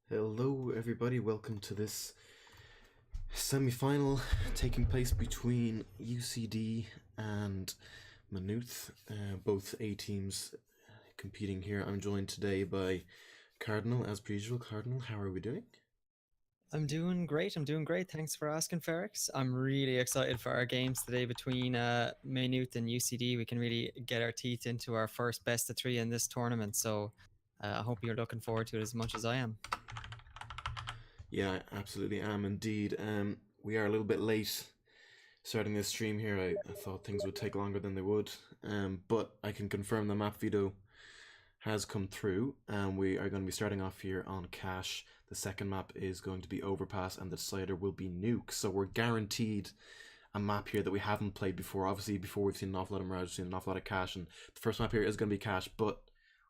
Hello everybody, welcome to this semi-final taking place between UCD and Maynooth, both A teams competing here. I'm joined today by Cardinal, as per usual. Cardinal, how are we doing? I'm doing great. Thanks for asking, Ferrex. I'm really excited for our games today between Maynooth and UCD. We can really get our teeth into our first best of three in this tournament. So I hope you're looking forward to it as much as I am. Yeah, I absolutely am indeed. We are a little bit late starting this stream here. I thought things would take longer than they would, but I can confirm the map veto has come through, and we are going to be starting off here on Cache. The second map is going to be Overpass, and the decider will be Nuke. So we're guaranteed a map here that we haven't played before. Obviously, before we've seen an awful lot of Mirage, we've seen an awful lot of Cache, and the first map here is going to be Cache, but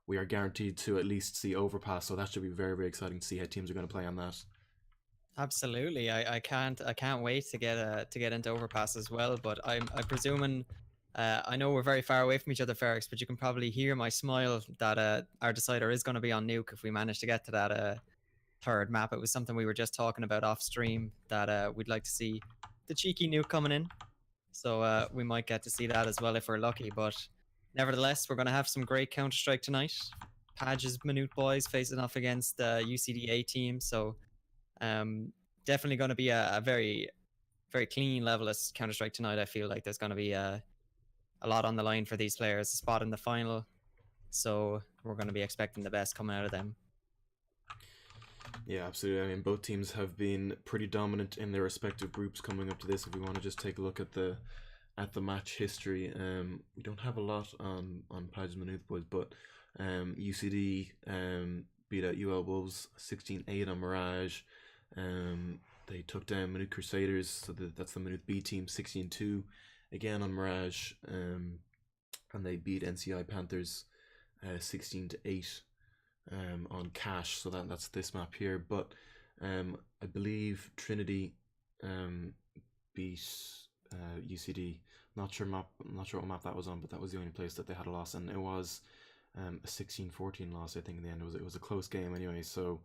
we are guaranteed to at least see Overpass. So that should be very, very exciting to see how teams are going to play on that. Absolutely, I can't wait to get into Overpass as well. But I'm presuming. I know we're very far away from each other, Ferrex, but you can probably hear my smile that our decider is going to be on Nuke if we manage to get to that third map. It was something we were just talking about off stream that we'd like to see the cheeky Nuke coming in. So we might get to see that as well if we're lucky. But nevertheless, we're going to have some great Counter-Strike tonight. Padge's Maynooth boys facing off against the UCD A team. So definitely going to be a very, very clean level of Counter-Strike tonight. I feel like there's going to be a lot on the line for these players, a spot in the final. So we're going to be expecting the best coming out of them. Yeah, absolutely. I mean, both teams have been pretty dominant in their respective groups coming up to this. If we want to just take a look at the match history, we don't have a lot on Padge's Maynooth boys, but UCD beat out UL Wolves 16-8 on Mirage. They took down Maynooth Crusaders, so that's the Maynooth B team, 16-2 again on Mirage, and they beat NCI Panthers 16-8 on Cache. So that's this map here. But I believe Trinity beat UCD. Not sure what map that was on, but that was the only place that they had a loss, and it was a 16-14 loss, I think, in the end. It was a close game anyway. So,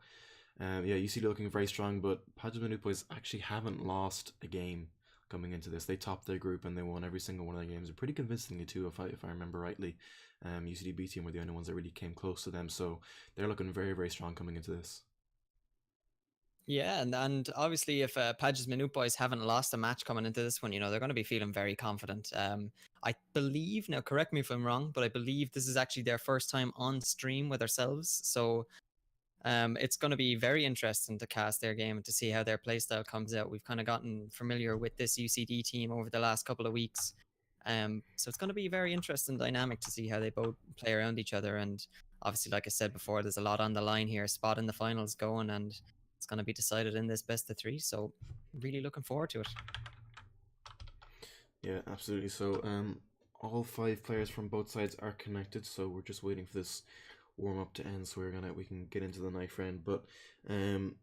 yeah, UCD looking very strong, but Padges Maynooth boys actually haven't lost a game coming into this. They topped their group and they won every single one of their games, pretty convincingly too, if I remember rightly. UCD B team were the only ones that really came close to them, so they're looking very, very strong coming into this. Yeah, and obviously, if Padges Maynooth boys haven't lost a match coming into this one, you know, they're going to be feeling very confident. I believe, now correct me if I'm wrong, but I believe this is actually their first time on stream with ourselves. So it's going to be very interesting to cast their game and to see how their playstyle comes out. We've kind of gotten familiar with this UCD team over the last couple of weeks. So it's going to be a very interesting dynamic to see how they both play around each other. And obviously, like I said before, there's a lot on the line here, spot in the finals going, and it's going to be decided in this best of 3. So really looking forward to it. Yeah, absolutely. So all 5 players from both sides are connected, so we're just waiting for this warm up to end so we can get into the knife round. But Maynooth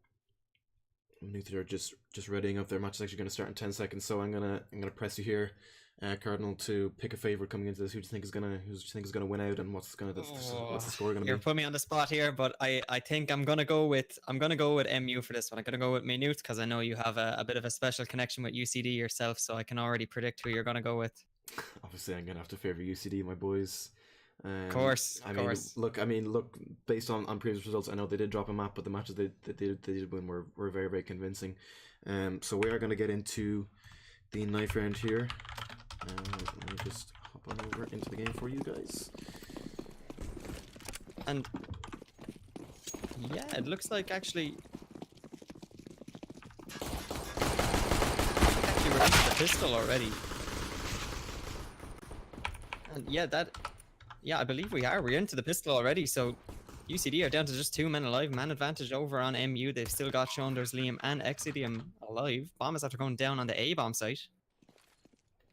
are just readying up. Their match is actually going to start in 10 seconds, so I'm gonna press you here, Cardinal, to pick a favorite coming into this. Who do you think is gonna win out, and what's the score gonna be? You're putting me on the spot here, but I think I'm gonna go with MU for this one. I'm gonna go with Maynooth because I know you have a bit of a special connection with UCD yourself, so I can already predict who you're gonna go with. Obviously, I'm gonna have to favor UCD, my boys. Of course. Look, based on previous results, I know they did drop a map, but the matches they did win were very, very convincing. So we are going to get into the knife round here. Let me just hop on over into the game for you guys. And yeah, it looks like actually we're into the pistol already. And yeah, I believe we are. We're into the pistol already, so UCD are down to just 2 men alive. Man advantage over on MU. They've still got Shonders, Liam, and Exidium alive. Bomb is after going down on the A bomb site.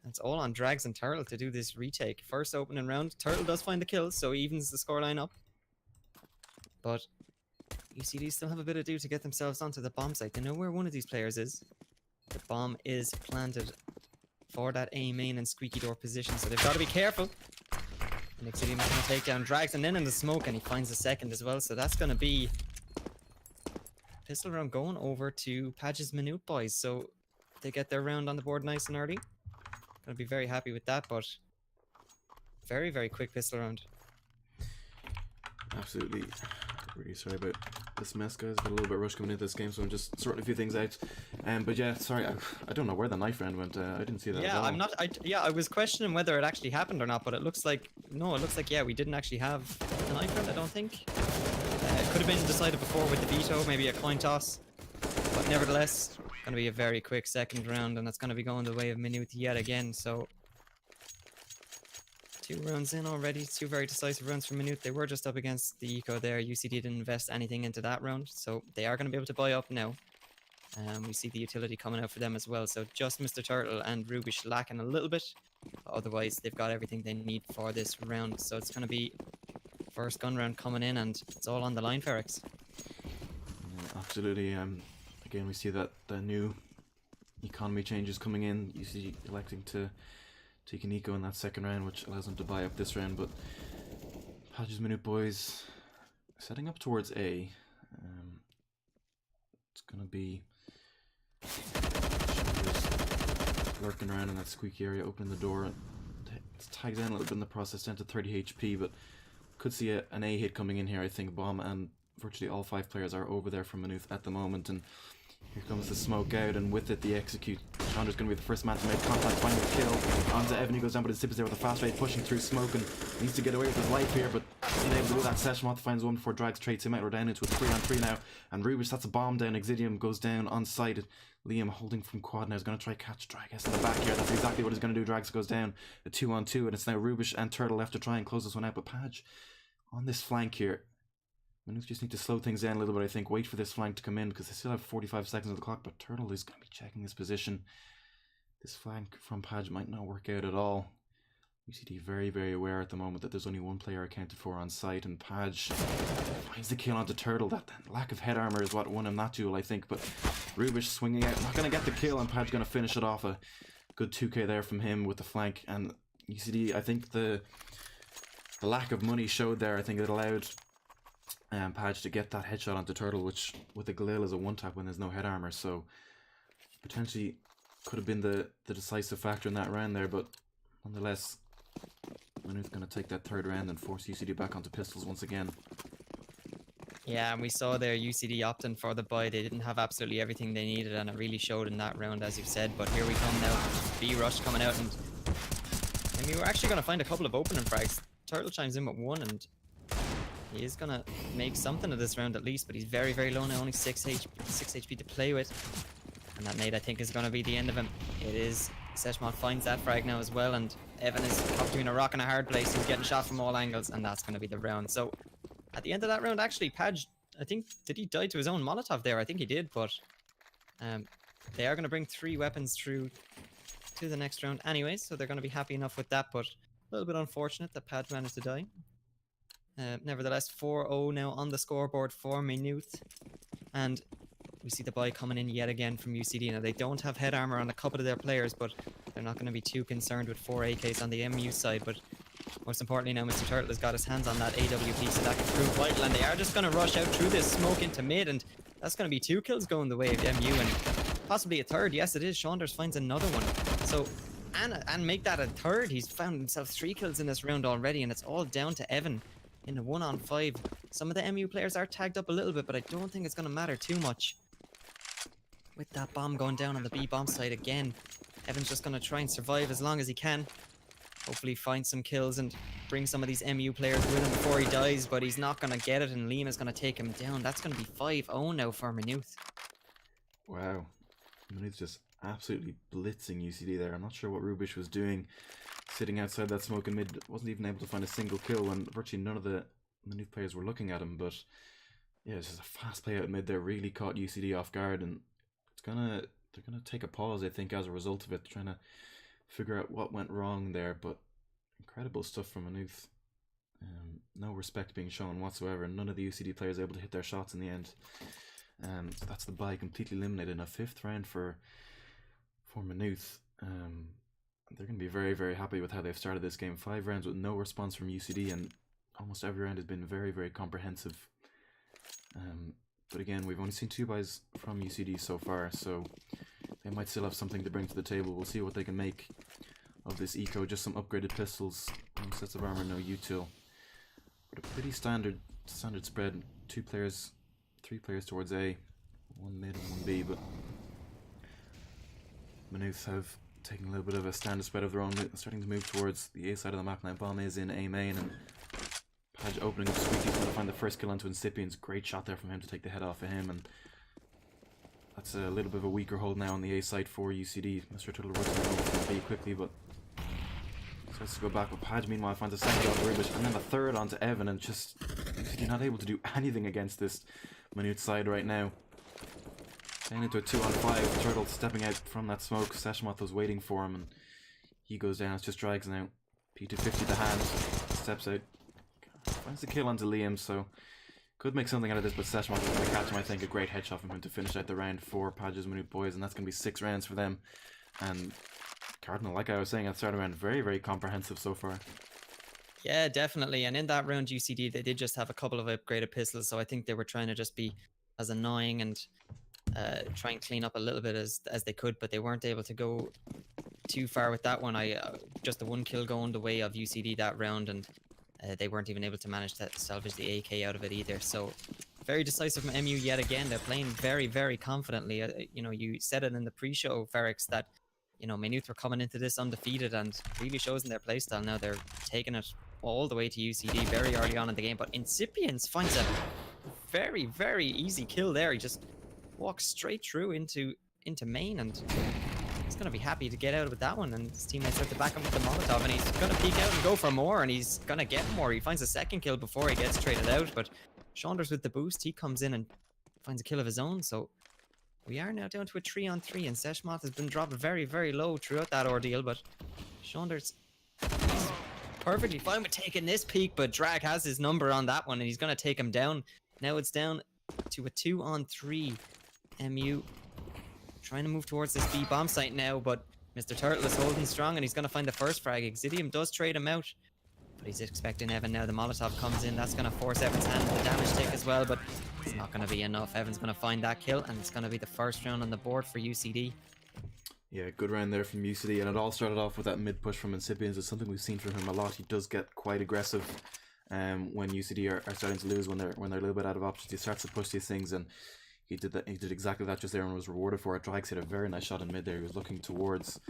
It's all on Drags and Turtle to do this retake. First opening round. Turtle does find the kill, so he evens the scoreline up. But UCD still have a bit to do to get themselves onto the bomb site. They know where one of these players is. The bomb is planted for that A main and squeaky door position, so they've got to be careful. Exidium is going to take down Drags, and then in the smoke, and he finds the second as well. So that's going to be pistol round going over to Padges Maynooth boys. So they get their round on the board nice and early. Gonna be very happy with that, but very, very quick pistol round. Absolutely. Really sorry about this mess, guys. Got a little bit rushed coming into this game, so I'm just sorting a few things out. But yeah, sorry, I don't know where the knife round went. I didn't see that. Yeah, I'm not. I was questioning whether it actually happened or not, but it looks like no. It looks like yeah, we didn't actually have the knife round. I don't think. It could have been decided before with the veto, maybe a coin toss. But nevertheless, going to be a very quick second round, and that's going to be going the way of Maynooth yet again. So 2 rounds in already, 2 very decisive rounds for Maynooth. They were just up against the eco there. UCD didn't invest anything into that round, so they are going to be able to buy up now. We see the utility coming out for them as well. So just Mr. Turtle and Rubish lacking a little bit. Otherwise, they've got everything they need for this round. So it's going to be first gun round coming in, and it's all on the line, Ferrex. Yeah, absolutely. Again, we see that the new economy changes coming in. UCD electing to take an eco in that second round, which allows them to buy up this round. But Padges Maynooth boys setting up towards A. It's gonna be lurking around in that squeaky area, opening the door. It's tagged down a little bit in the process, down to 30 HP, but could see an A hit coming in here. I think Bomb and virtually all 5 players are over there from Maynooth at the moment, and here comes the smoke out, and with it the execute. Chandra's going to be the first man to make contact, finding the kill. Onto Evan, he goes down, but his tip is there with a fast rate, pushing through smoke, and needs to get away with his life here, but isn't able to do that. Session finds one before Drags trades him out. We're down into a 3-on-3 now, and Rubish, that's a bomb down. Exidium goes down on site. Liam holding from quad now is going to try catch Drags in the back here. That's exactly what he's going to do. Drags goes down a 2-on-2, and it's now Rubish and Turtle left to try and close this one out, but Padge on this flank here. Maynooth just need to slow things down a little bit, I think. Wait for this flank to come in, because they still have 45 seconds on the clock, but Turtle is going to be checking his position. This flank from Padge might not work out at all. UCD very, very aware at the moment that there's only 1 player accounted for on site, and Padge finds the kill onto Turtle. That lack of head armor is what won him that duel, I think, but Rubish swinging out, not going to get the kill, and Padge going to finish it off. A good 2k there from him with the flank, and UCD, I think the the lack of money showed there. I think it allowed Padge to get that headshot onto Turtle, which with the Galil is a one-tap when there's no head armor, so potentially could have been the decisive factor in that round there, but nonetheless, Maynooth going to take that third round and force UCD back onto pistols once again. Yeah, and we saw their UCD opting for the buy. They didn't have absolutely everything they needed, and it really showed in that round, as you've said. But here we come now. B rush coming out, and I mean, we're actually going to find a couple of opening frags. Turtle chimes in with one, and he is going to make something of this round at least, but he's very, very low now, only 6 HP to play with. And that nade, I think, is going to be the end of him. It is. Seshmont finds that frag now as well, and Evan is caught between a rock and a hard place. He's getting shot from all angles, and that's going to be the round. So, at the end of that round, actually, Padge, I think, did he die to his own Molotov there? I think he did, but they are going to bring 3 weapons through to the next round anyway, so they're going to be happy enough with that, but a little bit unfortunate that Padge managed to die. Nevertheless, 4-0 now on the scoreboard for Maynooth, and we see the buy coming in yet again from UCD. Now, they don't have head armor on a couple of their players, but they're not going to be too concerned with 4 AKs on the MU side, but most importantly now, Mr. Turtle has got his hands on that AWP, so that can prove vital, and they are just going to rush out through this smoke into mid, and that's going to be 2 kills going the way of MU, and possibly a third. Yes, it is. Saunders finds another one. So, and make that a third. He's found himself 3 kills in this round already, and it's all down to Evan in a 1-on-5. Some of the MU players are tagged up a little bit, but I don't think it's going to matter too much. With that bomb going down on the B bomb side again, Evan's just going to try and survive as long as he can. Hopefully find some kills and bring some of these MU players with him before he dies, but he's not going to get it, and Lima's going to take him down. That's going to be 5-0 now for Maynooth. Wow. Maynooth just absolutely blitzing UCD there. I'm not sure what Rubish was doing sitting outside that smoke in mid. Wasn't even able to find a single kill when virtually none of the Maynooth players were looking at him, but yeah, it's just a fast play out mid there. Really caught UCD off guard, and they're gonna take a pause, I think, as a result of it, trying to figure out what went wrong there. But incredible stuff from Maynooth. No respect being shown whatsoever. None of the UCD players able to hit their shots in the end. So that's the bye completely eliminated in a 5th round for Maynooth. They're going to be very, very happy with how they've started this game. 5 rounds with no response from UCD, and almost every round has been very, very comprehensive. But again, we've only seen 2 buys from UCD so far, so they might still have something to bring to the table. We'll see what they can make of this eco. Just some upgraded pistols, sets of armor, no util. But a pretty standard spread. 3 players towards A, 1 mid and 1 B, but Maynooth have taken a little bit of a standard spread of their own, starting to move towards the A side of the map now. Bomb is in A main, and Padge opening up Squeaky's going to find the first kill onto Incipients. Great shot there from him to take the head off of him, and that's a little bit of a weaker hold now on the A side for UCD. Mr. Turtle works on B quickly, but starts to go back. But Padge meanwhile finds a second onto Rubish, and then a third onto Evan, and just UCD not able to do anything against this Maynooth side right now. Getting into a 2-on-5, Turtle stepping out from that smoke. Seshmoth was waiting for him, and he goes down. It's just Drags now. P250 the hand, steps out, finds the kill onto Liam, so could make something out of this, but Seshmoth is going to catch him. I think a great headshot from him to finish out the round for Padge's Maynooth boys, and that's going to be 6 rounds for them. And Cardinal, like I was saying at the start of the round, very, very comprehensive so far. Yeah, definitely. And in that round, UCD, they did just have a couple of upgraded pistols, so I think they were trying to just be as annoying and try and clean up a little bit as they could, but they weren't able to go too far with that one. Just the 1 kill going the way of UCD that round, and they weren't even able to manage to salvage the AK out of it either. So very decisive from MU yet again. They're playing very, very confidently. You know, you said it in the pre-show, Ferrex, that you know Maynooth were coming into this undefeated, and really shows in their playstyle now. They're taking it all the way to UCD very early on in the game, but Incipients finds a very, very easy kill there. He just walks straight through into main, and he's going to be happy to get out with that one, and his teammates have to back him with the Molotov, and he's going to peek out and go for more, and he's going to get more. He finds a second kill before he gets traded out, but Saunders with the boost, he comes in and finds a kill of his own. So we are now down to a 3-on-3, and Seshmoth has been dropped very, very low throughout that ordeal, but Saunders is perfectly fine with taking this peak, but Drag has his number on that one, and he's going to take him down. Now it's down to a 2-on-3. MU trying to move towards this B bomb site now, but Mr. Turtle is holding strong, and he's going to find the first frag. Exidium does trade him out, But he's expecting Evan now. The Molotov comes in. That's going to force Evan's hand to the damage tick as well, but it's not going to be enough. Evan's going to find that kill, and it's going to be the first round on the board for UCD. Yeah, good round there from UCD, and it all started off with that mid push from Incipiens. It's something we've seen from him a lot. He does get quite aggressive when UCD are starting to lose, when they're a little bit out of options. He starts to push these things, and he did that. He did exactly that just there and was rewarded for it. Drags hit a very nice shot in mid there. He was looking towards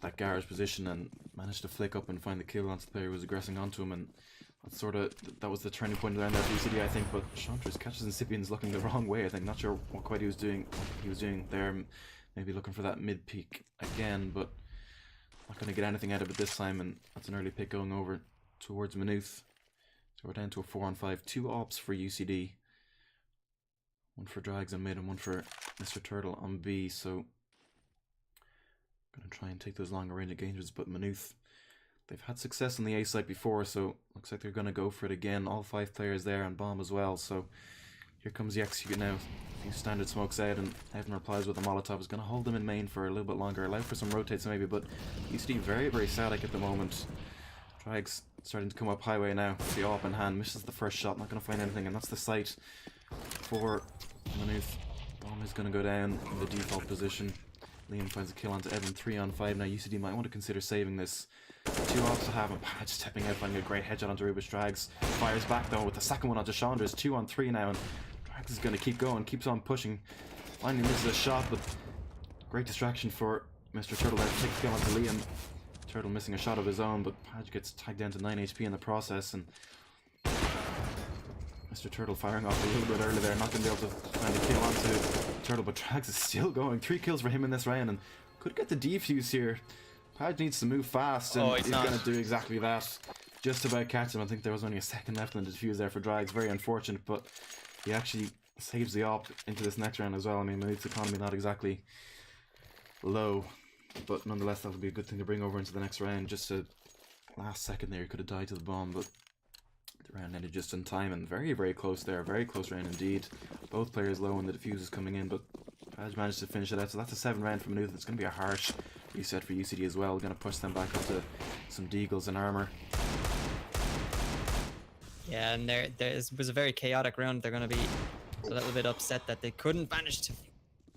that garage position and managed to flick up and find the kill onto the player who was aggressing onto him, and that was the turning point around there for UCD, I think. But Chantres catches Incipiens looking the wrong way, I think. Not sure what quite he was doing there. Maybe looking for that mid peak again, but not going to get anything out of it this time, and that's an early pick going over towards Maynooth. So we're down to a 4-on-5. 2 ops for UCD. One for Drags on mid and one for Mr. Turtle on B, so going to try and take those longer range engagements, but Maynooth, they've had success on the A site before, so looks like they're going to go for it again. All 5 players there on bomb as well, so here comes the execute now. A few standard smokes out, and Evan replies with a Molotov. Is going to hold them in main for a little bit longer, allow for some rotates maybe, but UCD very static at the moment. Drags starting to come up highway now with the AWP in hand, misses the first shot, not going to find anything, and that's the site for Maynooth. Bomb is going to go down in the default position. Liam finds a kill onto Evan. 3-on-5 now. UCD might want to consider saving this. 2 ops to have, and Padge stepping out, finding a great headshot onto Rubish. Drags fires back though with the second one onto Chantres. 2-on-3 now, and Drags is going to keep going, keeps on pushing. Finally misses a shot, but great distraction for Mr. Turtle there to take the kill onto Liam. Turtle missing a shot of his own, but Padge gets tagged down to 9 HP in the process, and Mr. Turtle firing off a little bit early there, not going to be able to find a kill onto Turtle, but Drags is still going. 3 kills for him in this round, and could get the defuse here. Padge needs to move fast, and he's going to do exactly that. Just about catch him. I think there was only a second left in the defuse there for Drags. Very unfortunate, but he actually saves the op into this next round as well. I mean, Maynooth's economy not exactly low, but nonetheless that would be a good thing to bring over into the next round. Just a last second there, he could have died to the bomb, but the round ended just in time, and very close there. Very close round indeed. Both players low and the defuse is coming in, but Padge managed to finish it out. So that's a 7 round from Maynooth. It's going to be a harsh reset for UCD as well. Going to push them back up to some deagles and armor. Yeah, and there was a very chaotic round. They're going to be a little bit upset that they couldn't manage to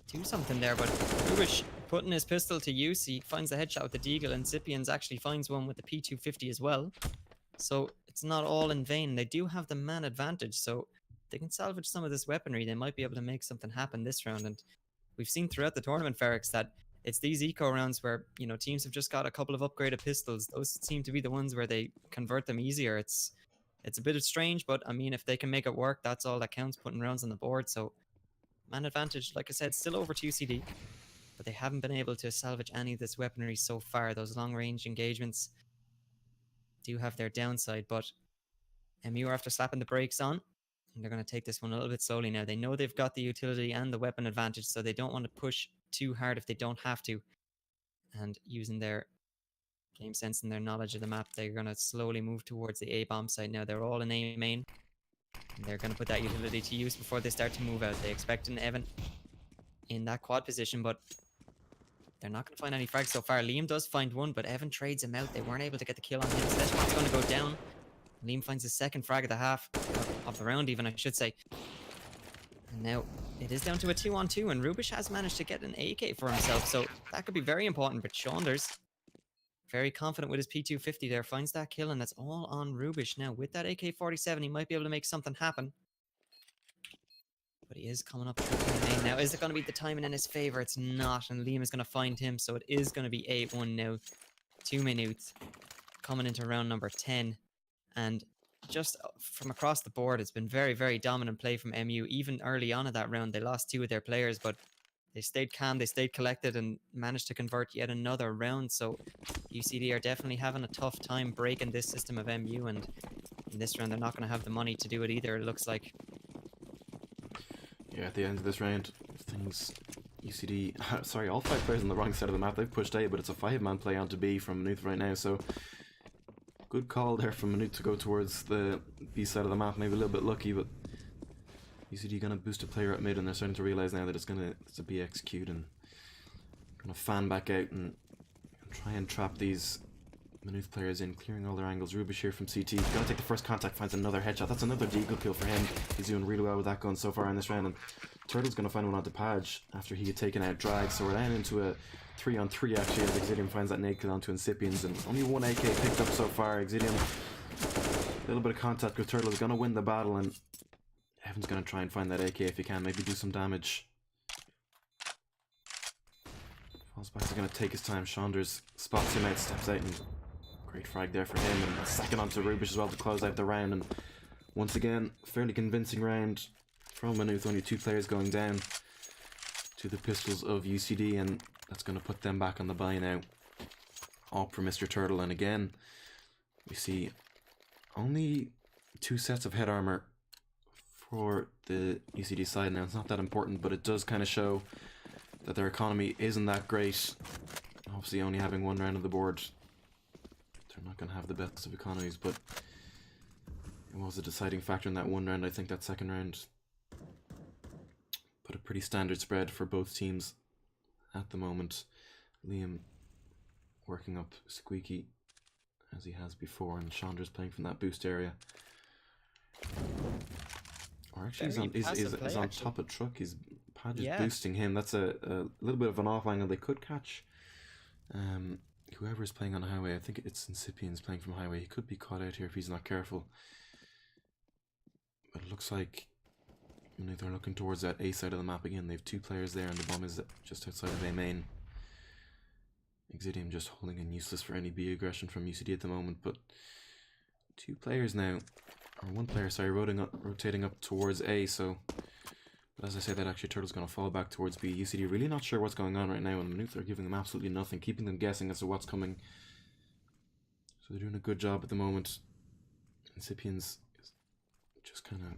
do something there, but Rubish putting his pistol to use, he finds the headshot with the deagle, and Incipiens actually finds one with the P250 as well. So it's not all in vain. They do have the man advantage, so they can salvage some of this weaponry. They might be able to make something happen this round, and we've seen throughout the tournament, Ferrex, that it's these eco rounds where, you know, teams have just got a couple of upgraded pistols. Those seem to be the ones where they convert them easier. It's a bit strange, but I mean, if they can make it work, that's all that counts, putting rounds on the board. So man advantage, like I said, still over to UCD, but they haven't been able to salvage any of this weaponry so far. Those long range engagements do have their downside, but MU are after slapping the brakes on, and they're going to take this one a little bit slowly now. They know they've got the utility and the weapon advantage, so they don't want to push too hard if they don't have to. And using their game sense and their knowledge of the map, they're going to slowly move towards the A bomb site now. They're all in A main, and they're going to put that utility to use before they start to move out. They expect an Evan in that quad position, but they're not going to find any frags so far. Liam does find one, but Evan trades him out. They weren't able to get the kill on him, so this one's going to go down. Liam finds his second frag of the half, of the round even, I should say. And now it is down to a 2-on-2, and Rubish has managed to get an AK for himself, so that could be very important. But Chantres, very confident with his P250 there, finds that kill, and that's all on Rubish. Now with that AK-47, he might be able to make something happen. But he is coming up through the main now. Is it going to be the timing in his favor? It's not, and Liam is going to find him, so it is going to be 8-1 now to Maynooth, coming into round number 10. And just from across the board, it's been very dominant play from MU. Even early on in that round, they lost 2 of their players, but they stayed calm, they stayed collected, and managed to convert yet another round. So UCD are definitely having a tough time breaking this system of MU, and in this round, they're not going to have the money to do it either, it looks like. Yeah, at the end of this round, things UCD, sorry, all 5 players on the wrong side of the map. They've pushed A, but it's a 5-man play onto B from Maynooth right now, so good call there from Maynooth to go towards the B side of the map. Maybe a little bit lucky, but UCD gonna boost a player at mid, and they're starting to realize now that it's a B execute, and gonna fan back out and try and trap these Maynooth players in, clearing all their angles. Rubish here from CT. Gonna take the first contact, finds another headshot. That's another deagle kill for him. He's doing really well with that gun so far in this round. And Turtle's gonna find one onto Paj after he had taken out Drag. So we're then into a 3-on-3 actually, as Exidium finds that nade kill onto Incipiens. And only one AK picked up so far. Exidium, a little bit of contact with Turtle, is gonna win the battle. And Evan's gonna try and find that AK if he can, maybe do some damage. Fallsback's gonna take his time. Saunders spots him out, steps out, and great frag there for him. And a second onto Rubish as well to close out the round. And once again, fairly convincing round from Maynooth. Only 2 players going down to the pistols of UCD, and that's gonna put them back on the bye now. Up for Mr. Turtle, and again, we see only 2 sets of head armor for the UCD side now. It's not that important, but it does kind of show that their economy isn't that great. Obviously only having 1 round of the board, they're not going to have the best of economies, but it was a deciding factor in that 1 round. I think that second round put a pretty standard spread for both teams at the moment. Liam working up Squeaky as he has before, and Chandra's playing from that boost area. Or actually he's on top of Truck. Paj is boosting him. That's a little bit of an off angle. They could catch whoever is playing on highway. I think it's Incipiens playing from highway. He could be caught out here if he's not careful. But it looks like they're looking towards that A side of the map again. They have 2 players there, and the bomb is just outside of A main. Exidium just holding in, useless for any B aggression from UCD at the moment. But 2 players now, or 1 player, sorry, rotating up towards A. So, but as I say that, actually Turtle's going to fall back towards B. UCD really not sure what's going on right now, and Maynooth are giving them absolutely nothing, keeping them guessing as to what's coming. So they're doing a good job at the moment. Incipiens is just kind of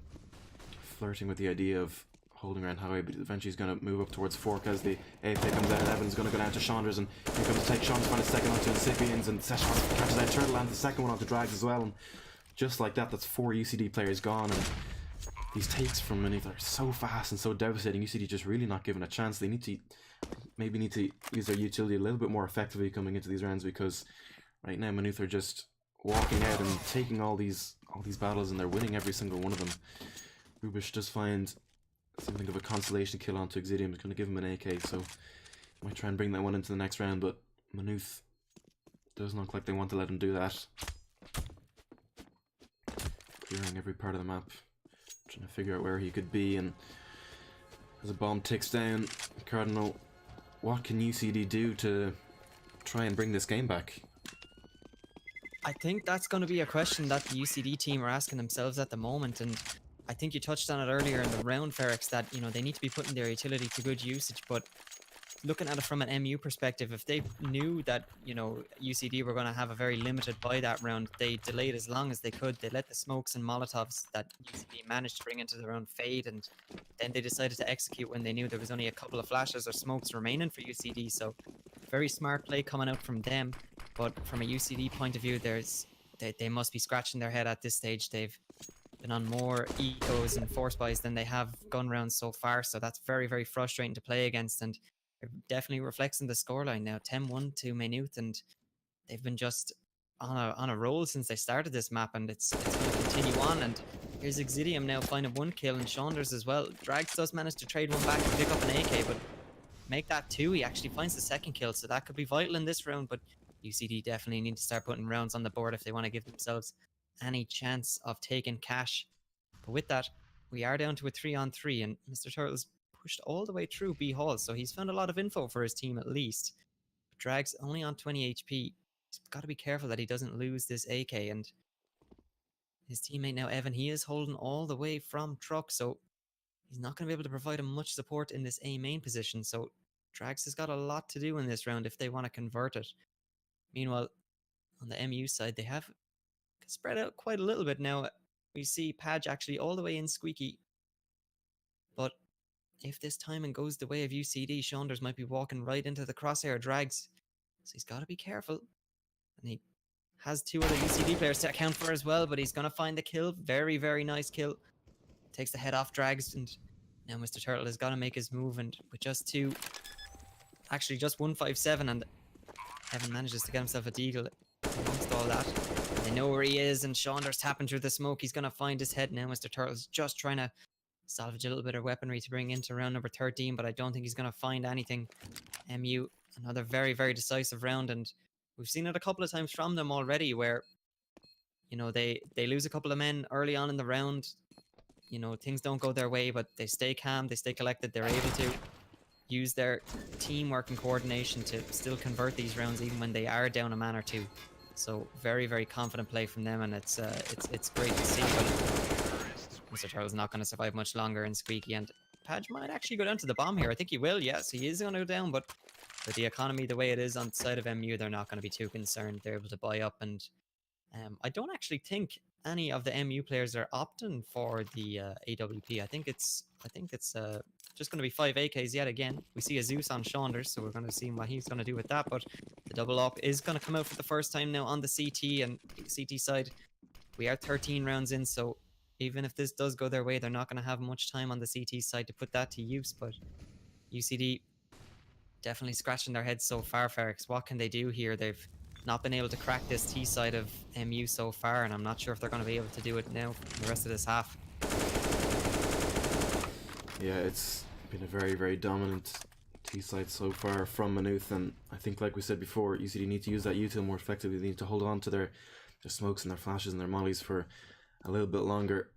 flirting with the idea of holding around highway, but eventually he's going to move up towards Fork as the AP comes out, and Evan's going to go down to Saunders, and here comes to take Saunders, find a second onto Incipiens, and Seshon catches out Turtle, and the second one onto Drags as well. And just like that, that's 4 UCD players gone, and these takes from Maynooth are so fast and so devastating. UCD just really not given a chance. They need to use their utility a little bit more effectively coming into these rounds, because right now Maynooth are just walking out and taking all these battles, and they're winning every single one of them. Rubish does find something of a consolation kill onto Exidium. Is going to give him an AK, so might try and bring that one into the next round, but Maynooth doesn't look like they want to let him do that. Clearing every part of the map, trying to figure out where he could be, and as a bomb ticks down, Cardinal, what can UCD do to try and bring this game back? I think that's going to be a question that the UCD team are asking themselves at the moment, and I think you touched on it earlier in the round, Ferrex, that they need to be putting their utility to good usage. But looking at it from an MU perspective, if they knew that UCD were going to have a very limited buy that round, they delayed as long as they could. They let the smokes and molotovs that UCD managed to bring into the round fade, and then they decided to execute when they knew there was only a couple of flashes or smokes remaining for UCD. So very smart play coming out from them. But from a UCD point of view, they must be scratching their head at this stage. They've been on more ecos and force buys than they have gun rounds so far, so that's very, very frustrating to play against, and it definitely reflects in the scoreline now. 10-1 to Maynooth, and they've been just on a roll since they started this map, and it's going to continue on. And here's Exidium now finding 1 kill, and Saunders as well. Drags does manage to trade one back and pick up an AK, but make that 2. He actually finds the 2nd kill, so that could be vital in this round. But UCD definitely need to start putting rounds on the board if they want to give themselves any chance of taking cash. But with that, we are down to a 3-on-3, and Mr. Turtle's pushed all the way through B Hall, so he's found a lot of info for his team at least. But Drag's only on 20 HP. He's got to be careful that he doesn't lose this AK, and his teammate now, Evan, he is holding all the way from Truck, so he's not going to be able to provide him much support in this A main position. So Drags has got a lot to do in this round if they want to convert it. Meanwhile, on the MU side, they have spread out quite a little bit now. We see Paj actually all the way in Squeaky. But if this timing goes the way of UCD, Saunders might be walking right into the crosshair Drags. So he's got to be careful. And he has 2 other UCD players to account for as well, but he's going to find the kill. Very, very nice kill. Takes the head off Drags, and now Mr. Turtle has got to make his move, and with just 2, actually just 157, and Evan manages to get himself a deagle. all that. They know where he is, and Saunders tapping through the smoke. He's going to find his head now. Mr. Turtle's just trying to salvage a little bit of weaponry to bring into round number 13, but I don't think he's going to find anything. MU, another very, very decisive round, and we've seen it a couple of times from them already where, you know, they lose a couple of men early on in the round. You know, things don't go their way, but they stay calm, they stay collected, they're able to use their teamwork and coordination to still convert these rounds even when they are down a man or two. So very, very confident play from them, and it's great to see. But Mr. Turtle's not going to survive much longer in Squeaky, and Padge might actually go down to the bomb here. I think he will, yes, he is going to go down, but with the economy the way it is on the side of MU, they're not going to be too concerned. They're able to buy up, and I don't actually think any of the MU players are opting for the AWP. I think it's just going to be 5 AKs yet again. We see a Zeus on Saunders, so we're going to see what he's going to do with that. But the double up is going to come out for the first time now on the CT, and CT side, we are 13 rounds in, so even if this does go their way, they're not going to have much time on the CT side to put that to use. But UCD definitely scratching their heads so far, Ferrex. What can they do here? They've not been able to crack this T side of MU so far, and I'm not sure if they're going to be able to do it now for the rest of this half. Yeah, it's been a very, very dominant T side so far from Maynooth, and I think, like we said before, UCD need to use that util more effectively. They need to hold on to their smokes and their flashes and their mollies for a little bit longer.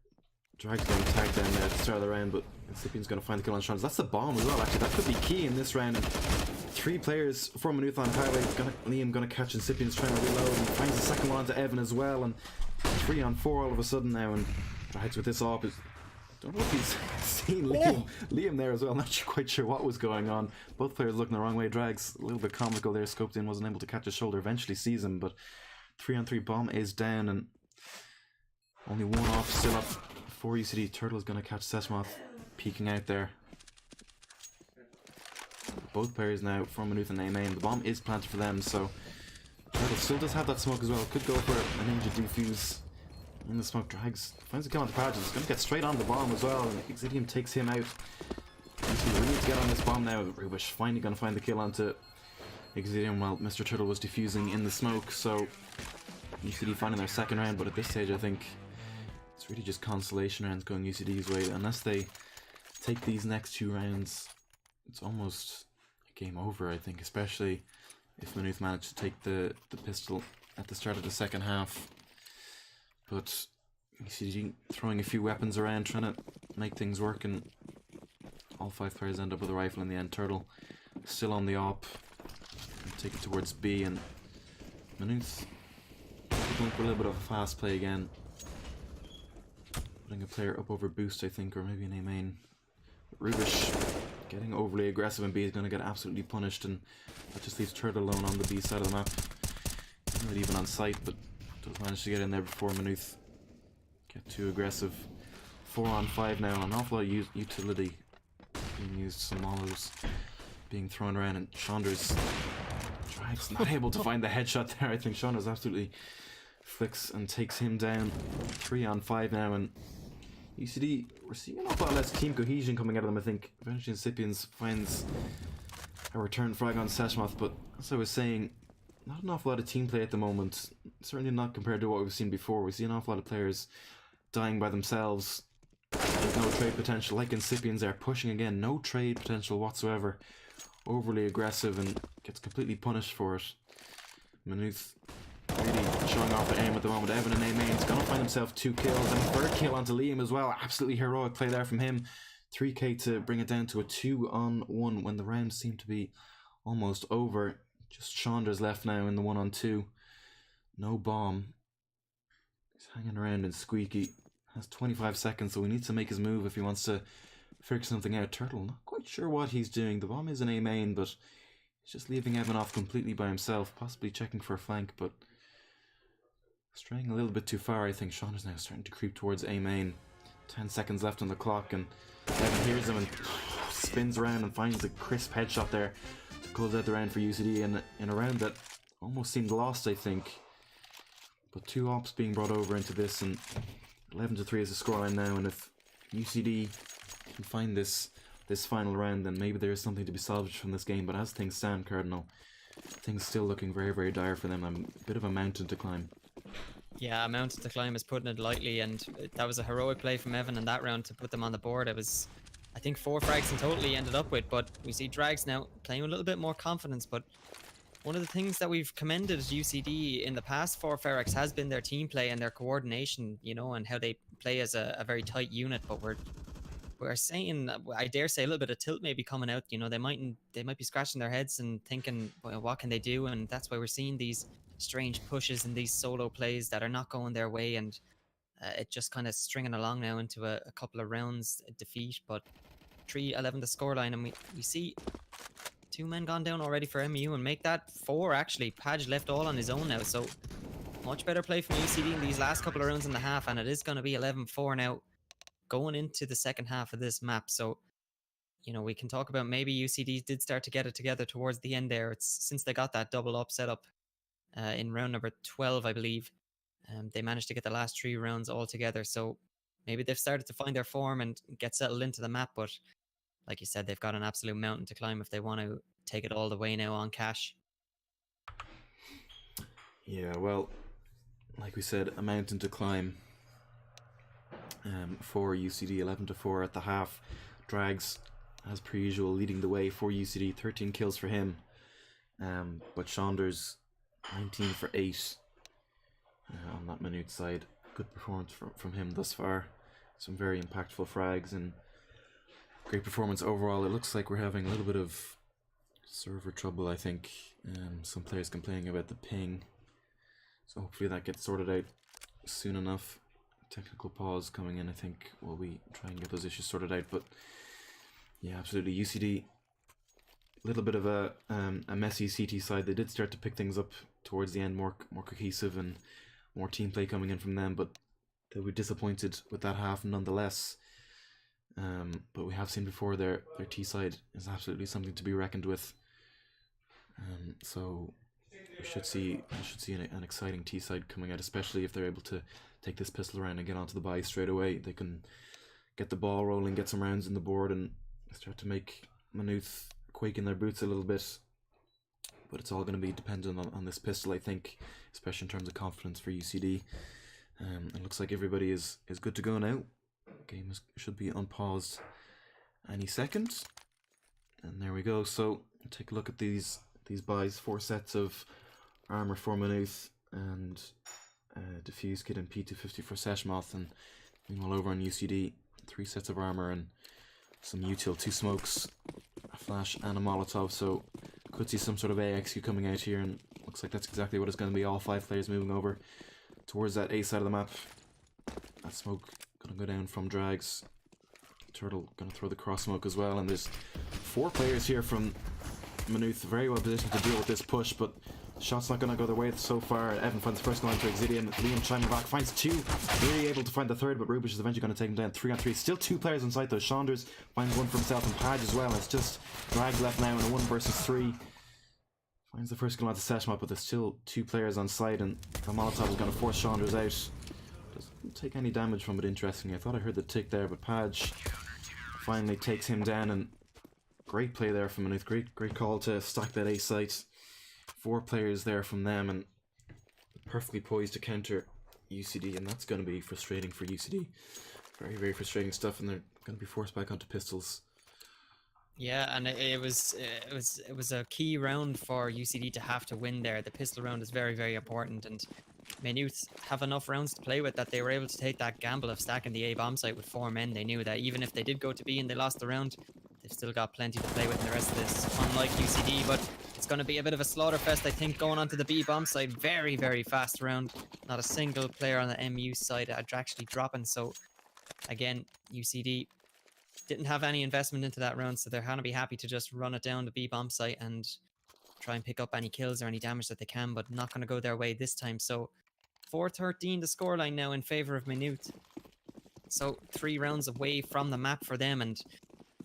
Drag's getting tagged down there at the start of the round, but Incipien's going to find the kill on Saunders. That's the bomb as well, actually. That could be key in this round. And 3 players from Maynooth on highway. Liam going to catch Incipien's trying to reload, and finds the second one onto Evan as well. And 3 on 4 all of a sudden now. And Drags with this op is... Don't know if he's seen Liam there as well. Not quite sure what was going on. Both players looking the wrong way. Drags a little bit comical there. Scoped in, wasn't able to catch his shoulder. Eventually sees him, but 3 on 3 bomb is down, and only 1 off still up for UCD. Turtle is going to catch Sesmoth peeking out there. Both players now from Maynooth and A-Main. The bomb is planted for them, so Turtle still does have that smoke as well. Could go for a ninja defuse in the smoke. Drags finds a kill on the Padge. He's going to get straight on the bomb as well, and Exidium takes him out. We need to get on this bomb now. Rubish finally going to find the kill onto Exidium while Mr. Turtle was defusing in the smoke. So UCD finding their second round, but at this stage I think it's really just consolation rounds going UCD's way. Unless they take these next 2 rounds, it's almost a game over, I think, especially if Maynooth manage to take the pistol at the start of the second half. But UCD throwing a few weapons around, trying to make things work, and all 5 players end up with a rifle in the end. Turtle still on the op, take it towards B, and Maynooth going for a little bit of a fast play again. Putting a player up over boost, I think, or maybe an A-Main. Rubish getting overly aggressive, and B is going to get absolutely punished, and that just leaves Turtle alone on the B side of the map. Not even on site, but does manage to get in there before Maynooth get too aggressive. 4 on 5 now, and an awful lot of utility being used. Some mollos being thrown around, and Saunders Drags not able to find the headshot there. I think Saunders absolutely flicks and takes him down. 3 on 5 now, and UCD, we're seeing an awful lot less team cohesion coming out of them, I think. Eventually Incipiens finds a return frag on Seshmoth, but as I was saying, not an awful lot of team play at the moment. Certainly not compared to what we've seen before. We see an awful lot of players dying by themselves. There's no trade potential, like Incipiens there, pushing again. No trade potential whatsoever. Overly aggressive and gets completely punished for it. Maynooth really showing off their aim at the moment. Evan and A-Main's gonna find himself 2 kills, and a 3rd kill onto Liam as well. Absolutely heroic play there from him. 3k to bring it down to a 2 on 1 when the rounds seem to be almost over. Just Saunders left now in the 1 on 2. No bomb. He's hanging around, and Squeaky has 25 seconds, so he needs to make his move if he wants to figure something out. Turtle, not quite sure what he's doing. The bomb is an A-Main, but he's just leaving Evan off completely by himself, possibly checking for a flank, but straying a little bit too far, I think. Saunders now starting to creep towards A-Main. 10 seconds left on the clock, and Evan hears him and spins around and finds a crisp headshot there to close out the round for UCD in a round that almost seemed lost, I think. But 2 ops being brought over into this, and 11-3 is the scoreline now, and if UCD can find this final round, then maybe there is something to be salvaged from this game. But as things stand, Cardinal, things still looking very, very dire for them. I'm a bit of a mountain to climb. Yeah, a mountain to climb is putting it lightly, and that was a heroic play from Evan in that round to put them on the board. It was, I think, 4 frags in total he ended up with, but we see Drags now playing with a little bit more confidence. But one of the things that we've commended UCD in the past for Ferex has been their team play and their coordination, you know, and how they play as a very tight unit. But we're saying, I dare say, a little bit of tilt may be coming out. You know, they might be scratching their heads and thinking, well, what can they do? And that's why we're seeing these strange pushes and these solo plays that are not going their way, and it just kind of stringing along now into a couple of rounds defeat. But 3-11 the scoreline, and we see 2 men gone down already for MU, and make that 4 actually. Padge left all on his own now, so much better play from UCD in these last couple of rounds in the half, and it is going to be 11-4 now going into the second half of this map. So, you know, we can talk about maybe UCD did start to get it together towards the end there. It's since they got that double up set up in round number 12, I believe. They managed to get the last 3 rounds all together. So maybe they've started to find their form and get settled into the map. But like you said, they've got an absolute mountain to climb if they want to take it all the way now on cash. Yeah, well, like we said, a mountain to climb for UCD. 11-4 at the half. Drags, as per usual, leading the way for UCD. 13 kills for him. But Saunders, 19 for 8 on that Maynooth side. Good performance from him thus far. Some very impactful frags and great performance overall. It looks like we're having a little bit of server trouble, I think. Some players complaining about the ping. So hopefully that gets sorted out soon enough. Technical pause coming in, I think, while we try and get those issues sorted out. But yeah, absolutely. UCD, a little bit of a messy CT side. They did start to pick things up towards the end, more cohesive and more team play coming in from them, but they were disappointed with that half nonetheless. But we have seen before their T side is absolutely something to be reckoned with. So we should see an exciting T side coming out, especially if they're able to take this pistol round and get onto the buy straight away. They can get the ball rolling, get some rounds in the board, and start to make Maynooth quake in their boots a little bit. But it's all going to be dependent on this pistol, I think, especially in terms of confidence for UCD. It looks like everybody is good to go now. Game should be unpaused any second. And there we go. So take a look at these buys. 4 sets of armor for Maynooth and diffuse kit and P250 for Seshmoth, and meanwhile over on UCD, 3 sets of armor and some util, 2 smokes, a flash and a Molotov. So could see some sort of AXQ coming out here, and looks like that's exactly what it's going to be. All 5 players moving over towards that A side of the map. That smoke going to go down from Drags. Turtle going to throw the cross smoke as well, and there's 4 players here from Maynooth very well positioned to deal with this push, but the shot's not going to go their way so far. Evan finds the first one to Exidian. Liam chiming back, finds 2, really able to find the third, but Rubish is eventually going to take him down. 3-on-3, still 2 players on site though. Saunders finds one for himself, and Padge as well. It's just Drags left now in a 1 versus 3. Finds the first kill onto Seshmoth, but there's still 2 players on site, and the Molotov is going to force Saunders out. Doesn't take any damage from it, interestingly. I thought I heard the tick there, but Padge finally takes him down, and great play there from Maynooth. Great call to stack that A site. 4 players there from them, and perfectly poised to counter UCD, and that's going to be frustrating for UCD. Very, very frustrating stuff, and they're going to be forced back onto pistols. Yeah, and it was a key round for UCD to have to win there. The pistol round is very, very important, and Maynooth have enough rounds to play with that they were able to take that gamble of stacking the A bomb site with 4 men. They knew that even if they did go to B and they lost the round, they've still got plenty to play with in the rest of this, unlike UCD. But it's going to be a bit of a slaughterfest, I think, going onto the B bomb side. Very, very fast round. Not a single player on the MU side actually dropping. So again, UCD didn't have any investment into that round, so they're going to be happy to just run it down the B bomb site and try and pick up any kills or any damage that they can, but not going to go their way this time. So 4-13 the scoreline now in favor of Maynooth. So 3 rounds away from the map for them, and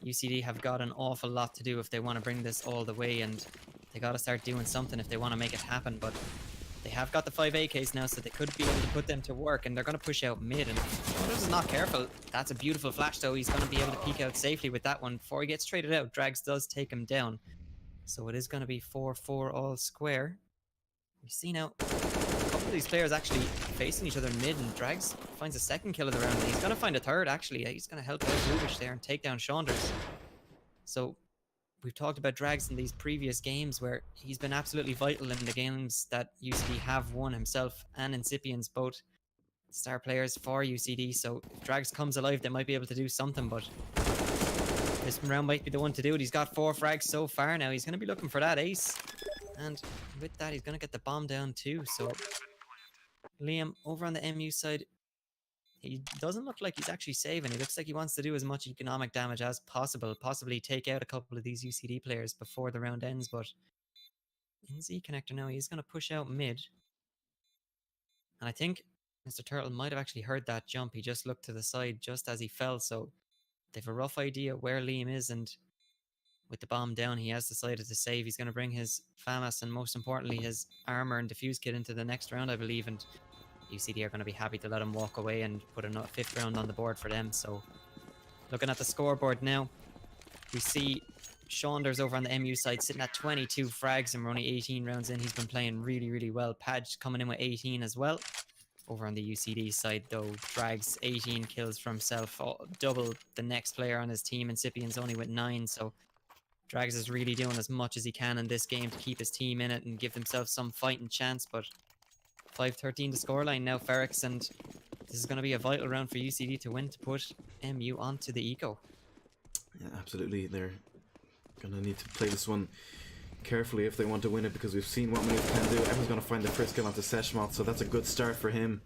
UCD have got an awful lot to do if they want to bring this all the way, and they got to start doing something if they want to make it happen. But they have got the 5 AKs now, so they could be able to put them to work, and they're going to push out mid, and Saunders is not careful. That's a beautiful flash though. He's going to be able to peek out safely with that one before he gets traded out. Drags does take him down. So it is going to be 4-4 all square. You see now, a couple of these players actually facing each other mid, and Drags finds a second kill of the round. And he's going to find a third, actually. He's going to help out Rubish there and take down Saunders. So we've talked about Drags in these previous games where he's been absolutely vital in the games that UCD have won himself and Incipiens, both star players for UCD. So if Drags comes alive, they might be able to do something, but this round might be the one to do it. He's got 4 frags so far now. He's going to be looking for that ace. And with that, he's going to get the bomb down too. So Liam, over on the MU side, he doesn't look like he's actually saving. He looks like he wants to do as much economic damage as possible. Possibly take out a couple of these UCD players before the round ends. But in Z connector now, he's going to push out mid. And I think Mr. Turtle might have actually heard that jump. He just looked to the side just as he fell. So they've a rough idea where Liam is, and with the bomb down, he has decided to save. He's going to bring his FAMAS and most importantly his armor and defuse kit into the next round, I believe, and UCD are going to be happy to let him walk away and put a 5th round on the board for them. So looking at the scoreboard now, we see Saunders over on the MU side sitting at 22 frags, and we're only 18 rounds in. He's been playing really, really well. Padge coming in with 18 as well. Over on the UCD side, though, Drags 18 kills for himself, double the next player on his team. Incipien's only with 9, so Drags is really doing as much as he can in this game to keep his team in it and give themselves some fighting chance. But 5-13 the scoreline now, Ferrex, and this is going to be a vital round for UCD to win to put MU onto the eco. Yeah, absolutely. They're going to need to play this one carefully if they want to win it, because we've seen what Maynooth can do. Everyone's going to find their first kill onto Seshmoth, so that's a good start for him.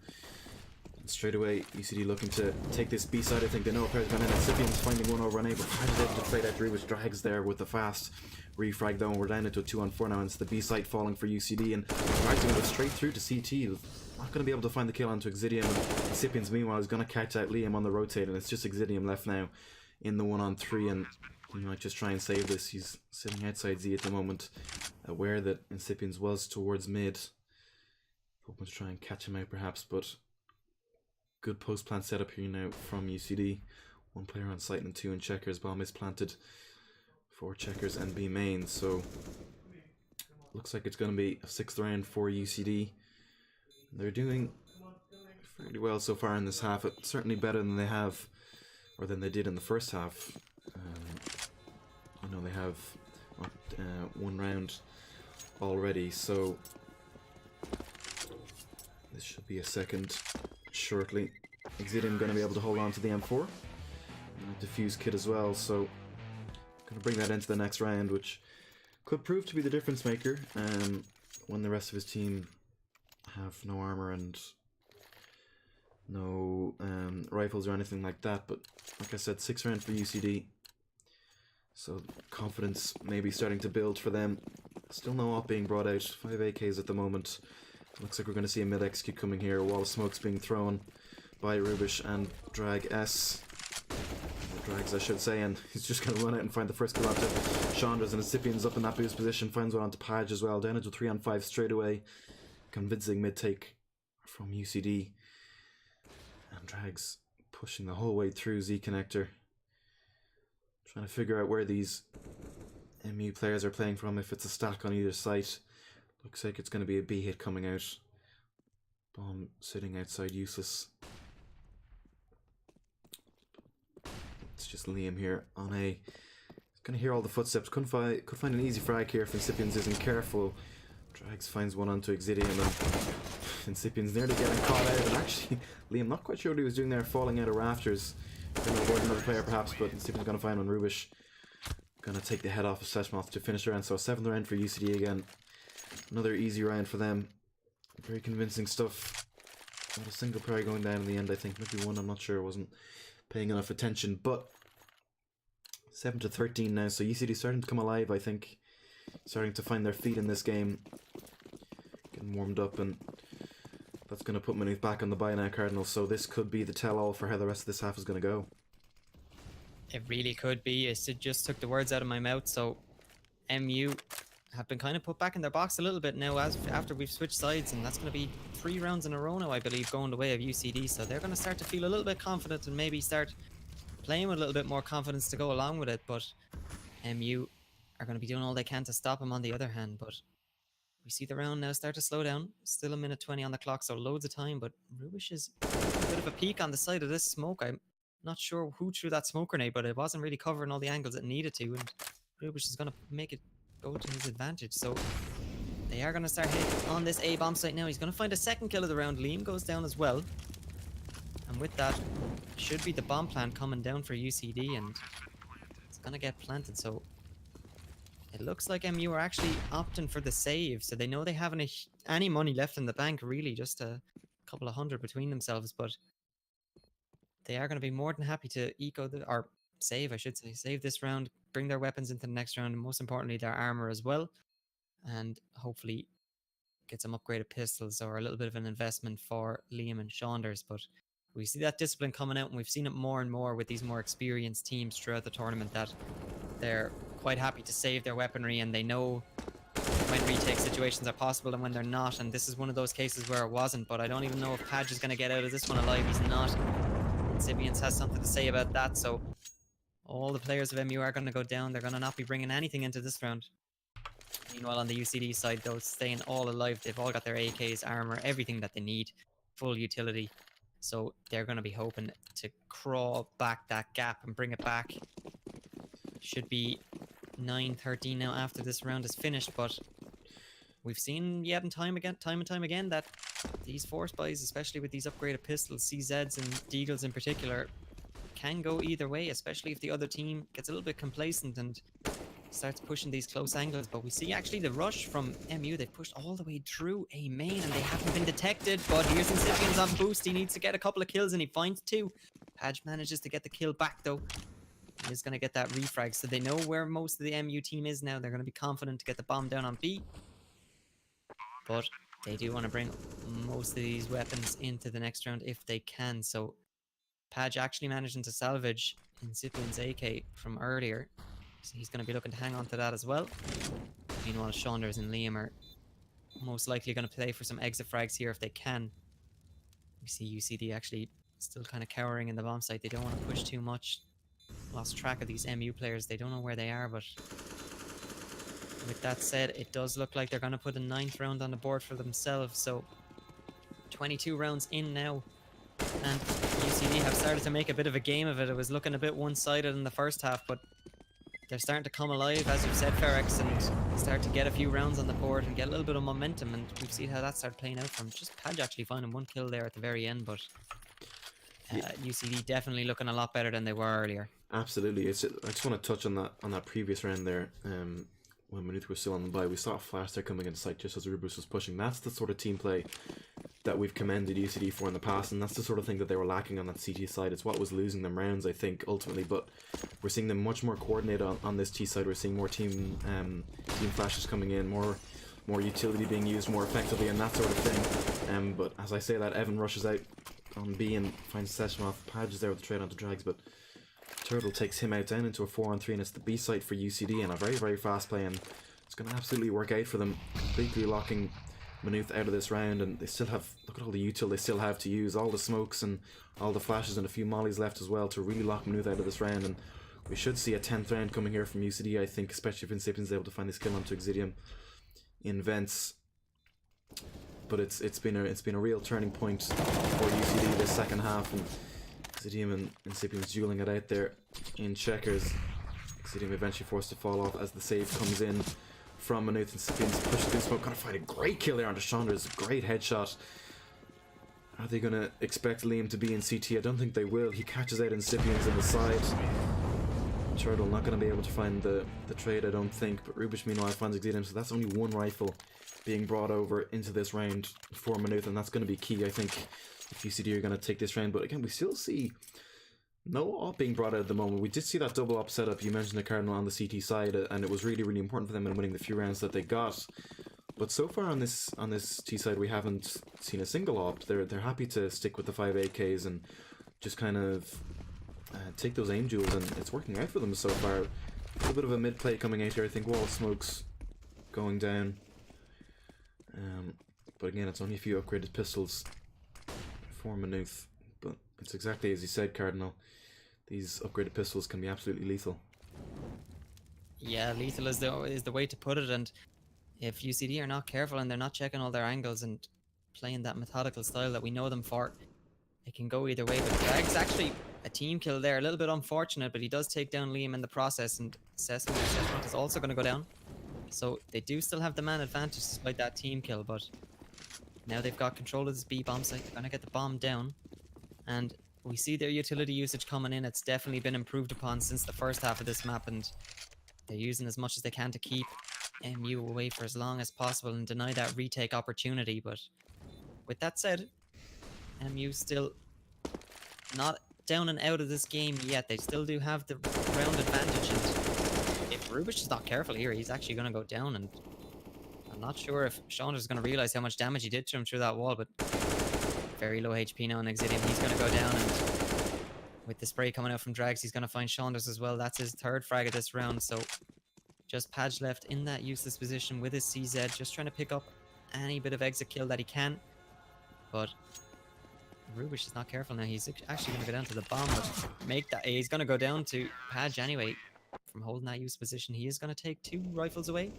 And straight away, UCD looking to take this B side. I think they know a player's gone in. Incipien's finding one over on A, but Padge is able to play that through, which Drags there with the fast refrag though, and we're down into a 2-on-4 now, and it's the B side falling for UCD, and Drags going to go straight through to CT. Not going to be able to find the kill onto Exidium, and Incipien's meanwhile is going to catch out Liam on the rotate, and it's just Exidium left now in the 1-on-3, and he might just try and save this. He's sitting outside Z at the moment, aware that Incipiens was towards mid. Hoping to try and catch him out perhaps, but good post plant setup here now from UCD. 1 player on site and 2 in checkers. Bomb is planted for checkers and B main, so looks like it's going to be a 6th round for UCD. They're doing fairly well so far in this half. It's certainly better than they have, or than they did in the first half. I know they have 1 round already, so this should be a second shortly. Exidium going to be able to hold on to the M4. Diffuse kit as well, so going to bring that into the next round, which could prove to be the difference maker when the rest of his team have no armor and no rifles or anything like that. But like I said, 6th round for UCD, so confidence maybe starting to build for them. Still no op being brought out. 5 AKs at the moment. Looks like we're going to see a mid execute coming here. A wall of smoke's being thrown by Rubish and Drag S. Or Drags, I should say, and he's just going to run out and find the first kill onto Saunders, and Incipien's up in that boost position. Finds one onto Padge as well. Down into 3-on-5 straight away. Convincing mid take from UCD. And Drags pushing the whole way through Z connector. Trying to figure out where these MU players are playing from, if it's a stack on either site. Looks like it's going to be a B hit coming out. Bomb sitting outside, useless. It's just Liam here on A. He's going to hear all the footsteps. Could find an easy frag here if Incipiens isn't careful. Drags finds one onto Exidium, and Incipien's nearly getting caught out. And actually, Liam not quite sure what he was doing there, falling out of rafters. Going to avoid another player perhaps, but Incipien's going to find one. Rubish going to take the head off of Seshmoth to finish the round. So a 7th round for UCD again. Another easy round for them. Very convincing stuff. Not a single player going down in the end, I think. Maybe one, I'm not sure. Wasn't paying enough attention. But 7-13 now, so UCD starting to come alive, I think. Starting to find their feet in this game. Getting warmed up, and that's going to put Maynooth back on the bye now, Cardinals. So this could be the tell-all for how the rest of this half is going to go. It really could be. It just took the words out of my mouth. So MU have been kind of put back in their box a little bit now after we've switched sides, and that's going to be 3 rounds in a row now, I believe, going the way of UCD. So they're going to start to feel a little bit confident and maybe start playing with a little bit more confidence to go along with it. But MU are going to be doing all they can to stop him on the other hand, but we see the round now start to slow down. Still a minute 20 on the clock, so loads of time, but Rubish is a bit of a peek on the side of this smoke. I'm not sure who threw that smoke grenade, but it wasn't really covering all the angles it needed to, and Rubish is going to make it go to his advantage, so they are going to start hitting on this A bomb site now. He's going to find a second kill of the round. Liam goes down as well, and with that should be the bomb plant coming down for UCD, and it's going to get planted, so it looks like MU are actually opting for the save, so they know they haven't any money left in the bank, really, just a couple of hundred between themselves, but they are going to be more than happy to or save, I should say, save this round, bring their weapons into the next round, and most importantly, their armor as well, and hopefully get some upgraded pistols or a little bit of an investment for Liam and Saunders, but we see that discipline coming out, and we've seen it more and more with these more experienced teams throughout the tournament, that they're quite happy to save their weaponry, and they know when retake situations are possible and when they're not, and this is one of those cases where it wasn't, but I don't even know if Padge is going to get out of this one alive. He's not. Sibians has something to say about that, so all the players of MU are going to go down. They're going to not be bringing anything into this round. Meanwhile, on the UCD side, though, staying all alive. They've all got their AKs, armor, everything that they need, full utility, so they're going to be hoping to crawl back that gap and bring it back. Should be 9:13 now after this round is finished, but we've seen yet and time and time again that these force buys, especially with these upgraded pistols, CZs and Deagles in particular, can go either way, especially if the other team gets a little bit complacent and starts pushing these close angles. But we see actually the rush from MU. They've pushed all the way through A main and they haven't been detected, but here's Incipien's on boost. He needs to get a couple of kills and he finds two. Padge manages to get the kill back though. Is going to get that refrag, so they know where most of the MU team is now. They're going to be confident to get the bomb down on B, but they do want to bring most of these weapons into the next round if they can. So Padge actually managing to salvage Incipien's AK from earlier, so he's going to be looking to hang on to that as well. Meanwhile, Saunders and Liam are most likely going to play for some exit frags here if they can. We see UCD actually still kind of cowering in the bomb site. They don't want to push too much. Lost track of these MU players. They don't know where they are, but with that said, it does look like they're going to put a 9th round on the board for themselves. So 22 rounds in now, and UCD have started to make a bit of a game of it. It was looking a bit one-sided in the first half, but they're starting to come alive, as you've said, Ferex, and start to get a few rounds on the board and get a little bit of momentum, and we've seen how that started playing out from just Padge actually finding one kill there at the very end, but UCD definitely looking a lot better than they were earlier. Absolutely. I just want to touch on that previous round there. When Maynooth was still on the bye, we saw a flash there coming into sight just as Rubus was pushing. That's the sort of team play that we've commended UCD for in the past, and that's the sort of thing that they were lacking on that CT side. It's what was losing them rounds, I think, ultimately. But we're seeing them much more coordinated on this T side. We're seeing more team flashes coming in, more utility being used more effectively, and that sort of thing. But as I say that, Evan rushes out on B and finds Seshmoth. Padge is there with the trade onto Drags, but Turtle takes him out down into a 4-on-3, and it's the B site for UCD, and a very, very fast play, and it's going to absolutely work out for them, completely locking Maynooth out of this round. And they still have, look at all the util they still have to use, all the smokes and all the flashes and a few mollies left as well to really lock Maynooth out of this round. And we should see a 10th round coming here from UCD, I think, especially if Incipien's able to find this kill onto Exidium in Vents. But it's been a real turning point for UCD this second half, and Exidium and Incipien's dueling it out there in checkers. Exidium eventually forced to fall off as the save comes in from Maynooth. Incipien's pushes through smoke, gonna find a great kill there onto Saunders, great headshot. Are they gonna expect Liam to be in CT? I don't think they will. He catches out Incipien's in the side. Turtle not gonna be able to find the trade, I don't think, but Rubish meanwhile finds Exidium, so that's only one rifle being brought over into this round for Maynooth, and that's going to be key, I think, if UCD are going to take this round. But again, we still see no op being brought out at the moment. We did see that double op setup. You mentioned the Cardinal on the CT side, and it was really, really important for them in winning the few rounds that they got. But so far on this T side, we haven't seen a single op. They're happy to stick with the 5 AKs and just kind of take those aim duels, and it's working out for them so far. A little bit of a mid play coming out here. I think wall smokes going down. But again, it's only a few upgraded pistols for Maynooth. But it's exactly as you said, Cardinal. These upgraded pistols can be absolutely lethal. Yeah, lethal is the way to put it. And if UCD are not careful and they're not checking all their angles and playing that methodical style that we know them for, it can go either way. But Drag's actually a team kill there. A little bit unfortunate, but he does take down Liam in the process. And Sesame is also going to go down. So they do still have the man advantage despite that team kill. But now they've got control of this B bomb site. They're going to get the bomb down. And we see their utility usage coming in. It's definitely been improved upon since the first half of this map. And they're using as much as they can to keep MU away for as long as possible and deny that retake opportunity. But with that said, MU still not down and out of this game yet. They still do have the round advantage. And if Rubish is not careful here, he's actually going to go down. And I'm not sure if Chandra's going to realize how much damage he did to him through that wall. But very low HP now on Exidium. He's going to go down. And with the spray coming out from Drags, he's going to find Chandra's as well. That's his third frag of this round. So just Padge left in that useless position with his CZ, just trying to pick up any bit of exit kill that he can. But Rubish is not careful now. He's actually going to go down to the bomb, but make that. He's going to go down to Padge anyway. From holding that useless position, he is going to take 2 rifles away.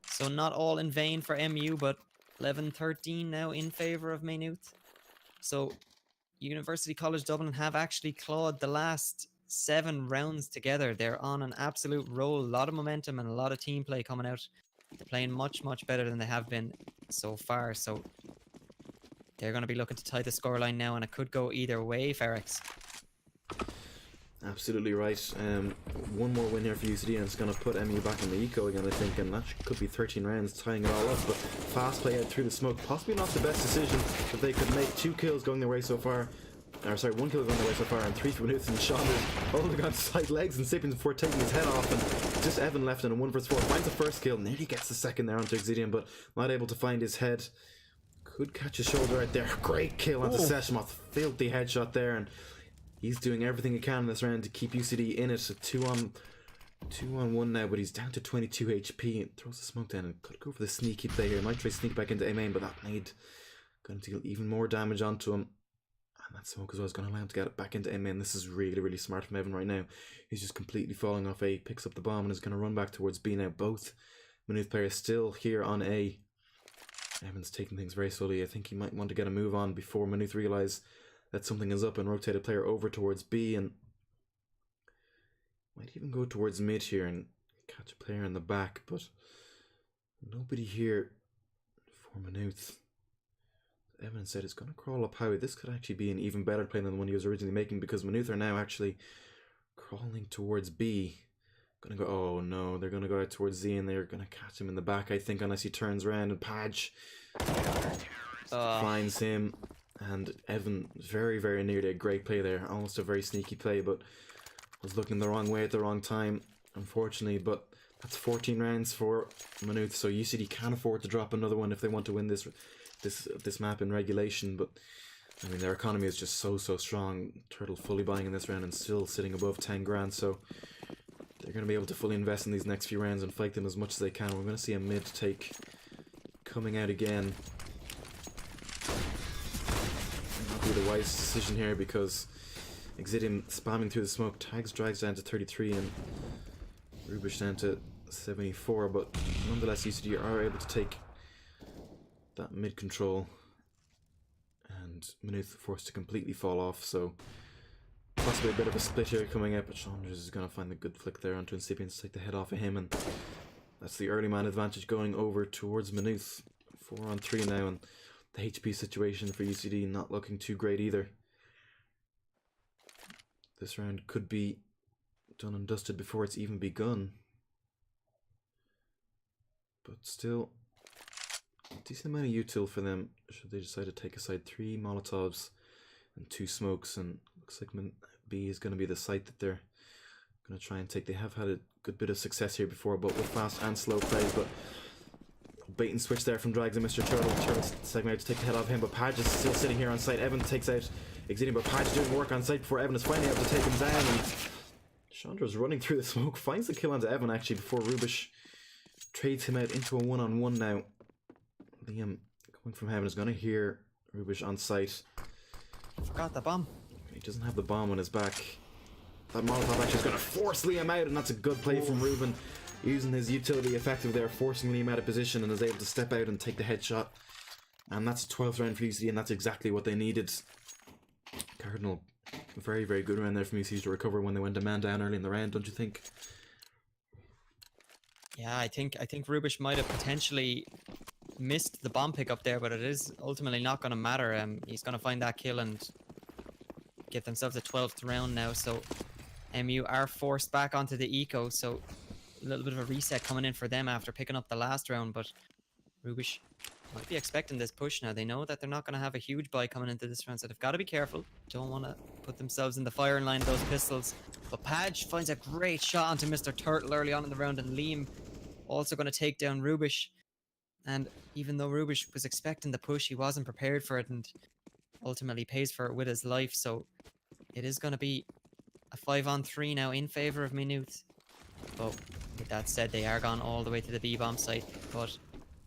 So not all in vain for MU, but 11-13 now in favor of Maynooth. So University College Dublin have actually clawed the last 7 rounds together. They're on an absolute roll. A lot of momentum and a lot of team play coming out. They're playing much, much better than they have been so far. So they're going to be looking to tie the scoreline now, and it could go either way, Ferrex. Absolutely right. One more win here for UCD, and it's going to put MU back in the eco again, I think, and that could be 13 rounds tying it all up. But fast play out through the smoke, possibly not the best decision that they could make. 2 kills going their way so far. Or sorry, 1 kill going their way so far, and 3 for Maynooth, and Chandler's holding on to side legs and sipping before taking his head off, and just Evan left in a 1 vs 4. Finds the first kill, nearly gets the second there onto Exidium, but not able to find his head. Could catch his shoulder right there. Great kill onto Seshmoth. Filthy headshot there, and he's doing everything he can in this round to keep UCD in it. 2 on 1 now, but he's down to 22 HP and throws the smoke down and could go for the sneaky play here. Might try sneak back into A main, but that nade going to deal even more damage onto him. And that smoke as well is going to allow him to get it back into A main. This is really, really smart from Evan right now. He's just completely falling off A, picks up the bomb and is going to run back towards B now. Both Maynooth players still here on A. Evan's taking things very slowly. I think he might want to get a move on before Maynooth realise that something is up and rotate a player over towards B, and might even go towards mid here and catch a player in the back, but nobody here for Maynooth. Evan said it's going to crawl up Howie. This could actually be an even better play than the one he was originally making, because Maynooth are now actually crawling towards B. Gonna go, oh no, they're gonna go out towards Z and they're gonna catch him in the back, I think, unless he turns around, and Padge finds him. And Evan, very, very nearly a great play there. Almost a very sneaky play, but was looking the wrong way at the wrong time, unfortunately. But that's 14 rounds for Maynooth, so UCD can afford to drop another one if they want to win this map in regulation. But I mean, their economy is just so strong. Turtle fully buying in this round and still sitting above 10 grand, so they're going to be able to fully invest in these next few rounds and fight them as much as they can. We're going to see a mid take coming out again. The wise decision here, because Exidium spamming through the smoke tags Drags down to 33 and Rubish down to 74, but nonetheless UCD are able to take that mid control, and Maynooth forced to completely fall off, so possibly a bit of a split here coming out, but Chandler's is going to find the good flick there onto Incipient to take the head off of him, and that's the early man advantage going over towards Maynooth. 4 on 3 now, and the HP situation for UCD not looking too great either. This round could be done and dusted before it's even begun. But still, a decent amount of util for them should they decide to take aside 3 Molotovs and 2 smokes, and looks like B is going to be the site that they're going to try and take. They have had a good bit of success here before, but with fast and slow plays, but bait and switch there from Drags and Mr. Turtle. Turtle's segment out to take the head off him, but Padge is still sitting here on site. Evan takes out Exidium, but Padge doing work on site before Evan is finally able to take him down. And Chandra's running through the smoke, finds the kill onto Evan actually before Rubish trades him out into a 1-on-1 now. Liam, coming from heaven, is going to hear Rubish on site. Forgot the bomb. He doesn't have the bomb on his back. that Molotov actually is going to force Liam out, and that's a good play from Ruben, using his utility effective there, forcing Liam out of position, and is able to step out and take the headshot. And that's a 12th round for UCD, and that's exactly what they needed. Cardinal, very, very good round there from UCD to recover when they went a man down early in the round, don't you think? Yeah, I think Rubish might have potentially missed the bomb pickup there, but it is ultimately not going to matter. He's going to find that kill and get themselves a 12th round now. So MU are forced back onto the eco, so a little bit of a reset coming in for them after picking up the last round. But Rubish might be expecting this push now. They know that they're not going to have a huge buy coming into this round, so they've got to be careful. Don't want to put themselves in the firing line of those pistols. But Padge finds a great shot onto Mr. Turtle early on in the round, and Liam also going to take down Rubish. And even though Rubish was expecting the push, he wasn't prepared for it, and ultimately pays for it with his life. So it is going to be a 5-on-3 now in favor of Maynooth. But with that said, they are gone all the way to the B-bomb site. But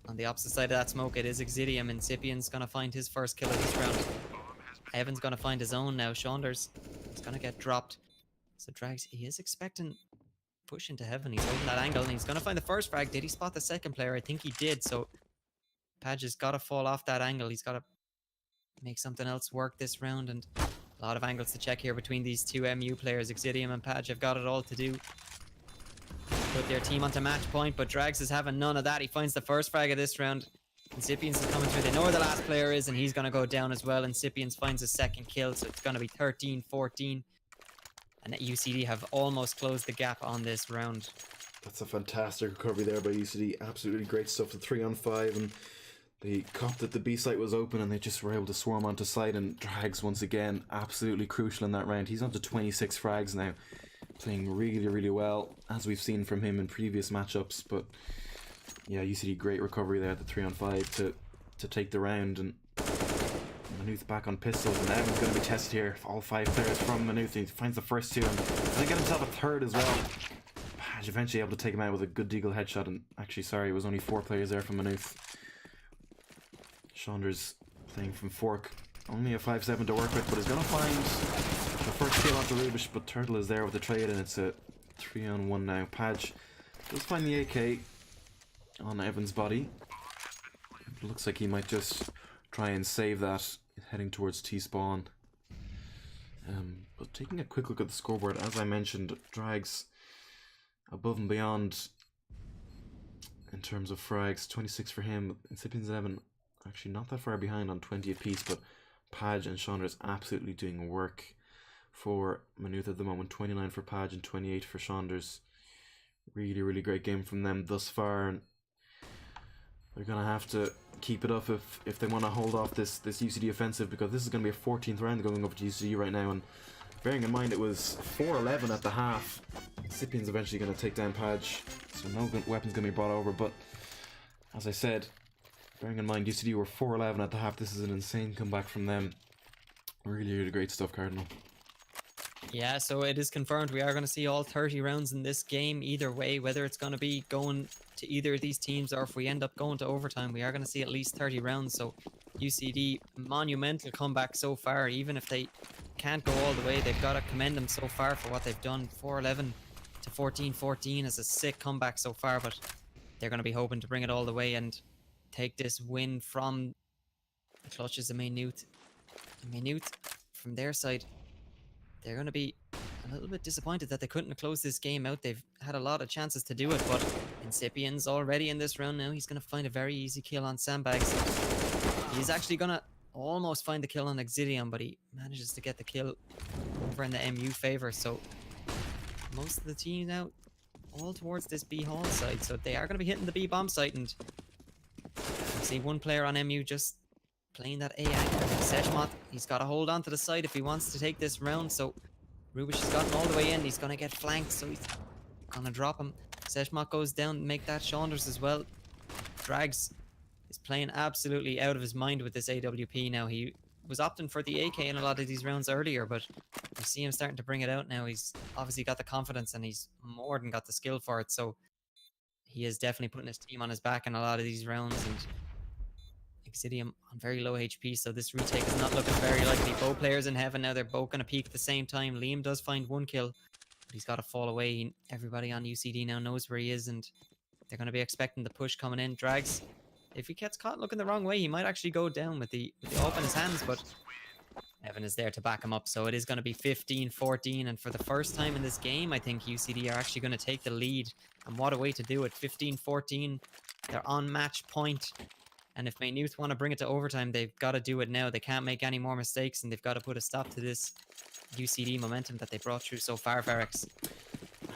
on the opposite side of that smoke, it is Exidium, and Incipien's going to find his first kill of this round. Evan's going to find his own now. Saunders is going to get dropped. So Drags, he is expecting push into heaven. He's holding that angle, and he's going to find the first frag. Did he spot the second player? I think he did. So Padge has got to fall off that angle. He's got to make something else work this round, and a lot of angles to check here between these two MU players. Exidium and Padge have got it all to do. Put their team onto match point, but Drags is having none of that. He finds the first frag of this round. Incipiens is coming through. They know where the last player is, and he's going to go down as well. Incipiens finds his second kill, so it's going to be 13-14. And UCD have almost closed the gap on this round. That's a fantastic recovery there by UCD. Absolutely great stuff. The 3-on-5, and they copped that the B site was open, and they just were able to swarm onto site. And Drags, once again, absolutely crucial in that round. He's on to 26 frags now, playing really, really well, as we've seen from him in previous matchups. But yeah, UCD, great recovery there at the 3-on-5 to take the round. And Maynooth back on pistols, and Evan's going to be tested here. All 5 players from Maynooth. He finds the first 2, and they get himself a third as well. Padge eventually able to take him out with a good deagle headshot. And actually, sorry, it was only 4 players there from Maynooth. Saunders playing from Fork. Only a 5-7 to work with, but he's going to find the first kill onto Rubish, but Turtle is there with the trade, and it's a 3-on-1 now. Padge does find the AK on Evan's body. It looks like he might just try and save that, heading towards T-spawn. But taking a quick look at the scoreboard, as I mentioned, Drags above and beyond in terms of frags. 26 for him. Incipiens and Evan actually not that far behind on 20 apiece, but Padge and Saunders absolutely doing work for Maynooth at the moment. 29 for Padge and 28 for Saunders. Really, really great game from them thus far, and they're gonna have to keep it up if they want to hold off this UCD offensive, because this is going to be a 14th round going over to UCD right now. And bearing in mind it was 4-11 at the half, Incipien's eventually going to take down Padge, so no weapons going to be brought over. But as I said, bearing in mind UCD were 4-11 at the half, this is an insane comeback from them. Really, really great stuff, Cardinal. Yeah, so it is confirmed we are going to see all 30 rounds in this game either way, whether it's going to be going to either of these teams or if we end up going to overtime. We are going to see at least 30 rounds. So UCD, monumental comeback so far. Even if they can't go all the way, they've got to commend them so far for what they've done. 4-11 to 14-14 is a sick comeback so far, but they're going to be hoping to bring it all the way and take this win from the clutches of Maynooth. Maynooth, from their side, they're going to be a little bit disappointed that they couldn't have closed this game out. They've had a lot of chances to do it, but Incipien's already in this round now. He's going to find a very easy kill on Sandbags. He's actually going to almost find the kill on Exidium, but he manages to get the kill over in the MU favor. So most of the team now all towards this B hall side, so they are going to be hitting the B bomb site, and you see one player on MU just playing that A anchor. Seshmot, he's got to hold on to the side if he wants to take this round. So Rubish has gotten all the way in. He's going to get flanked, so he's going to drop him. Seshmot goes down, make that Saunders as well. Drags is playing absolutely out of his mind with this AWP now. He was opting for the AK in a lot of these rounds earlier, but you see him starting to bring it out now. He's obviously got the confidence, and he's more than got the skill for it. So he is definitely putting his team on his back in a lot of these rounds. And Exidium on very low HP, so this retake is not looking very likely. Both players in heaven now. They're both going to peak at the same time. Liam does find one kill. but he's got to fall away. Everybody on UCD now knows where he is, and they're going to be expecting the push coming in. Drags, if he gets caught looking the wrong way, he might actually go down with the AWP in his hands, but Evan is there to back him up. So it is going to be 15-14, and for the first time in this game, I think UCD are actually going to take the lead, and what a way to do it. 15-14, they're on match point, and if Maynooth want to bring it to overtime, they've got to do it now. They can't make any more mistakes, and they've got to put a stop to this UCD momentum that they brought through so far, Ferrex.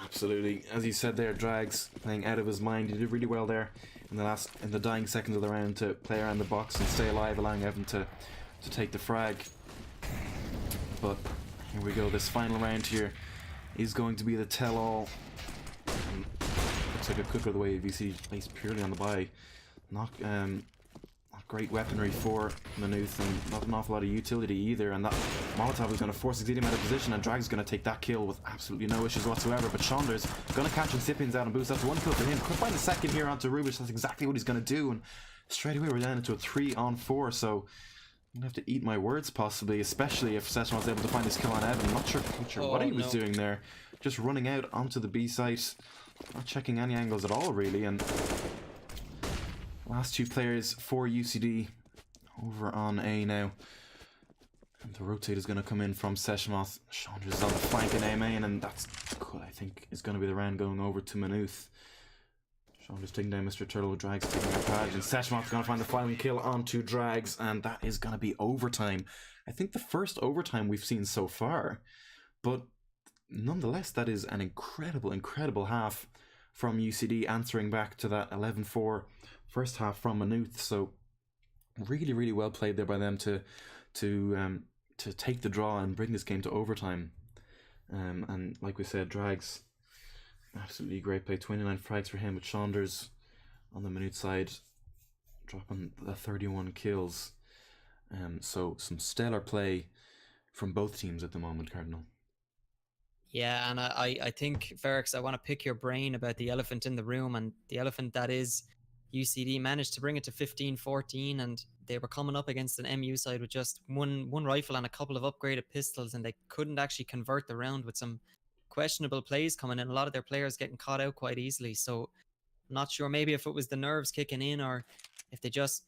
Absolutely. As you said there, Drags playing out of his mind. He did really well there in the dying seconds of the round to play around the box and stay alive, allowing Evan to take the frag. But here we go. This final round here is going to be the tell-all. Looks like a cooker the way VC based purely on the buy. Not great weaponry for Maynooth, and not an awful lot of utility either. And that Molotov is going to force Exidium out of position, and Drag's going to take that kill with absolutely no issues whatsoever. But Saunders going to catch Incipiens out and boost. That's one kill for him. Could find a second here onto Rubish. That's exactly what he's going to do. And straight away we're down into a 3-on-4. So I'm going to have to eat my words possibly, especially if Session was able to find this kill on Evan. Not sure what he was doing there. Just running out onto the B site, not checking any angles at all really. And last two players for UCD over on A now. And the rotate is going to come in from Seshmoth. Chandra is on the flank in A main, and that's, I think, is going to be the round going over to Maynooth. Chandra's taking down Mr. Turtle, Drags taking out Padge, and Seshmoth's going to find the final kill onto Drags, and that is going to be overtime. I think the first overtime we've seen so far, but nonetheless, that is an incredible half from UCD, answering back to that 11-4 first half from Maynooth. So really well played there by them to take the draw and bring this game to overtime. And like we said, Drags, absolutely great play. 29 frags for him, with Saunders on the Maynooth side dropping the 31 kills. So some stellar play from both teams at the moment, Cardinal. Yeah, and I think, Ferrex, I want to pick your brain about the elephant in the room, and the elephant that is UCD managed to bring it to 15-14, and they were coming up against an MU side with just one rifle and a couple of upgraded pistols, and they couldn't actually convert the round with some questionable plays coming in. A lot of their players getting caught out quite easily, so I'm not sure maybe if it was the nerves kicking in or if they just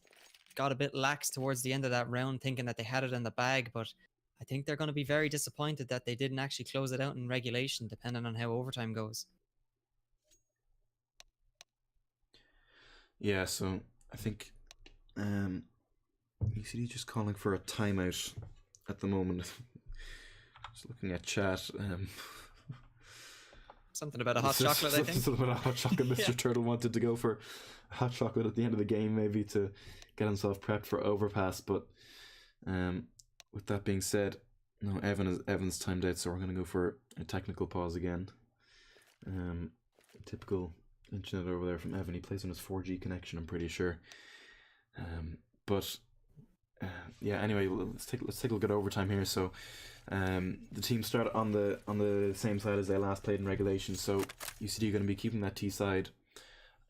got a bit lax towards the end of that round thinking that they had it in the bag, but I think they're going to be very disappointed that they didn't actually close it out in regulation, depending on how overtime goes. Yeah, so I think UCD just calling for a timeout at the moment. Just looking at chat. Something about a hot chocolate, I think. Something about a hot chocolate. Mr. Yeah. Turtle wanted to go for hot chocolate at the end of the game, maybe to get himself prepped for overpass. But with that being said, no, Evan's timed out, so we're going to go for a technical pause again. Typical internet over there from Evan. He plays on his 4G connection, I'm pretty sure. Yeah. Anyway, let's take a look at overtime here. So, the team start on the same side as they last played in regulation. So UCD are going to be keeping that T side,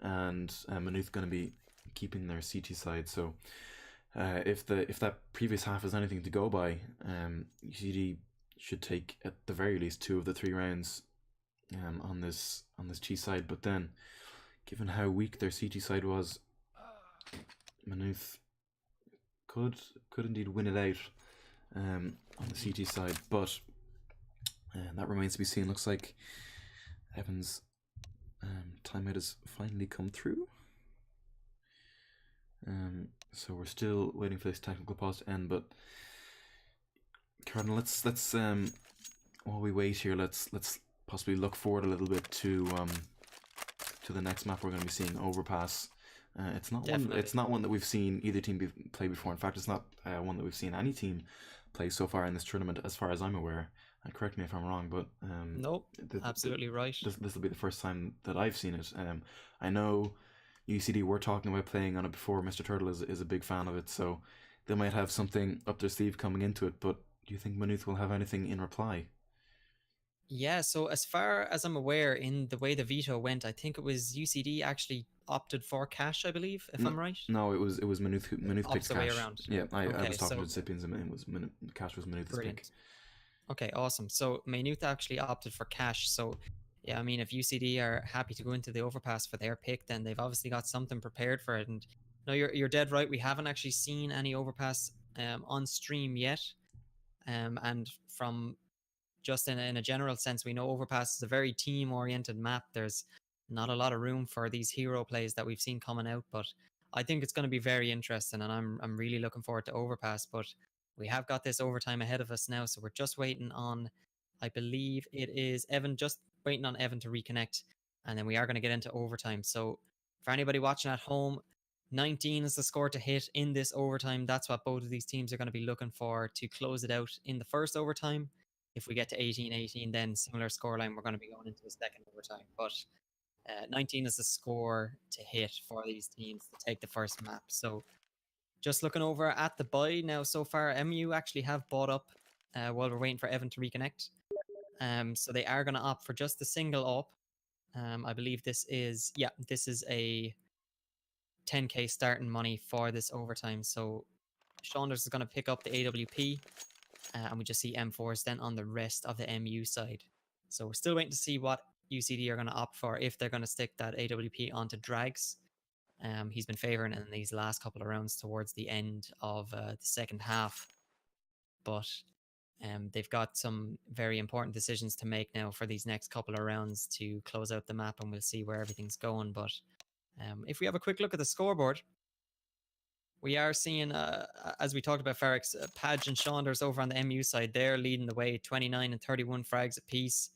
and Maynooth going to be keeping their CT side. So, if that previous half is anything to go by, UCD should take at the very least 2 of the 3 rounds on this T side. But then, given how weak their CT side was, Maynooth could indeed win it out on the CT side, but that remains to be seen. Looks like Evan's timeout has finally come through. So we're still waiting for this technical pause to end, but Cardinal, let's while we wait here, let's possibly look forward a little bit to the next map we're going to be seeing, Overpass. It's not one that we've seen either team play before. In fact, it's not one that we've seen any team play so far in this tournament, as far as I'm aware. Correct me if I'm wrong, but nope, absolutely right. This will be the first time that I've seen it. I know UCD were talking about playing on it before. Mr. Turtle is a big fan of it, so they might have something up their sleeve coming into it. But do you think Maynooth will have anything in reply? Yeah, so as far as I'm aware, in the way the veto went, I think it was UCD actually opted for cash, I believe, if I'm right. No, it was Maynooth picked the way cash. around. Yeah, I Okay, was talking so with Sipiens, and cash was Maynooth's pick. Okay, awesome. So Maynooth actually opted for cash. So yeah, I mean, if UCD are happy to go into the overpass for their pick, then they've obviously got something prepared for it. And no, you're dead right. We haven't actually seen any overpass on stream yet. And from just in a general sense, we know overpass is a very team oriented map. There's not a lot of room for these hero plays that we've seen coming out, but I think it's going to be very interesting, and I'm really looking forward to overpass. But we have got this overtime ahead of us now, so we're just waiting on, I believe it is Evan, just waiting on Evan to reconnect, and then we are going to get into overtime. So for anybody watching at home, 19 is the score to hit in this overtime. That's what both of these teams are going to be looking for to close it out in the first overtime. If we get to 18-18, then similar scoreline, we're going to be going into the second overtime. But 19 is the score to hit for these teams to take the first map. So just looking over at the buy now, so far, MU actually have bought up while we're waiting for Evan to reconnect. So they are going to opt for just the single up. I believe this is a 10k starting money for this overtime. So Saunders is going to pick up the AWP, and we just see M4s then on the rest of the MU side. So we're still waiting to see what UCD are going to opt for, if they're going to stick that AWP onto Drags. He's been favouring in these last couple of rounds towards the end of the second half. But they've got some very important decisions to make now for these next couple of rounds to close out the map, and we'll see where everything's going. But if we have a quick look at the scoreboard, we are seeing, as we talked about, Ferrex, Padge and Saunders over on the MU side, they're leading the way, 29 and 31 frags apiece.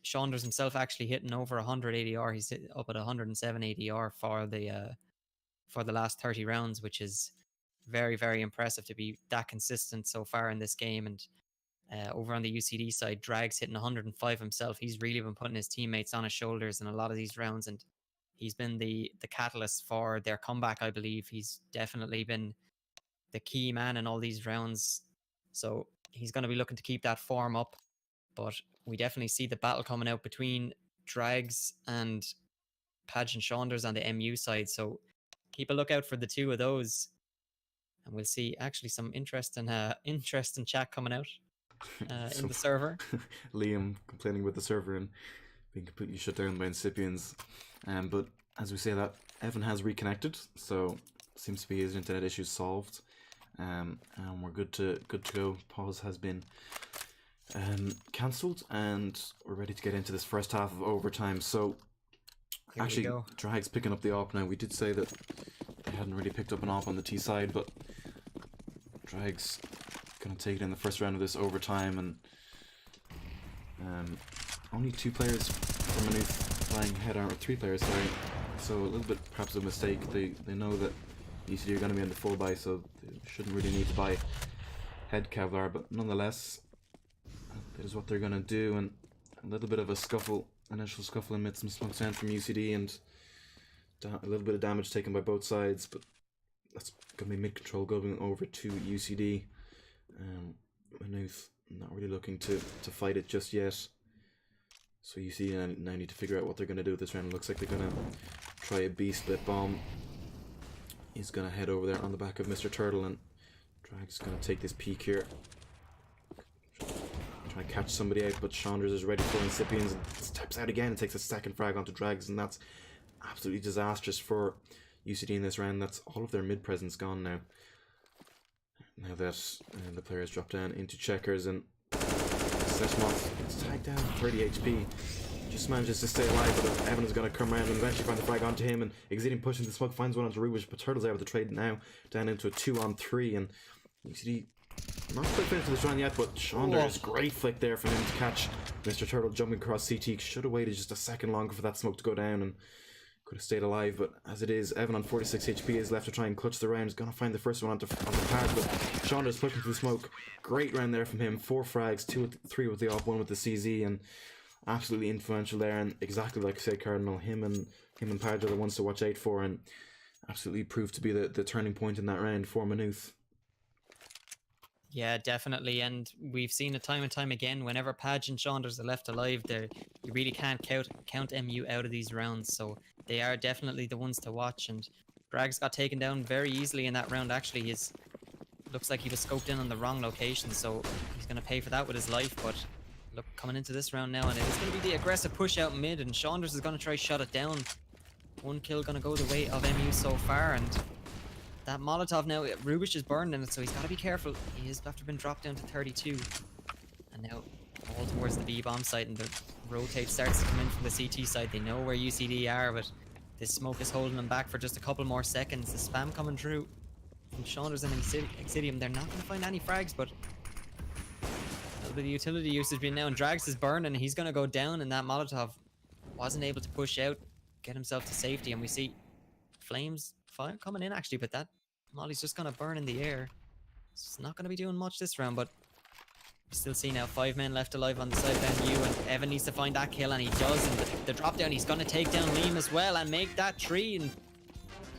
Saunders himself actually hitting over 100 ADR. He's up at 107 ADR for the last 30 rounds, which is very, very impressive to be that consistent so far in this game. And over on the UCD side, Drag's hitting 105 himself. He's really been putting his teammates on his shoulders in a lot of these rounds, and he's been the catalyst for their comeback, I believe. He's definitely been the key man in all these rounds. So he's going to be looking to keep that form up. But we definitely see the battle coming out between Drags and Padge and Saunders on the MU side. So keep a lookout for the two of those. And we'll see actually some interesting chat coming out in the server. Liam complaining about the server and being completely shut down by Incipiens. But as we say that, Evan has reconnected, so seems to be his internet issues solved. And we're good to go. Pause has been cancelled, and we're ready to get into this first half of overtime. So Here actually, Drag's picking up the op now. We did say that they hadn't really picked up an op on the T side, but Drag's gonna take it in the first round of this overtime, and only 2 players from Maynooth flying head on, or 3 players, sorry. So a little bit perhaps a mistake. They know that UCD are going to be in the full buy, so they shouldn't really need to buy head Kevlar, but nonetheless, that is what they're going to do. And a little bit of a scuffle, initial scuffle amid some smoke sound from UCD, and a little bit of damage taken by both sides, but that's going to be mid-control going over to UCD. Maynooth not really looking to fight it just yet. So UCD now need to figure out what they're going to do with this round. It looks like they're going to try a B-split bomb. He's going to head over there on the back of Mr. Turtle, and Drag's going to take this peek here. Try to catch somebody out, but Saunders is ready for Incipiens and steps out again and takes a second frag onto Drags, and that's absolutely disastrous for UCD in this round. That's all of their mid-presence gone now. Now that the players drop down into checkers, and Seshmoth gets tagged down to 30 HP. Just manages to stay alive, but Evan is going to come around and eventually find the frag onto him, and Exceeding pushes the smoke, finds one onto Rubish, but Turtle's able to trade now down into a 2-on-3, and UCD not quite finished this round yet, but Saunders, great flick there for him to catch Mr. Turtle jumping across CT. Should have waited just a second longer for that smoke to go down and could have stayed alive, but as it is, Evan on 46 HP is left to try and clutch the round. He's going to find the first one onto Pad, but Saunders pushing through the smoke. Great round there from him. 4 frags, 3 with the op, 1 with the CZ, and absolutely influential there. And exactly like I said, Cardinal, him and Pad are the ones to watch out for, and absolutely proved to be the turning point in that round for Maynooth. Yeah, definitely, and we've seen it time and time again. Whenever Padge and Saunders are left alive, you really can't count MU out of these rounds. So they are definitely the ones to watch. And Drags got taken down very easily in that round. Actually, his looks like he was scoped in on the wrong location, so he's going to pay for that with his life. But look, coming into this round now, and it's going to be the aggressive push out mid, and Saunders is going to try shut it down. One kill going to go the way of MU so far, and that Molotov now, Rubish is burned in it, so he's got to be careful. He is after been dropped down to 32. And now all towards the B bomb site, and the rotate starts to come in from the CT side. They know where UCD are, but this smoke is holding them back for just a couple more seconds. The spam coming through from Saunders and Exidium. They're not going to find any frags, but a little bit of utility usage being now, and Drags is burned, and he's going to go down, and that Molotov wasn't able to push out, get himself to safety, and we see Flames fire coming in actually, but that Molly's just going to burn in the air. It's not going to be doing much this round, but we still see now 5 men left alive on the side of MU, and Evan needs to find that kill, and he does. And the drop down, he's going to take down Liam as well and make that 3. And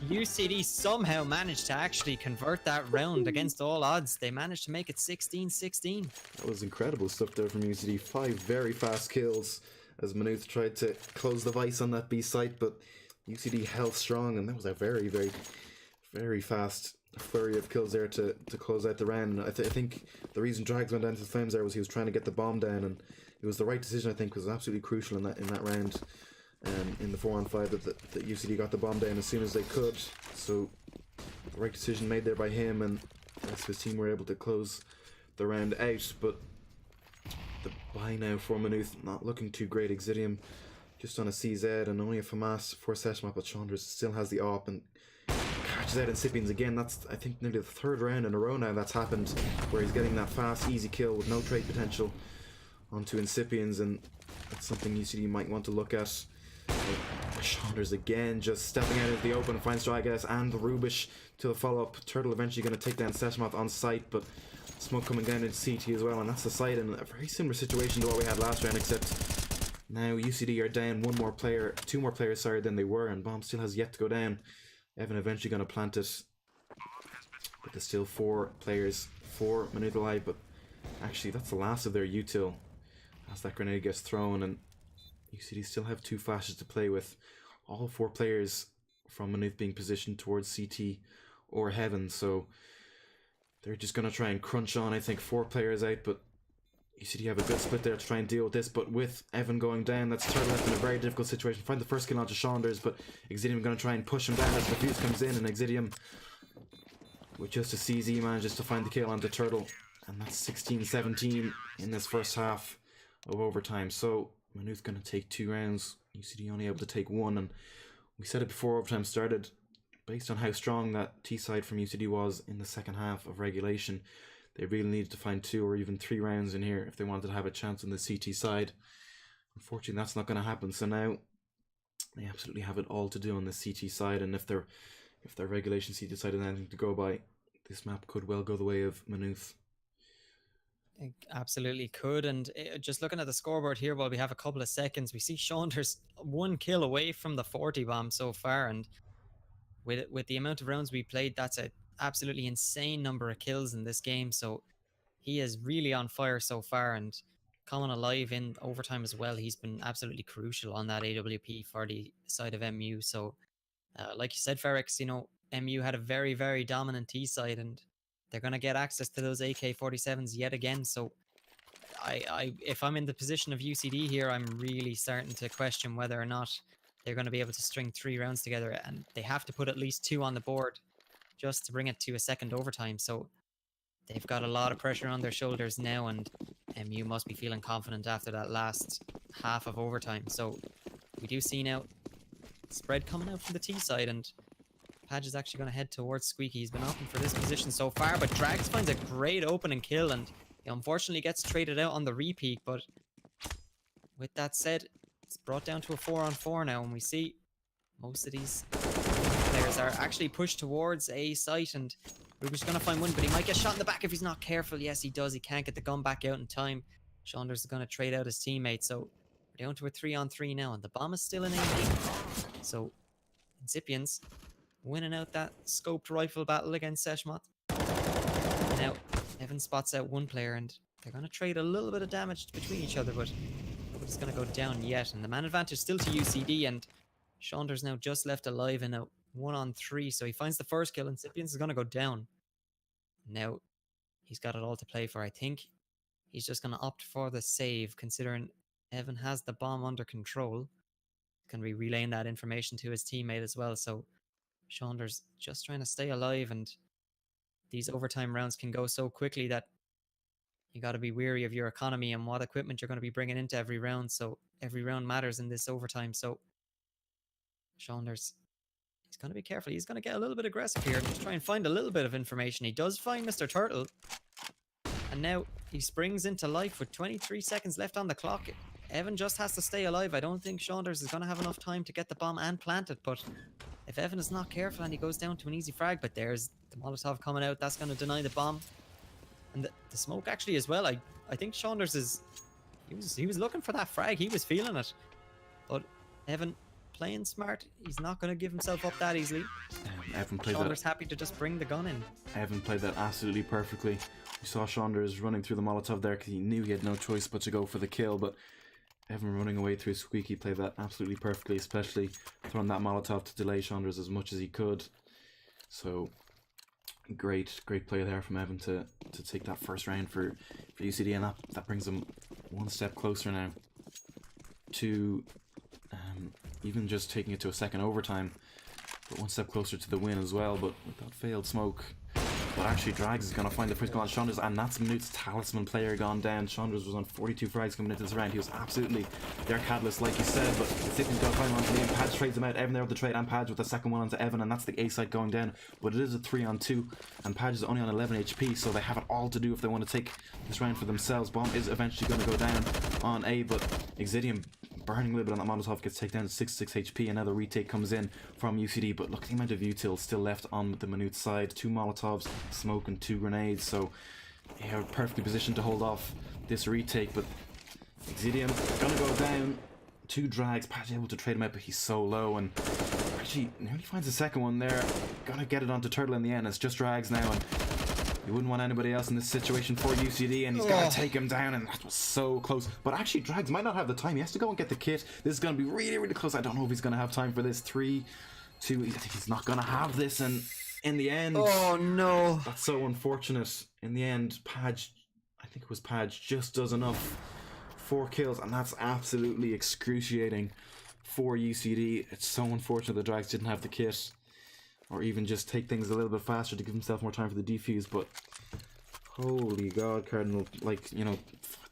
UCD somehow managed to actually convert that round against all odds. They managed to make it 16-16. That was incredible stuff there from UCD. 5 very fast kills as Maynooth tried to close the vice on that B site, but UCD held strong, and that was a very, very, very fast flurry of kills there to close out the round. I think the reason Drags went down to the Flames there was he was trying to get the bomb down, and it was the right decision. I think was absolutely crucial in that round. In the 4-on-5 that UCD got the bomb down as soon as they could. So the right decision made there by him, and the rest of his team were able to close the round out. But the buy now for Maynooth not looking too great. Exidium just on a CZ and only a FAMAS for Seshmat, but Saunders still has the AWP and catches out Incipiens again. That's, I think, nearly the 3rd round in a row now that's happened, where he's getting that fast, easy kill with no trade potential onto Incipiens, and that's something UCD might want to look at. Saunders again just stepping out into the open, finds Dragas and Rubish to the follow-up. Turtle eventually going to take down Seshmat on site, but smoke coming down into CT as well, and that's the site in a very similar situation to what we had last round, except now UCD are down 2 more players, sorry, than they were, and bomb still has yet to go down. Evan eventually going to plant it, but there's still 4 players for Maynooth alive, but actually that's the last of their util as that grenade gets thrown, and UCD still have 2 flashes to play with. All 4 players from Maynooth being positioned towards CT or Heaven, so they're just going to try and crunch on. I think 4 players out, but UCD have a good split there to try and deal with this. But with Evan going down, that's Turtle left in a very difficult situation. Find the first kill onto Saunders, but Exidium going to try and push him down as the fuse comes in, and Exidium with just a CZ manages to find the kill onto Turtle, and that's 16-17 in this first half of overtime. So Maynooth going to take 2 rounds, UCD only able to take 1, and we said it before overtime started, based on how strong that T side from UCD was in the second half of regulation, they really needed to find 2 or even 3 rounds in here if they wanted to have a chance on the CT side. Unfortunately, that's not going to happen, so now they absolutely have it all to do on the CT side, and if their regulation CT side is anything to go by, this map could well go the way of Maynooth. It absolutely could, and just looking at the scoreboard here while we have a couple of seconds, we see Saunders 1 kill away from the 40 bomb so far, and with the amount of rounds we played, that's an absolutely insane number of kills in this game, so he is really on fire so far, and coming alive in overtime as well. He's been absolutely crucial on that AWP for the side of MU, so like you said, Ferrex, you know, MU had a very, very dominant T side, and they're going to get access to those AK-47s yet again. So if I'm in the position of UCD here, I'm really starting to question whether or not they're going to be able to string 3 rounds together, and they have to put at least 2 on the board just to bring it to a second overtime. So they've got a lot of pressure on their shoulders now, and MU must be feeling confident after that last half of overtime. So we do see now spread coming out from the T side, and Padge is actually going to head towards Squeaky. He's been opting for this position so far, but Drags finds a great opening kill, and he unfortunately gets traded out on the repeat. But with that said, it's brought down to a 4-on-4 now, and we see most of these players are actually pushed towards A site, and Ruger's going to find one, but he might get shot in the back if he's not careful. Yes, he does. He can't get the gun back out in time. Saunders is going to trade out his teammate, so we're down to a 3-on-3 now, and the bomb is still in A. So Incipiens winning out that scoped rifle battle against Seshmat. Now, Evan spots out 1 player, and they're going to trade a little bit of damage between each other, but nobody's going to go down yet. And the man advantage still to UCD, and Saunders now just left alive in a 1-on-3, so he finds the first kill, and Incipiens is going to go down. Now he's got it all to play for. I think he's just going to opt for the save, considering Evan has the bomb under control. Going to be relaying that information to his teammate as well. So Saunders just trying to stay alive, and these overtime rounds can go so quickly that you got to be wary of your economy and what equipment you're going to be bringing into every round. So every round matters in this overtime. So Saunders, he's going to be careful. He's going to get a little bit aggressive here and just try and find a little bit of information. He does find Mr. Turtle. And now he springs into life with 23 seconds left on the clock. Evan just has to stay alive. I don't think Saunders is going to have enough time to get the bomb and plant it. But if Evan is not careful and he goes down to an easy frag, but there's the Molotov coming out. That's going to deny the bomb. And the smoke actually as well. I think Saunders is... He was looking for that frag. He was feeling it. But Evan playing smart. He's not going to give himself up that easily. Evan played Saunders happy to just bring the gun in. Evan played that absolutely perfectly. We saw Saunders running through the Molotov there because he knew he had no choice but to go for the kill. But Evan running away through Squeaky played that absolutely perfectly, especially throwing that Molotov to delay Saunders as much as he could. So... Great play there from Evan to take that first round for UCD, and that brings them one step closer now to even just taking it to a second overtime, but one step closer to the win as well. But with that failed smoke, but actually Drags is going to find the first goal on Saunders, and that's Maynooth's talisman player gone down. Saunders was on 42 frags coming into this round. He was absolutely their catalyst, like you said, but Zippin's got to find one to Liam. Padge trades him out. Evan there with the trade, and Padge with the second one onto Evan, and that's the A side going down. But it is a 3-on-2, and Padge is only on 11 HP, so they have it all to do if they want to take this round for themselves. Bomb is eventually going to go down on A, but Exidium burning a little bit on that Molotov gets taken down to 66 HP, and now the retake comes in from UCD. But look at the amount of util still left on the Maynooth side. 2 Molotovs, smoke, and 2 grenades, so they are perfectly positioned to hold off this retake. But Exidium gonna go down. 2 Drags, Patch able to trade him out, but he's so low, and actually nearly finds the second one there. Gonna get it onto Turtle in the end. It's just Drags now, and you wouldn't want anybody else in this situation for UCD, and he's got to take him down, and that was so close. But actually, Drags might not have the time. He has to go and get the kit. This is going to be really, really close. I don't know if he's going to have time for this. 3, 2, I think he's not going to have this, and in the end... Oh, no. That's so unfortunate. In the end, Padge, I think it was Padge, just does enough. 4 kills, and that's absolutely excruciating for UCD. It's so unfortunate the Drags didn't have the kit, or even just take things a little bit faster to give himself more time for the defuse. But holy god, Cardinal, like, you know,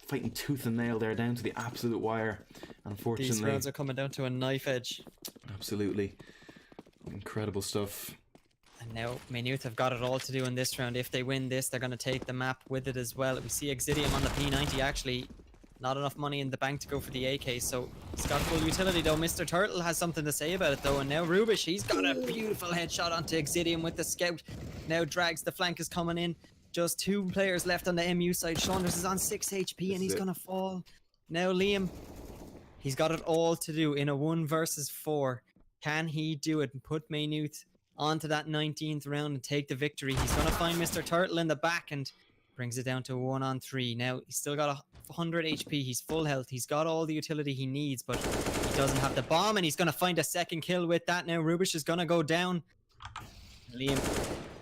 fighting tooth and nail there down to the absolute wire. Unfortunately, these rounds are coming down to a knife edge. Absolutely incredible stuff. And now Maynooth have got it all to do in this round. If they win this, they're going to take the map with it as well. We see Exidium on the P90 actually. Not enough money in the bank to go for the AK, so he's got full utility though. Mr. Turtle has something to say about it though, and now Rubish, he's got a beautiful headshot onto Exidium with the scout. Now Drags, the flank is coming in. Just 2 players left on the MU side. Saunders is on 6 HP and he's gonna fall. Now Liam, he's got it all to do in a 1 versus 4. Can he do it and put Maynooth onto that 19th round and take the victory? He's gonna find Mr. Turtle in the back and brings it down to a 1-on-3. Now he's still got 100 HP. He's full health. He's got all the utility he needs, but he doesn't have the bomb, and he's going to find a second kill with that. Now Rubish is going to go down. Liam,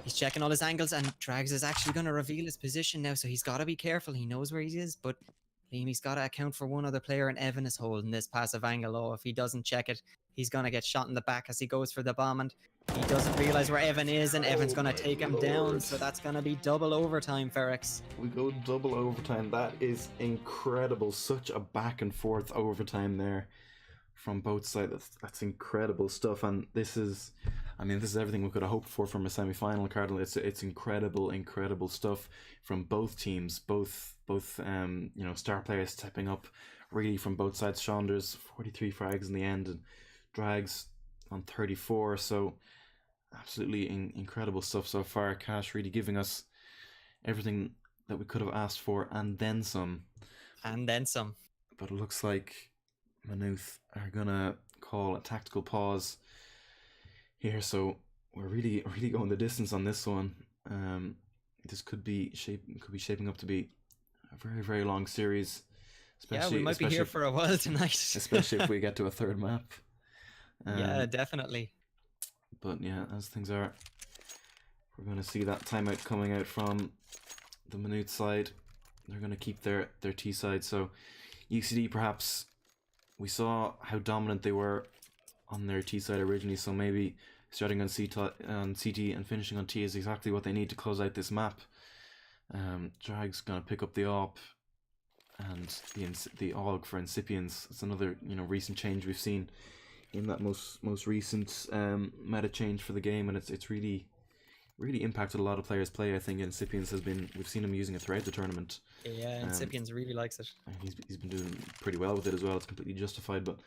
he's checking all his angles, and Drags is actually going to reveal his position now, so he's got to be careful. He knows where he is, but Liam, he's got to account for one other player, and Evan is holding this passive angle. Oh, if he doesn't check it, he's going to get shot in the back as he goes for the bomb, and he doesn't realize where Evan is, and Evan's going to take him down. So that's going to be double overtime, Ferrex. We go double overtime. That is incredible. Such a back and forth overtime there from both sides. That's incredible stuff. And this is, I mean, this is everything we could have hoped for from a semi-final, Cardinal. It's incredible stuff from both teams. Both you know, star players stepping up really from both sides. Saunders 43 frags in the end, and Drags on 34. So absolutely incredible stuff so far. Cash really giving us everything that we could have asked for, and then some. And then some. But it looks like Maynooth are gonna call a tactical pause here, so we're really going the distance on this one. This could be shaping up to be a very long series. Yeah, we might be here for a while tonight. Especially if we get to a third map. Yeah, definitely. But yeah, as things are, We're going to see that timeout coming out from the Maynooth side. They're going to keep their T side. So UCD, perhaps, we saw how dominant they were on their T side originally, so maybe starting on CT and finishing on T is exactly what they need to close out this map. Drag's going to pick up the AWP and the AUG for Incipients. It's another recent change we've seen in that most recent meta change for the game, and it's really impacted a lot of players' play. I think Incipients we've seen him using it throughout the tournament. Yeah, Incipients really likes it. He's been doing pretty well with it as well. It's completely justified. But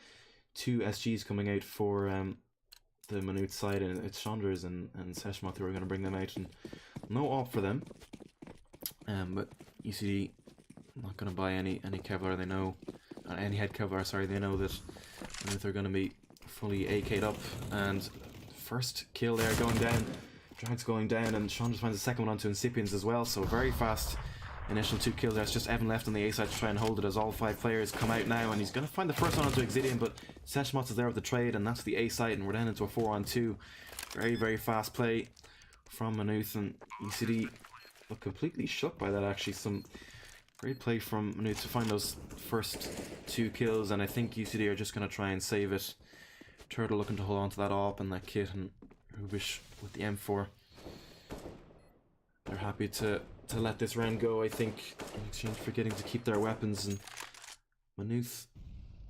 2 SGs coming out for the Maynooth side, and it's Chandras and Seshmoth who are going to bring them out, and no AWP for them. But UCD not going to buy any Kevlar. They know any head Kevlar. Sorry, they know that they're going to be fully AK'd up. And first kill there going down. Drag's going down, and Sean just finds the second one onto Incipients as well. So very fast initial 2 kills there. It's just Evan left on the A side to try and hold it as all 5 players come out now, and he's going to find the first one onto Exidian, but Seshmoth is there with the trade, and that's the A side, and we're down into a 4-on-2. Very fast play from Maynooth, and UCD look completely shook by that. Actually, some great play from Maynooth to find those first 2 kills, and I think UCD are just going to try and save it. Turtle looking to hold on to that AWP and that kit, and Rubish with the M4. They're happy to let this round go, I think, in exchange for getting to keep their weapons. And Maynooth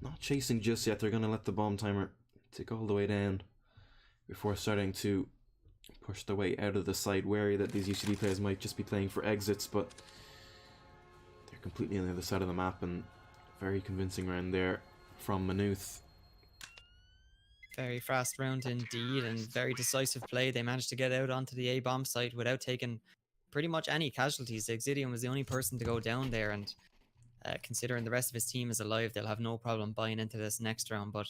not chasing just yet. They're going to let the bomb timer tick all the way down before starting to push their way out of the side, wary that these UCD players might just be playing for exits, but they're completely on the other side of the map, and very convincing round there from Maynooth. Very fast round indeed, and very decisive play. They managed to get out onto the A bomb site without taking pretty much any casualties. Exidian was the only person to go down there, and considering the rest of his team is alive, they'll have no problem buying into this next round. But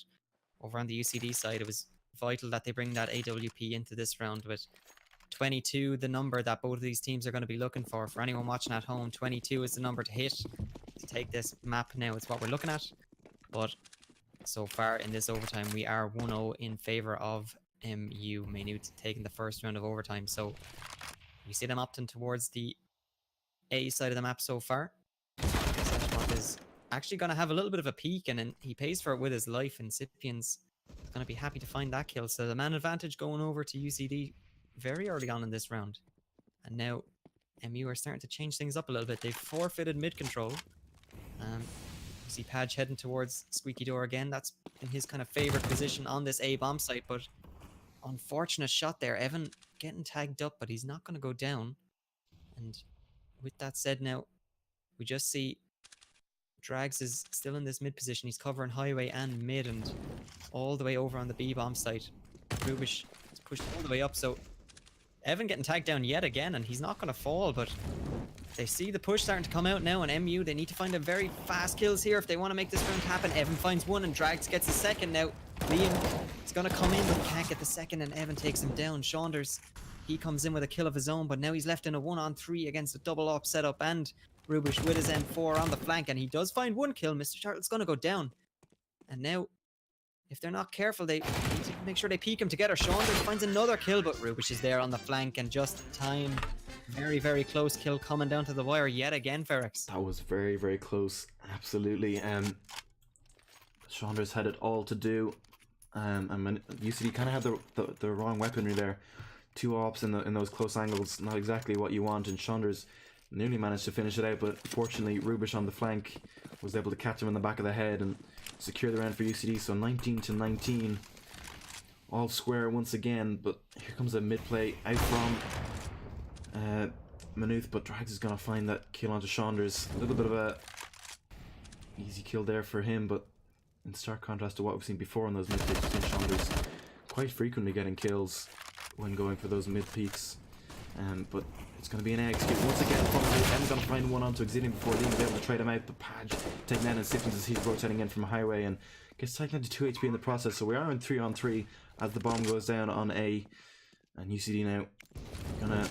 over on the UCD side, it was vital that they bring that AWP into this round with 22, the number that both of these teams are going to be looking for. For anyone watching at home, 22 is the number to hit to take this map now. It's what we're looking at. But so far in this overtime, we are 1-0 in favor of MU Maynooth taking the first round of overtime. So we see them opting towards the A side of the map so far. Seshmoth is actually going to have a little bit of a peek, and then he pays for it with his life. Incipients is going to be happy to find that kill. So the man advantage going over to UCD very early on in this round. And now MU are starting to change things up a little bit. They've forfeited mid control. See Padge heading towards Squeaky Door again. That's in his kind of favorite position on this A bomb site, but unfortunate shot there. Evan getting tagged up, but he's not going to go down. And with that said, now we just see Drags is still in this mid position. He's covering highway and mid, and all the way over on the B bomb site. Rubish is pushed all the way up, so Evan getting tagged down yet again, and he's not going to fall, but they see the push starting to come out now, and MU, they need to find a very fast kills here if they want to make this round happen. Evan finds one, and Drags gets the second now. Liam is going to come in, but he can't get the second, and Evan takes him down. Saunders, he comes in with a kill of his own, but now he's left in a 1-on-3 against a double op setup, and Rubish with his M4 on the flank, and he does find one kill. Mr. Turtle's going to go down. And now, if they're not careful, they need to make sure they peek him together. Saunders finds another kill, but Rubish is there on the flank, and just in time. Very close kill coming down to the wire yet again, Ferrex. That was very close, absolutely. Saunders had it all to do. And UCD kind of had the wrong weaponry there. 2 AWPs in those close angles, not exactly what you want, and Saunders nearly managed to finish it out, but fortunately Rubish on the flank was able to catch him in the back of the head and secure the round for UCD. So 19-19, all square once again, but here comes a mid play out from Maynooth, but Drags is going to find that kill onto Saunders. A little bit of a easy kill there for him, but in stark contrast to what we've seen before on those mid peaks, we've seen Saunders quite frequently getting kills when going for those mid peaks. But it's going to be an egg skip once again from Maynooth. Em's going to find one onto Exidian before Liam is able to trade him out, but Padge taking out Incipients as he's rotating in from highway and gets taken down to 2 HP in the process. So we are in 3-on-3 as the bomb goes down on A, and UCD now gonna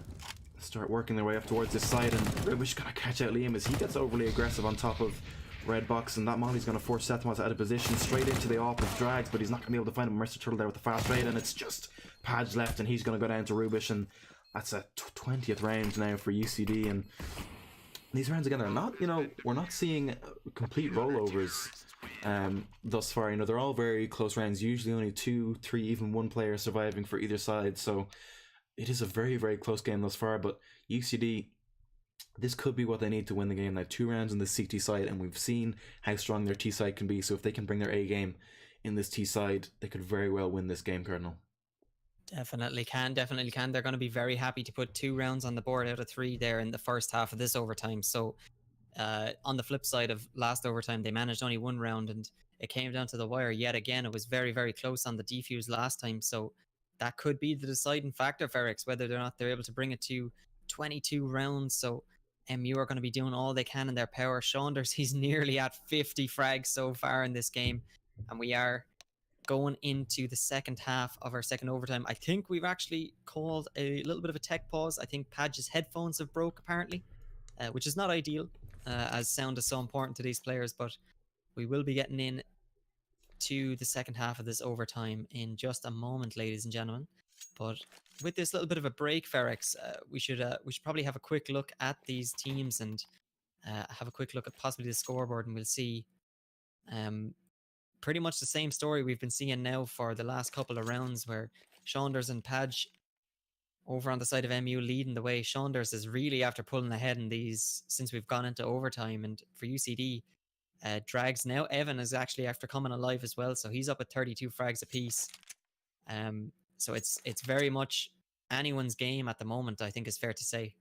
start working their way up towards this side, and Rubish gonna catch out Liam as he gets overly aggressive on top of Red Box, and that Molly's gonna force Sethmoth out of position straight into the AWP with Drags, but he's not gonna be able to find him. Mr. Turtle there with the fast raid, and it's just Padge left, and he's gonna go down to Rubish, and That's a 20th round now for UCD, and these rounds again are not, we're not seeing complete rollovers thus far. They're all very close rounds, usually only 2, 3, even one player surviving for either side, so it is a very, very close game thus far. But UCD, this could be what they need to win the game. They have 2 rounds in the CT side, and we've seen how strong their T side can be, so if they can bring their A game in this T side, they could very well win this game, Cardinal. Definitely can. They're going to be very happy to put 2 rounds on the board out of 3 there in the first half of this overtime. So on the flip side of last overtime, they managed only 1 round, and it came down to the wire yet again. It was very, very close on the defuse last time. So that could be the deciding factor, Ferrex, whether or not they're able to bring it to 22 rounds. So MU are going to be doing all they can in their power. Saunders, he's nearly at 50 frags so far in this game, and we are going into the second half of our second overtime. I think we've actually called a little bit of a tech pause. I think Padge's headphones have broke apparently, which is not ideal, as sound is so important to these players, but we will be getting in to the second half of this overtime in just a moment, ladies and gentlemen. But with this little bit of a break, Ferrex, we should probably have a quick look at these teams and have a quick look at possibly the scoreboard, and we'll see pretty much the same story we've been seeing now for the last couple of rounds, where Saunders and Padge over on the side of MU leading the way. Saunders is really after pulling ahead in these since we've gone into overtime, and for UCD, Drags now, Evan is actually after coming alive as well, so he's up at 32 frags apiece. So it's very much anyone's game at the moment, I think is fair to say.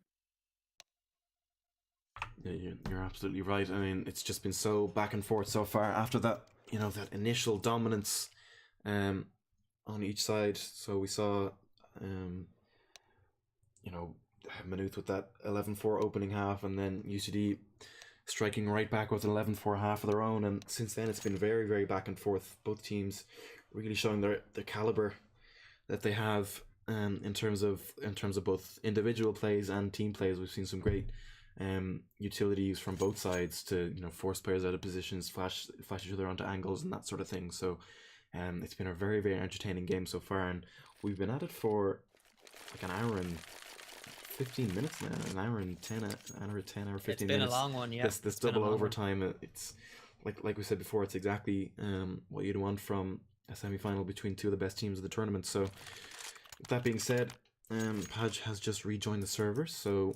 Yeah, you're absolutely right. I mean, it's just been so back and forth so far after that, that initial dominance on each side. So we saw, Maynooth with that 11-4 opening half, and then UCD striking right back with an 11-4 half of their own. And since then, it's been very, very back and forth. Both teams really showing their caliber that they have in terms of both individual plays and team plays. We've seen some great utilities from both sides to force players out of positions, flash each other onto angles and that sort of thing. So it's been a very, very entertaining game so far, and we've been at it for like an hour and 15 minutes now, an hour and 10, hour 15 it's been minutes. It's been a long one, yeah. This double overtime, it's like we said before, it's exactly what you'd want from a semi-final between 2 of the best teams of the tournament. So with that being said, Padge has just rejoined the server, so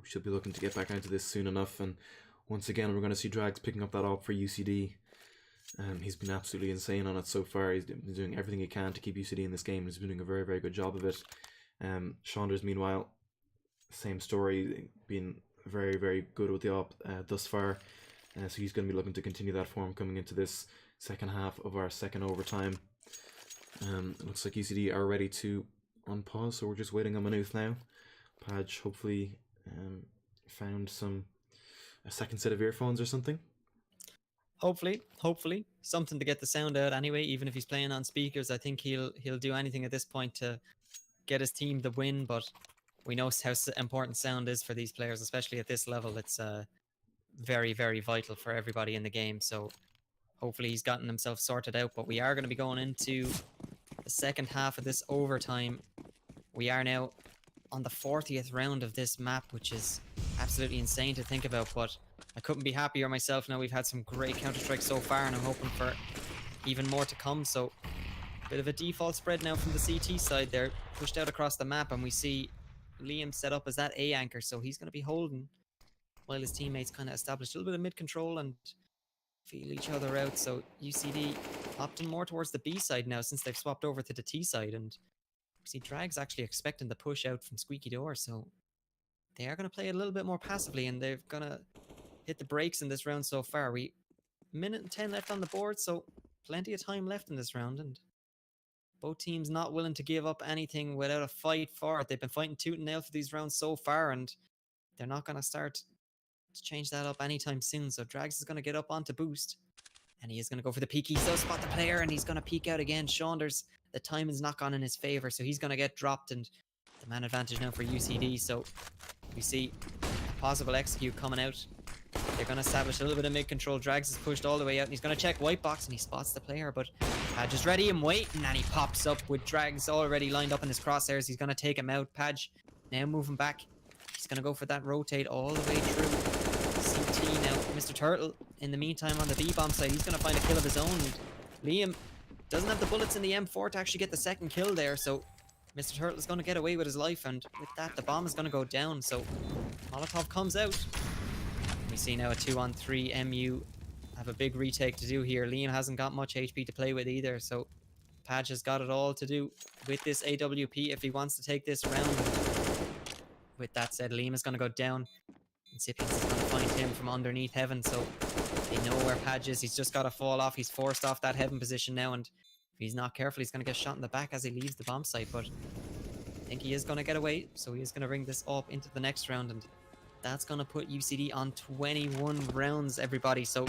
we should be looking to get back into this soon enough. And once again, we're going to see Drags picking up that op for UCD. He's been absolutely insane on it so far. He's been doing everything he can to keep UCD in this game. He's been doing a very, very good job of it. Saunders, meanwhile, same story, been very, very good with the op thus far. So he's going to be looking to continue that form coming into this second half of our second overtime. It looks like UCD are ready to unpause, so we're just waiting on Maynooth now. Padge hopefully found a second set of earphones or something. Hopefully something to get the sound out anyway. Even if he's playing on speakers, I think he'll do anything at this point to get his team the win. But we know how important sound is for these players, especially at this level. It's very, very vital for everybody in the game. So hopefully he's gotten himself sorted out. But we are going to be going into the second half of this overtime. We are now on the 40th round of this map, which is absolutely insane to think about, but I couldn't be happier myself. Now, we've had some great Counter-Strike so far, and I'm hoping for even more to come. So a bit of a default spread now from the CT side there, pushed out across the map, and we see Liam set up as that A anchor, so he's going to be holding while his teammates kind of establish a little bit of mid control and feel each other out. So UCD opting more towards the B side now since they've swapped over to the T side, and see Drag's actually expecting the push out from Squeaky Door, so they are going to play it a little bit more passively, and they're going to hit the brakes in this round so far. We minute and 10 left on the board, so plenty of time left in this round, and both teams not willing to give up anything without a fight for it. They've been fighting tooth and nail for these rounds so far, and they're not going to start to change that up anytime soon. So Drags is going to get up onto boost, and he is going to go for the peek. He does spot the player, and he's going to peek out again. Saunders, the time is not gone in his favor, so he's going to get dropped, and the man advantage now for UCD. So we see a possible execute coming out They're going to establish a little bit of mid-control. Drags is pushed all the way out, and he's going to check white box, and he spots the player, but Padge is ready and waiting, and he pops up with Drags already lined up in his crosshairs. He's going to take him out. Padge now moving back. He's going to go for that rotate all the way through CT now. Mr. Turtle, in the meantime, on the B-bomb side, he's going to find a kill of his own. Liam doesn't have the bullets in the M4 to actually get the second kill there, so Mr. Turtle is going to get away with his life, and with that, the bomb is going to go down, so Molotov comes out. We see now a 2-on-3. MU have a big retake to do here. Liam hasn't got much HP to play with either, so Padge has got it all to do with this AWP if he wants to take this round. With that said, Liam is going to go down. Incipiens is going to find him from underneath heaven, so they know where Padge is. He's just got to fall off. He's forced off that heaven position now, and if he's not careful, he's going to get shot in the back as he leaves the bomb site, but I think he is going to get away, so he is going to bring this up into the next round, and that's going to put UCD on 21 rounds, everybody. So,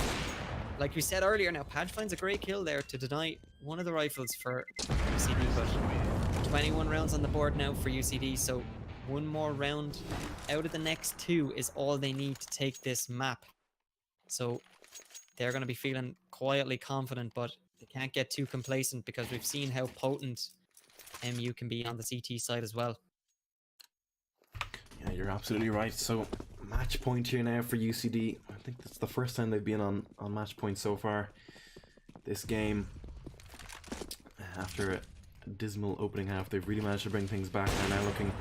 like we said earlier, now Padge finds a great kill there to deny one of the rifles for UCD, but 21 rounds on the board now for UCD, so one more round out of the next two is all they need to take this map. So, they're going to be feeling quietly confident, but they can't get too complacent because we've seen how potent MU can be on the CT side as well. Yeah, you're absolutely right. So, match point here now for UCD. I think that's the first time they've been on match point so far this game. After a dismal opening half, they've really managed to bring things back. They're now looking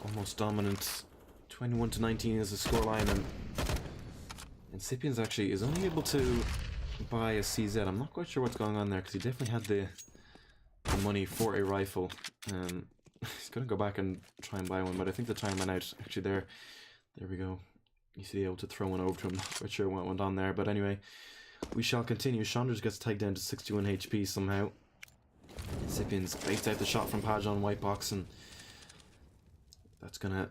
almost dominant. 21-19 is the scoreline, and Incipiens actually is only able to buy a CZ. I'm not quite sure what's going on there because he definitely had the money for a rifle. He's gonna go back and try and buy one, but I think the time went out. Actually, there we go. You see, able to throw one over to him. Not quite sure what went on there, but anyway, we shall continue. Chandra gets tagged down to 61 HP somehow. Incipiens baits out the shot from Padge on white box, and that's gonna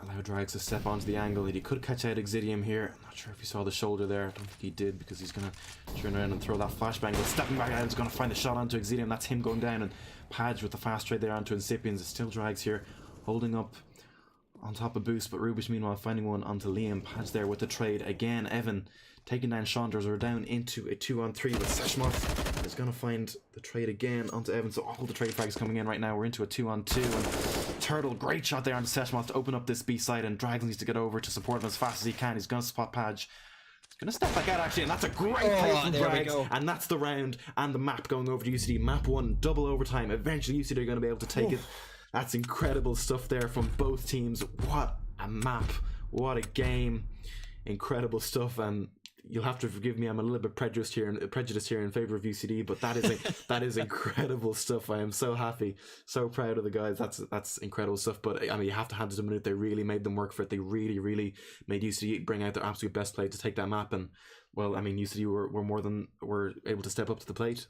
allow Drags to step onto the angle. He could catch out Exidium here. I'm not sure if he saw the shoulder there. I don't think he did, because he's gonna turn around and throw that flashbang. But stepping back out, he's gonna find a shot onto Exidium. That's him going down, and Padge with the fast trade there onto Incipiens. It still Drags here, holding up on top of Boost, but Rubish meanwhile finding one onto Liam. Padge there with the trade again. Evan taking down Chandras. We're down into a 2-on-3 with Seshmoth is going to find the trade again onto Evan. So all the trade frags coming in right now. We're into a 2-on-2, and Turtle, great shot there onto Seshmoth to open up this B side, and Drags needs to get over to support him as fast as he can. He's going to spot Padge. He's going to step back out actually, and that's a great play from Drags, and that's the round and the map going over to UCD. Map 1, double overtime. Eventually UCD are going to be able to take it. That's incredible stuff there from both teams. What a map. What a game. Incredible stuff, and you'll have to forgive me, I'm a little bit prejudiced here in favor of UCD, but that is incredible stuff. I am so happy, so proud of the guys. That's incredible stuff. But I mean, you have to hand it to Maynooth. They really made them work for it. They really made UCD bring out their absolute best play to take that map. And well, I mean, UCD were able to step up to the plate.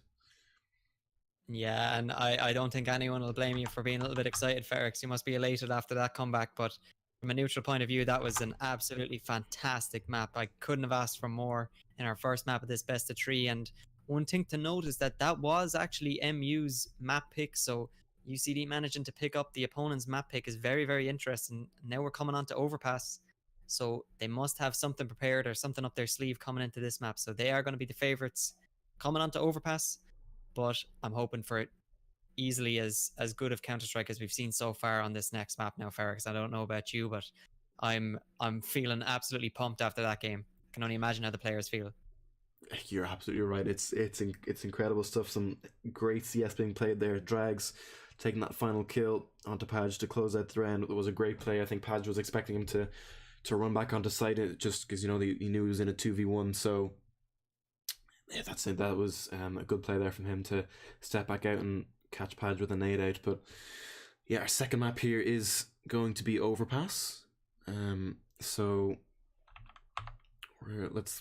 Yeah, and I don't think anyone will blame you for being a little bit excited, Ferrex. You must be elated after that comeback, but from a neutral point of view, that was an absolutely fantastic map. I couldn't have asked for more in our first map of this best of 3. And one thing to note is that was actually MU's map pick, so UCD managing to pick up the opponent's map pick is very interesting. Now we're coming on to Overpass, so they must have something prepared or something up their sleeve coming into this map. So they are going to be the favorites coming on to Overpass, but I'm hoping for it easily as good of Counter-Strike as we've seen so far on this next map now, Ferrex. I don't know about you, but I'm feeling absolutely pumped after that game. I can only imagine how the players feel. You're absolutely right. It's incredible stuff. Some great CS being played there. Drags taking that final kill onto Padge to close out the round. It was a great play. I think Padge was expecting him to run back onto site just because, you know, he knew he was in a 2v1. So yeah, that's it. That was a good play there from him to step back out and catch Padge with a nade out. But yeah, our second map here is going to be Overpass. So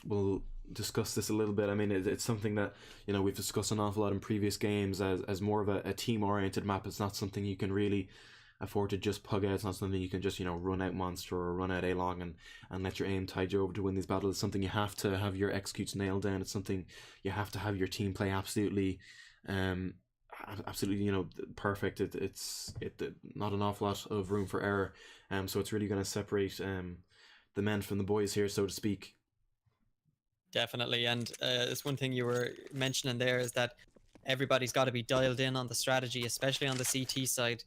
we'll discuss this a little bit. I mean, it's something that, you know, we've discussed an awful lot in previous games as more of a team-oriented map. It's not something you can really afford to just pug out. It's not something you can just, you know, run out Monster or run out A-Long and let your aim tide you over to win these battles. It's something you have to have your executes nailed down. It's something you have to have your team play absolutely you know, perfect. It's not an awful lot of room for error, so it's really going to separate the men from the boys here, so to speak. Definitely, and it's one thing you were mentioning there is that everybody's got to be dialed in on the strategy, especially on the CT side.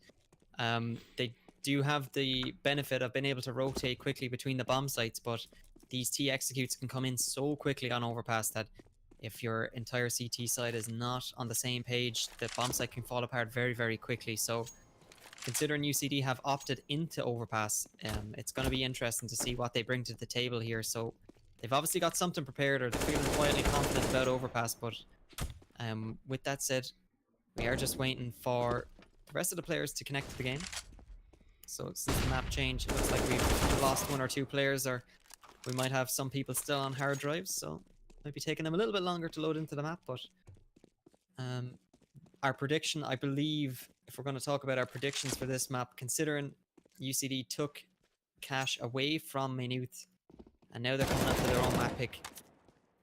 They do have the benefit of being able to rotate quickly between the bomb sites, but these T executes can come in so quickly on overpass that if your entire CT side is not on the same page, the bomb site can fall apart very, very quickly. So considering UCD have opted into overpass, it's going to be interesting to see what they bring to the table here. So they've obviously got something prepared, or they're feeling quietly confident about overpass. But with that said, we are just waiting for the rest of the players to connect to the game. So since the map change, it looks like we've lost 1 or 2 players, or we might have some people still on hard drives. So might be taking them a little bit longer to load into the map. But our prediction, I believe, if we're going to talk about our predictions for this map, considering UCD took cash away from Maynooth and now they're coming up to their own map pick,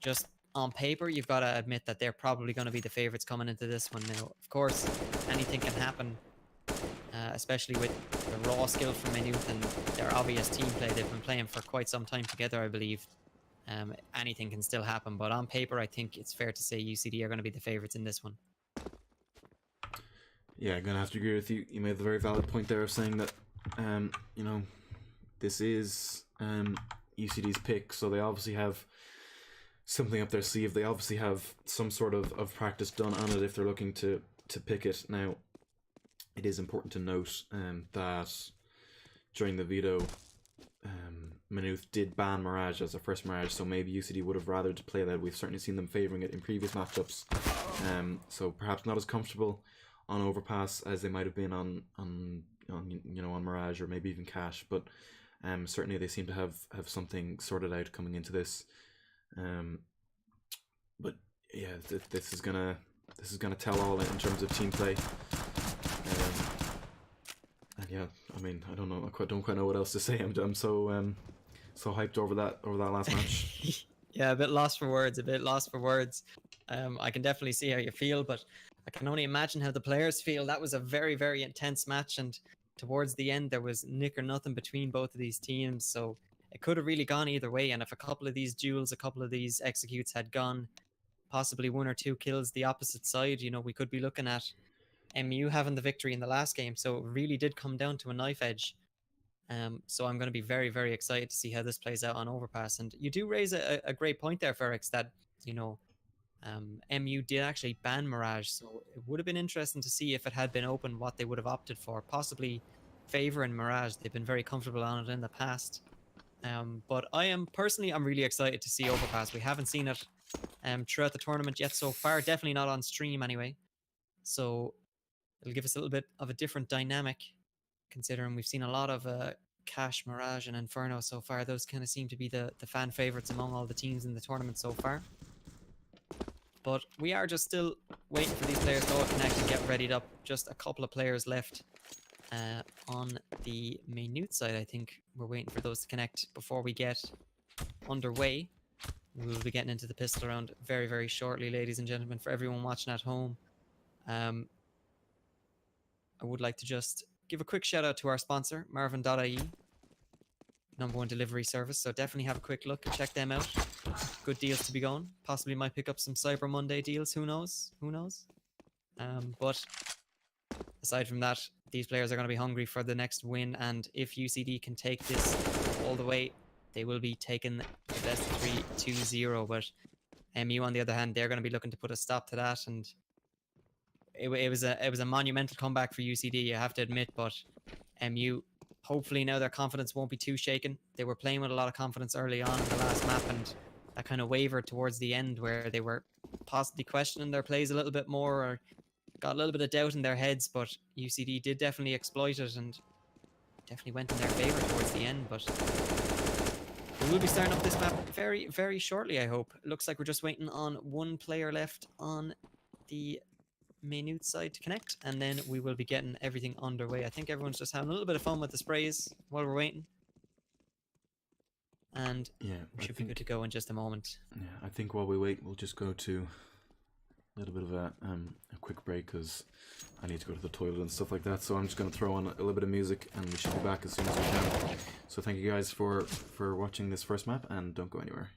just on paper, you've got to admit that they're probably going to be the favorites coming into this one. Now, of course, anything can happen, especially with the raw skill from Maynooth and their obvious team play. They've been playing for quite some time together, I believe. Anything can still happen, but on paper, I think it's fair to say UCD are going to be the favorites in this one. Yeah, I'm gonna have to agree with you. You made the very valid point there of saying that, you know, this is UCD's pick, so they obviously have something up their sleeve. They obviously have some sort of practice done on it if they're looking to pick it. Now, it is important to note that during the veto, Maynooth did ban Mirage as a first Mirage, so maybe UCD would have rather to play that. We've certainly seen them favouring it in previous matchups, so perhaps not as comfortable on overpass as they might have been on Mirage or maybe even Cash, but certainly they seem to have something sorted out coming into this. But yeah, this is gonna tell all in terms of team play. And yeah, I mean, I don't know, I don't quite know what else to say. I'm so hyped over that last match. Yeah, a bit lost for words. I can definitely see how you feel, but I can only imagine how the players feel. That was a very, very intense match, and towards the end there was nick or nothing between both of these teams, so it could have really gone either way. And if a couple of these duels, a couple of these executes had gone possibly 1 or 2 kills the opposite side, you know, we could be looking at MU having the victory in the last game. So it really did come down to a knife edge. So I'm going to be very, very excited to see how this plays out on overpass. And you do raise a great point there, Ferrex, that, you know, MU did actually ban Mirage, so it would have been interesting to see if it had been open what they would have opted for, possibly favouring Mirage. They've been very comfortable on it in the past. But I'm really excited to see overpass. We haven't seen it throughout the tournament yet so far, definitely not on stream anyway. So it'll give us a little bit of a different dynamic, considering we've seen a lot of Cash, Mirage and Inferno so far. Those kind of seem to be the fan favourites among all the teams in the tournament so far. But we are just still waiting for these players to all connect and get readied up. Just a couple of players left on the Maynooth side. I think we're waiting for those to connect before we get underway. We will be getting into the pistol round very, very shortly, ladies and gentlemen. For everyone watching at home, I would like to just give a quick shout out to our sponsor, Marvin.ie, #1 delivery service. So definitely have a quick look and check them out. Good deals to be going. Possibly might pick up some Cyber Monday deals. Who knows? But aside from that, these players are going to be hungry for the next win. And if UCD can take this all the way, they will be taking the best of 3 2-0. But MU, on the other hand, they're going to be looking to put a stop to that. And it was a monumental comeback for UCD, I have to admit. But MU, hopefully now their confidence won't be too shaken. They were playing with a lot of confidence early on in the last map, and that kind of wavered towards the end where they were possibly questioning their plays a little bit more, or got a little bit of doubt in their heads. But UCD did definitely exploit it and definitely went in their favour towards the end. But we will be starting up this map very, very shortly, I hope. It looks like we're just waiting on 1 player left on the Maynooth side to connect, and then we will be getting everything underway. I think everyone's just having a little bit of fun with the sprays while we're waiting. And yeah, we should be good to go in just a moment. Yeah, I think while we wait, we'll just go to a little bit of a quick break, because I need to go to the toilet and stuff like that, so I'm just going to throw on a little bit of music and we should be back as soon as we can. So thank you guys for watching this first map, and don't go anywhere.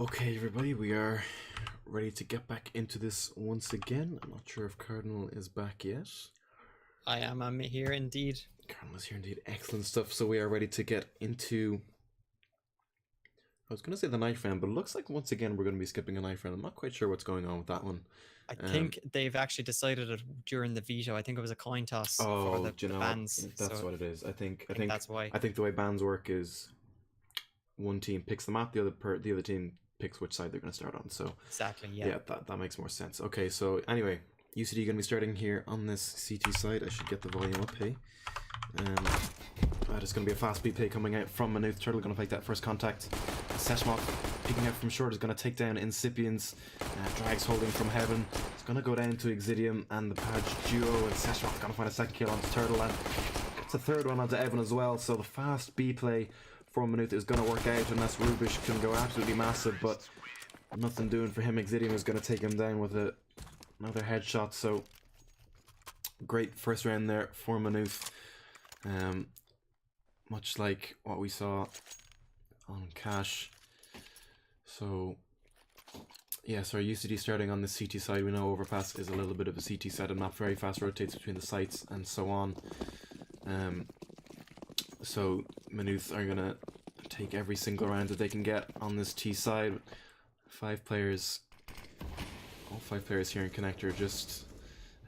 Okay, everybody, we are ready to get back into this once again. I'm not sure if Cardinal is back yet. I'm here indeed. Cardinal is here indeed. Excellent stuff. So we are ready to get into... I was going to say the knife round, but it looks like once again we're going to be skipping a knife round. I'm not quite sure what's going on with that one. I think they've actually decided it during the veto. I think it was a coin toss for the bans. That's what it is. I think that's why. I think the way bans work is one team picks the map, the other team picks which side they're going to start on. So exactly, yeah, that makes more sense. Okay, so anyway, UCD going to be starting here on this CT side. I should get the volume up, hey. It's going to be a fast speed play coming out from Maynooth. Turtle going to make that first contact. Seshmok peeking out from short is going to take down Incipiens. Drags holding from heaven. It's going to go down to Exidium and the Page duo, and Seshmok's going to find a second kill onto Turtle, and gets a third one onto Evan as well. So the fast B play from Maynooth is going to work out unless Rubish can go absolutely massive, but nothing doing for him. Exidium is going to take him down with another headshot. So great first round there for Maynooth. Much like what we saw on Cash. So yeah, so UCD starting on the CT side. We know Overpass is a little bit of a CT side and not very fast, rotates between the sites and so on. So Maynooth are gonna take every single round that they can get on this T side. All 5 players here in connector. Just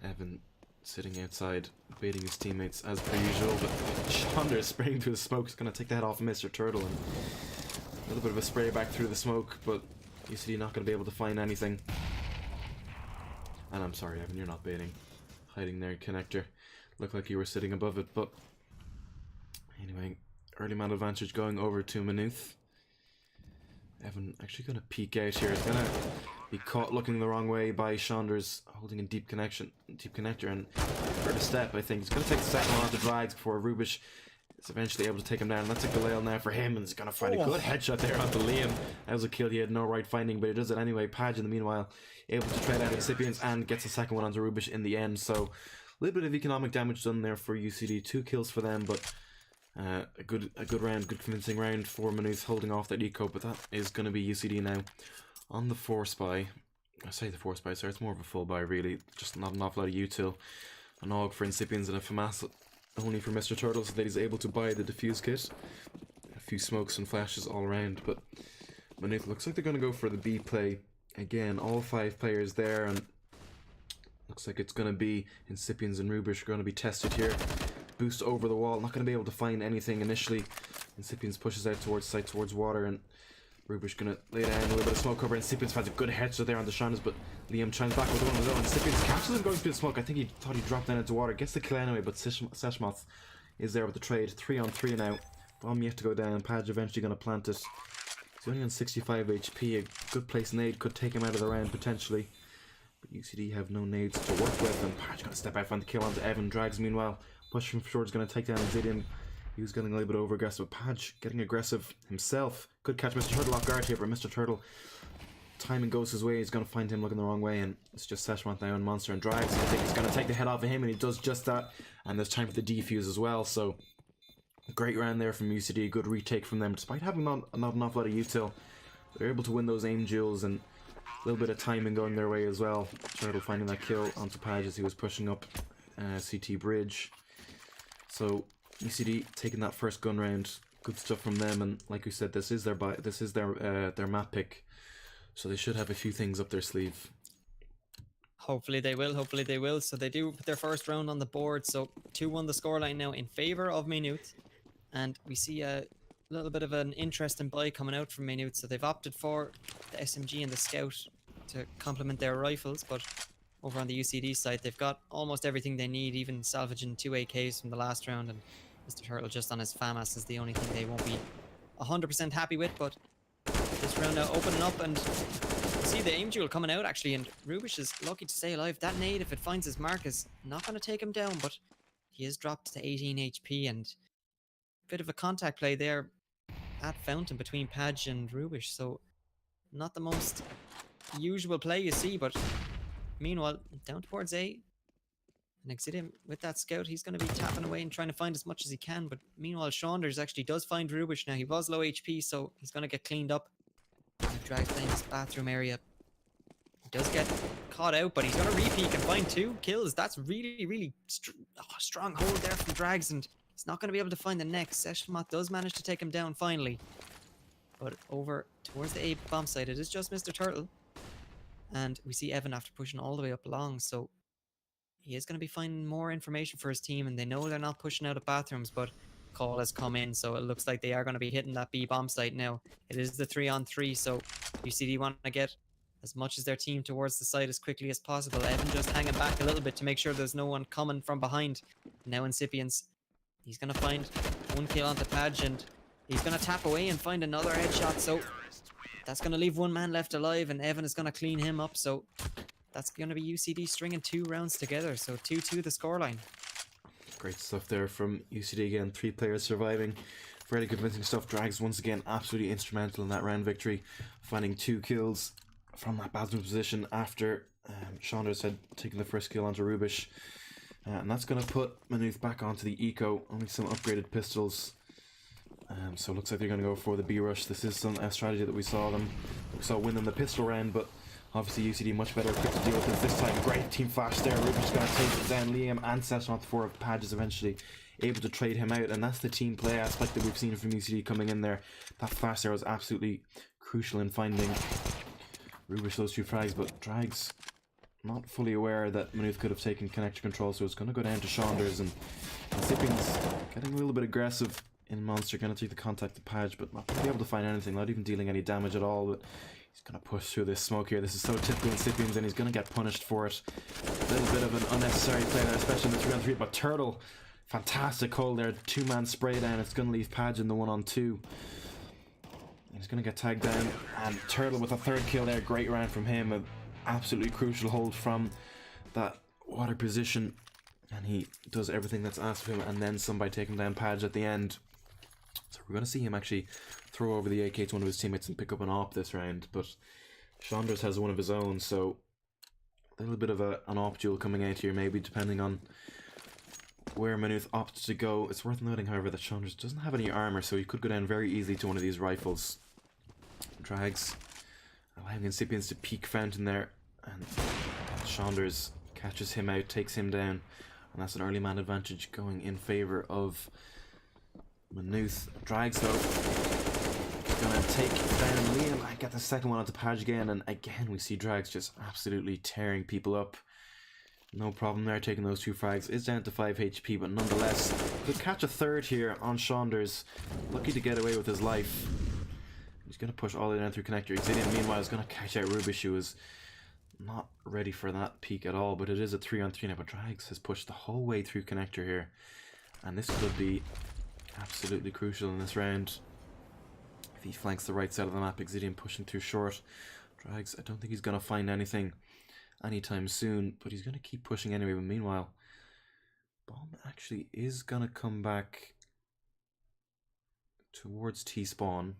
Evan sitting outside, baiting his teammates as per usual, but Chandra spraying through the smoke is going to take the head off of Mr. Turtle, and a little bit of a spray back through the smoke, but UCD not going to be able to find anything. And I'm sorry, Evan, you're not baiting. Hiding there in connector. Looked like you were sitting above it, but anyway, early man advantage going over to Maynooth. Evan actually going to peek out here. He's going to be caught looking the wrong way by Chanders, holding in deep connector, and for the step, I think he's going to take the second one onto Drags before Rubish is eventually able to take him down. And that's a Galil now for him, and he's going to find a good headshot there onto Liam. That was a kill he had no right finding, but he does it anyway. Page in the meanwhile able to trade out Incipients and gets a second one onto Rubish in the end. So a little bit of economic damage done there for UCD. 2 kills for them, but a good round, good convincing round for Maynooth holding off that eco, but that is going to be UCD now on the force buy. I say the force buy, sorry, it's more of a full buy really, just not an awful lot of util. An AUG for Incipiens and a FAMAS only for Mr. Turtle, so that he's able to buy the defuse kit. A few smokes and flashes all around, but Maynooth looks like they're going to go for the B play again. All 5 players there, and looks like it's going to be Incipiens and Rubish are going to be tested here. Boost over the wall, not going to be able to find anything initially. Incipiens pushes out towards sight, towards water, and Rubish going to lay down a little bit of smoke cover. Incipiens finds a good headshot there on the Shandas, but Liam chimes back with one of his own. Incipiens catches him going through the smoke. I think he thought he dropped down into water. Gets the kill anyway, but Seshmoth is there with the trade. 3 on 3 now. Bomb yet to go down. Page eventually going to plant it. He's only on 65 HP. A good place nade could take him out of the round potentially. But UCD have no nades to work with, and Page going to step out, find the kill onto Evan. Drags meanwhile. Push from short is going to take down Zidian. He was getting a little bit over aggressive. Page getting aggressive himself. Could catch Mr. Turtle off guard here, but Mr. Turtle, timing goes his way. He's going to find him looking the wrong way, and it's just Seshmont now and Monster and Drags. I think he's going to take the head off of him, and he does just that. And there's time for the defuse as well. So great round there from UCD. Good retake from them, despite having not an awful lot of util. They're able to win those aim duels, and a little bit of timing going their way as well. Turtle finding that kill onto Page as he was pushing up CT bridge. So UCD taking that first gun round, good stuff from them, and like we said, this is their map pick, so they should have a few things up their sleeve. Hopefully they will. So they do put their first round on the board. So 2-1 the scoreline now in favor of Maynooth, and we see a little bit of an interesting buy coming out from Maynooth. So they've opted for the SMG and the Scout to complement their rifles, but over on the UCD side, they've got almost everything they need, even salvaging 2 AKs from the last round, and Mr. Turtle just on his FAMAS is the only thing they won't be 100% happy with. But this round now opening up, and you see the aim duel coming out actually, and Rubish is lucky to stay alive. That nade, if it finds his mark, is not going to take him down, but he is dropped to 18 HP, and a bit of a contact play there at Fountain between Page and Rubish, so not the most usual play you see, but meanwhile, down towards A, and Exidium with that Scout, he's going to be tapping away and trying to find as much as he can, but meanwhile, Saunders actually does find Rubish now. He was low HP, so he's going to get cleaned up. He drives down this bathroom area. He does get caught out, but he's going to re-peek and find 2 kills. That's really strong hold there from Drags, and he's not going to be able to find the next. Seshmat does manage to take him down finally. But over towards the A bomb site, it is just Mr. Turtle. And we see Evan after pushing all the way up long, so he is going to be finding more information for his team, and they know they're not pushing out of bathrooms, but call has come in, so it looks like they are going to be hitting that B bomb site now. It is the 3-on-3, so UCD want to get as much as their team towards the side as quickly as possible. Evan just hanging back a little bit to make sure there's no one coming from behind. Now Incipiens, he's going to find one kill onto Padge, and he's going to tap away and find another headshot. So that's going to leave one man left alive, and Evan is going to clean him up. So that's going to be UCD stringing 2 rounds together. So 2-2 the scoreline. Great stuff there from UCD again. 3 players surviving. Fairly convincing stuff. Drags once again absolutely instrumental in that round victory, finding 2 kills from that bathroom position after Saunders had taken the first kill onto Rubish. And that's going to put Maynooth back onto the eco. Only some upgraded pistols. So it looks like they're going to go for the B-rush. This is some strategy that we saw win them the pistol round, but obviously UCD much better equipped to deal with it this time. Great team flash there. Rubish going to take down Liam and Session for Padge is eventually able to trade him out, and that's the team play aspect that we've seen from UCD coming in there. That flash there was absolutely crucial in finding Rubish those 2 frags, but Drags not fully aware that Maynooth could have taken connector control, so it's going to go down to Saunders, and Zipping's getting a little bit aggressive in Monster, going to take the contact to Padge, but not going to be able to find anything, not even dealing any damage at all. But he's going to push through this smoke here. This is so typical Incipiens, and he's going to get punished for it. A little bit of an unnecessary play there, especially in the 3-on-3, but Turtle, fantastic hold there, 2-man spray down. It's going to leave Padge in the 1-on-2. He's going to get tagged down, and Turtle with a 3rd kill there. Great round from him, an absolutely crucial hold from that water position, and he does everything that's asked of him and then some by taking down Padge at the end. So we're going to see him actually throw over the AK to one of his teammates and pick up an AWP this round, but Saunders has one of his own, so a little bit of an AWP duel coming out here, maybe, depending on where Maynooth opts to go. It's worth noting, however, that Saunders doesn't have any armor, so he could go down very easily to one of these rifles. Drags, allowing Incipiens to peek Fountain there, and Saunders catches him out, takes him down, and that's an early man advantage going in favour of Maynooth. Drags, though, gonna take down Liam and get the second one onto Padge again, and again we see Drags just absolutely tearing people up. No problem there, taking those 2 frags. Is down to 5 HP, but nonetheless could catch a 3rd here on Saunders. Lucky to get away with his life. He's going to push all the way down through connector. Exidian, meanwhile, is going to catch out Rubish, who is not ready for that peak at all, but it is a 3-on-3 now. But Drags has pushed the whole way through connector here, and this could be absolutely crucial in this round. If he flanks the right side of the map, Exidian pushing through short. Drags, I don't think he's going to find anything anytime soon, but he's going to keep pushing anyway. But meanwhile, Bomb actually is going to come back towards T-spawn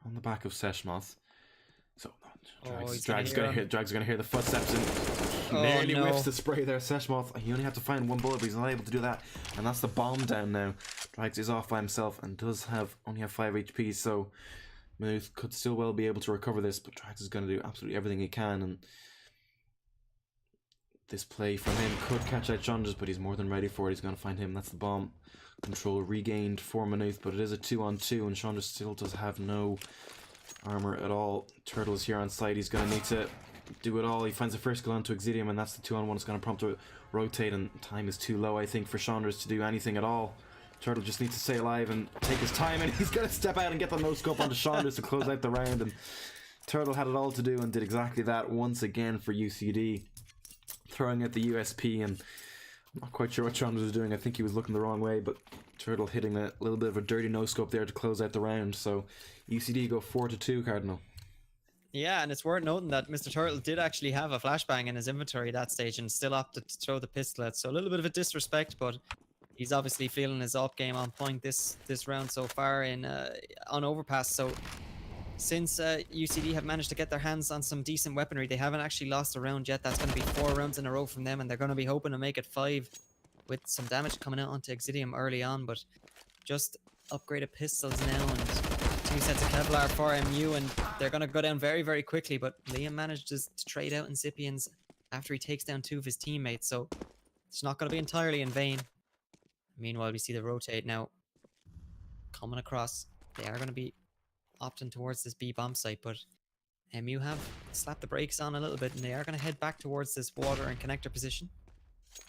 on the back of Seshmoth. So Drags going to hear the footsteps, and nearly whiffs the spray there. Seshmoth, he only had to find 1 bullet, but he's not able to do that, and that's the bomb down now. Drags is off by himself and does only have 5 HP, so Maynooth could still well be able to recover this, but Drags is going to do absolutely everything he can, and this play from him could catch out Saunders, but he's more than ready for it. He's going to find him. That's the bomb. Control regained for Maynooth, but it is a 2-on-2, and Saunders still does have no armor at all. Turtle's here on site. He's going to need to do it all. He finds the first kill onto Exidium, and that's the 2-on-1. It's going to prompt to rotate, and time is too low, I think, for Saunders to do anything at all. Turtle just needs to stay alive and take his time, and he's going to step out and get the no-scope onto Saunders to close out the round, and Turtle had it all to do and did exactly that once again for UCD. Throwing at the USP, and I'm not quite sure what Saunders was doing. I think he was looking the wrong way, but Turtle hitting a little bit of a dirty no-scope there to close out the round. So UCD go 4-2, Cardinal. Yeah, and it's worth noting that Mr. Turtle did actually have a flashbang in his inventory at that stage and still opted to throw the pistol out. So a little bit of a disrespect, but he's obviously feeling his up game on point this round so far on Overpass. So since UCD have managed to get their hands on some decent weaponry, they haven't actually lost a round yet. That's going to be 4 rounds in a row from them, and they're going to be hoping to make it 5 with some damage coming out onto Exidium early on. But just upgraded pistols now and 2 sets of Kevlar for MU, and they're going to go down very, very quickly. But Liam manages to trade out Incipiens after he takes down 2 of his teammates, so it's not going to be entirely in vain. Meanwhile, we see the rotate now coming across. They are going to be opting towards this B bomb site, but MU have slapped the brakes on a little bit, and they are going to head back towards this water and connector position.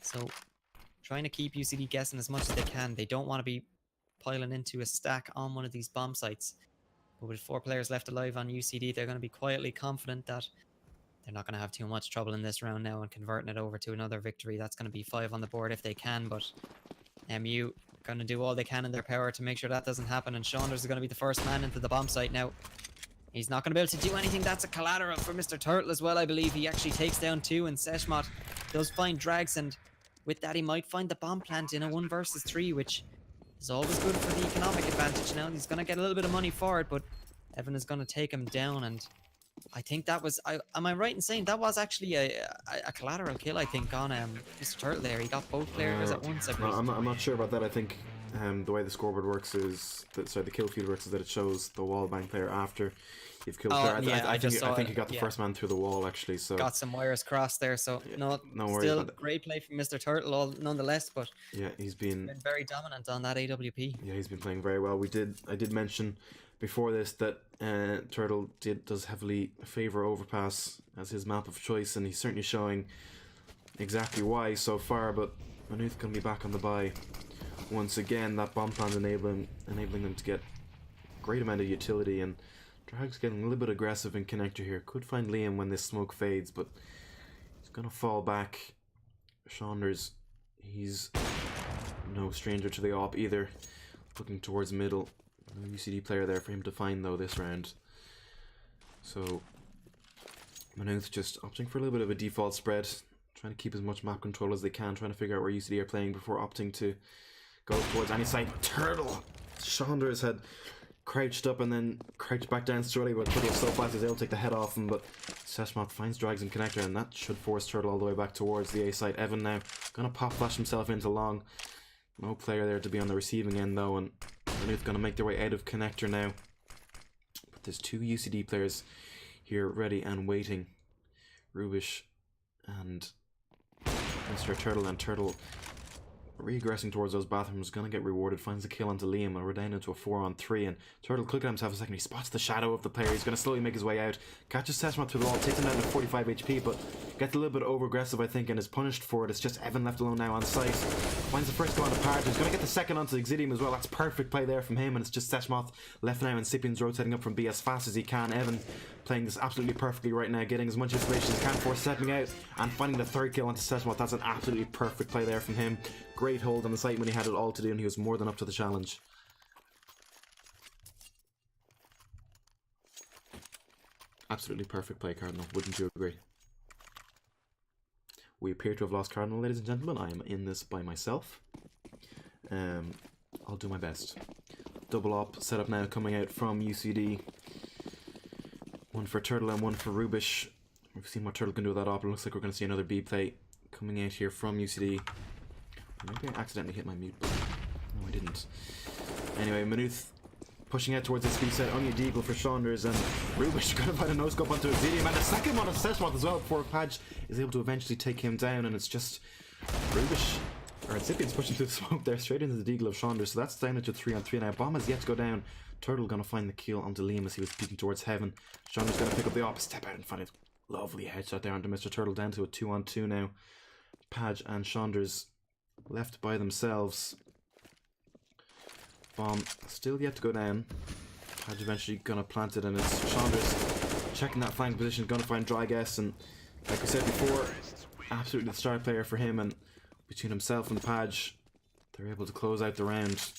So trying to keep UCD guessing as much as they can. They don't want to be piling into a stack on one of these bomb sites, but with 4 players left alive on UCD, they're going to be quietly confident that they're not going to have too much trouble in this round now and converting it over to another victory. That's going to be 5 on the board if they can, but MU going to do all they can in their power to make sure that doesn't happen. And Saunders is going to be the first man into the bomb site now. He's not going to be able to do anything. That's a collateral for Mr. Turtle as well, I believe. He actually takes down 2, and Seshmot does find Drags, and with that he might find the bomb plant in a 1 versus 3, which is always good for the economic advantage. Now he's going to get a little bit of money for it, but Evan is going to take him down, and I think that was, am I right in saying that was actually a collateral kill, I think, on Mr. Turtle there. He got both players at once, I believe. I'm not sure about that. I think the way the scoreboard works is, the kill feed works is that it shows the wall bang player after you've killed player. I think he got the first man through the wall, actually. So got some wires crossed there, so no worries. Still great play from Mr. Turtle, nonetheless, but yeah, he's been very dominant on that AWP. Yeah, he's been playing very well. I did mention before this that Turtle does heavily favour overpass as his map of choice, and he's certainly showing exactly why so far. But Maynooth can be back on the bye once again. That bomb plant enabling them to get a great amount of utility, and Drag's getting a little bit aggressive in connector here. Could find Liam when this smoke fades, but he's gonna fall back. Saunders, he's no stranger to the op either. Looking towards middle. No UCD player there for him to find though this round. So Maynooth just opting for a little bit of a default spread, trying to keep as much map control as they can, trying to figure out where UCD are playing before opting to go towards any side. Turtle! Saunders had crouched up and then crouched back down slowly, but Turtle so fast he's able to take the head off him, but Seshmot finds Drags in connector, and that should force Turtle all the way back towards the A side. Evan now gonna pop flash himself into long. No player there to be on the receiving end though, and Maynooth gonna make their way out of connector now. But there's 2 UCD players here ready and waiting. Rubish and Mr. Turtle, and Turtle regressing towards those bathrooms, gonna get rewarded, finds the kill onto Liam, and we're down into a 4-on-3, and Turtle could get himself a second. He spots the shadow of the player, he's gonna slowly make his way out, catches Seshmot through the wall, takes him down to 45 HP, but gets a little bit over aggressive, I think, and is punished for it. It's just Evan left alone now on site. Finds the first go onto Parge, he's gonna get the second onto Exidium as well. That's perfect play there from him, and it's just Seshmot left now, and Sipian's rotating up from B as fast as he can. Evan playing this absolutely perfectly right now, getting as much information as he can before stepping out and finding the third kill onto Seshmot. That's an absolutely perfect play there from him. Great hold on the site when he had it all to do, and he was more than up to the challenge. Absolutely perfect play, Cardinal. Wouldn't you agree? We appear to have lost Cardinal, ladies and gentlemen. I am in this by myself. I'll do my best. Double op setup now coming out from UCD. One for Turtle and one for Rubish. We've seen what Turtle can do with that op. It looks like we're going to see another B play coming out here from UCD. Maybe I accidentally hit my mute button. No, I didn't. Anyway, Maynooth pushing out towards this B side. Only a deagle for Saunders, and Rubish going to find a no-scope onto Exidium, and a second one of Seshmot as well before Padge is able to eventually take him down, and it's just Rubish, or Sipian's pushing through the smoke there, straight into the deagle of Saunders, so that's down into 3-on-3 now. Bomb has yet to go down. Turtle going to find the kill onto Liam as he was peeking towards heaven. Saunders going to pick up the op, step out and find a lovely headshot there onto Mr. Turtle, down to a 2-on-2 now. Padge and Saunders left by themselves. Bomb still yet to go down. Padge eventually gonna plant it, and it's Saunders checking that flank position, gonna find Drygas, and like we said before, absolutely the star player for him, and between himself and Padge, they're able to close out the round.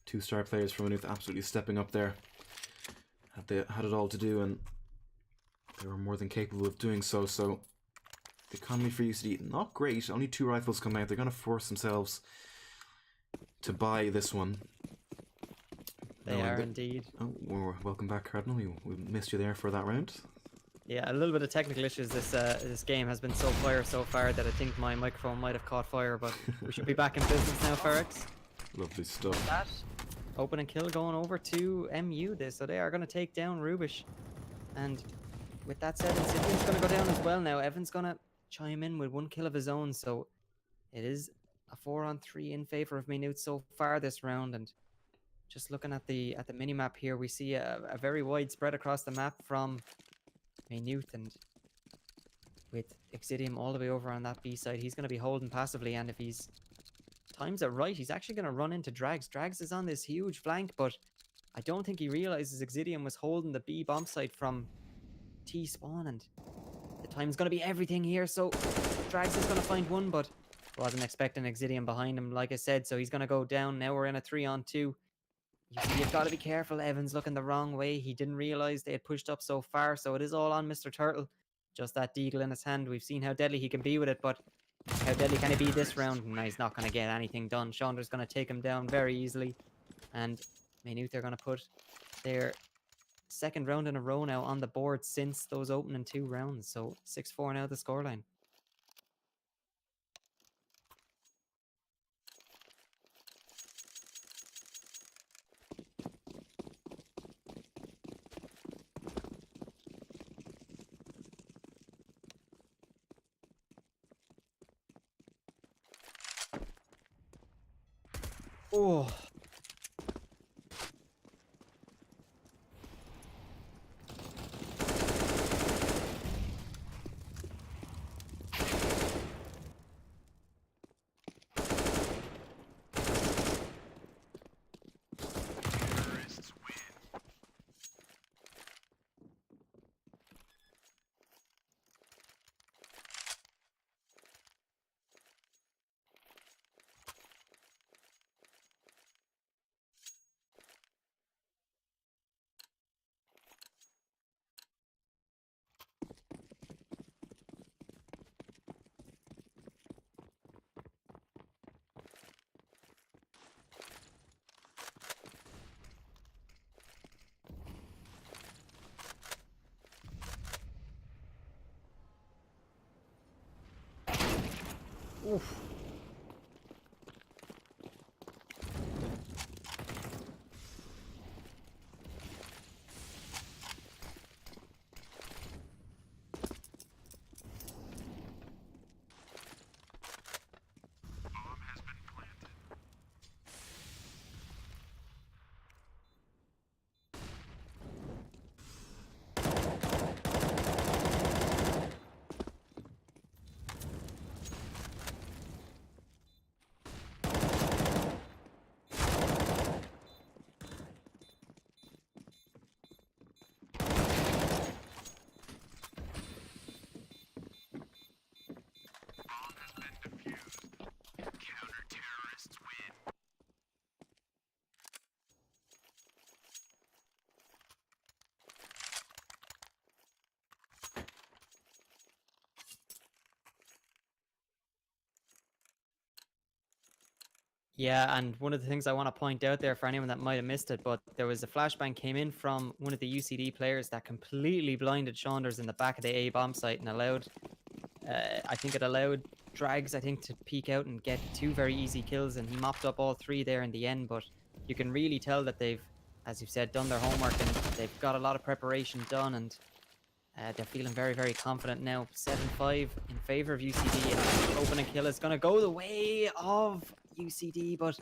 2 star players from Maynooth absolutely stepping up there. Had it all to do, and they were more than capable of doing so. So the economy for UCD, not great. Only 2 rifles come out. They're going to force themselves to buy this one. They are indeed. Oh, well, welcome back, Cardinal. We missed you there for that round. Yeah, a little bit of technical issues. This game has been so fire so far that I think my microphone might have caught fire, but we should be back in business now, Ferrex. Lovely stuff. That open and kill going over to MU this, so they are going to take down Rubish. And with that said, Sipian's going to go down as well now. Evan's going to chime in with 1 kill of his own, so it is a 4-on-3 in favor of Maynooth so far this round. And just looking at the mini map here, we see a very wide spread across the map from Maynooth, and with Exidium all the way over on that B side, he's going to be holding passively, and if he's times it right, he's actually going to run into Drags. Drags is on this huge flank, but I don't think he realizes Exidium was holding the B bomb site from T spawn, and The time's going to be everything here, so Drags is going to find one, but wasn't expecting Exidium behind him, like I said, so he's going to go down. Now we're in a 3-on-2. You've got to be careful. Evan's looking the wrong way. He didn't realize they had pushed up so far, so it is all on Mr. Turtle. Just that deagle in his hand. We've seen how deadly he can be with it, but how deadly can he be this round? No, he's not going to get anything done. Chandra's going to take him down very easily, and Maynooth are going to put their second round in a row now on the board since those opening 2 rounds. So 6-4 now the scoreline. Oh. Oof. Yeah, and one of the things I want to point out there for anyone that might have missed it, but there was a flashbang came in from one of the UCD players that completely blinded Saunders in the back of the A bomb site and allowed, I think it allowed Drags, I think, to peek out and get 2 very easy kills, and he mopped up all 3 there in the end. But you can really tell that they've, as you've said, done their homework, and they've got a lot of preparation done, and they're feeling very, very confident now. 7-5 in favor of UCD, and opening kill is going to go the way of UCD, but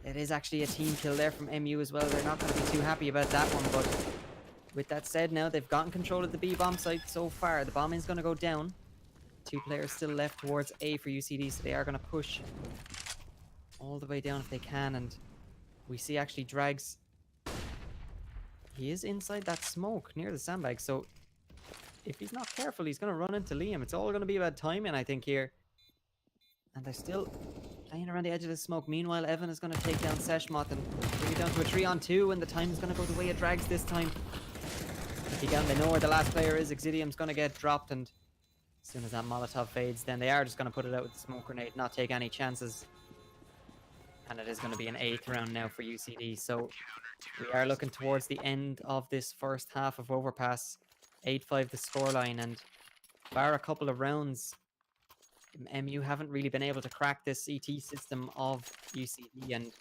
it is actually a team kill there from MU as well. They're not going to be too happy about that one, but with that said, now they've gotten control of the B bomb site so far. The bomb is going to go down. 2 players still left towards A for UCD, so they are going to push all the way down if they can, and we see actually Drags. He is inside that smoke near the sandbag, so if he's not careful, he's going to run into Liam. It's all going to be about timing, I think, here. And they're still playing around the edge of the smoke. Meanwhile, Evan is going to take down Seshmoth and bring it down to a 3-on-2, and the time is going to go the way it Drags this time. If you can, they know where the last player is. Exidium's going to get dropped, and as soon as that Molotov fades, then they are just going to put it out with the smoke grenade, not take any chances. And it is going to be an 8th round now for UCD. So we are looking towards the end of this first half of Overpass. 8-5 the scoreline, and bar a couple of rounds, MU haven't really been able to crack this CT system of UCD, and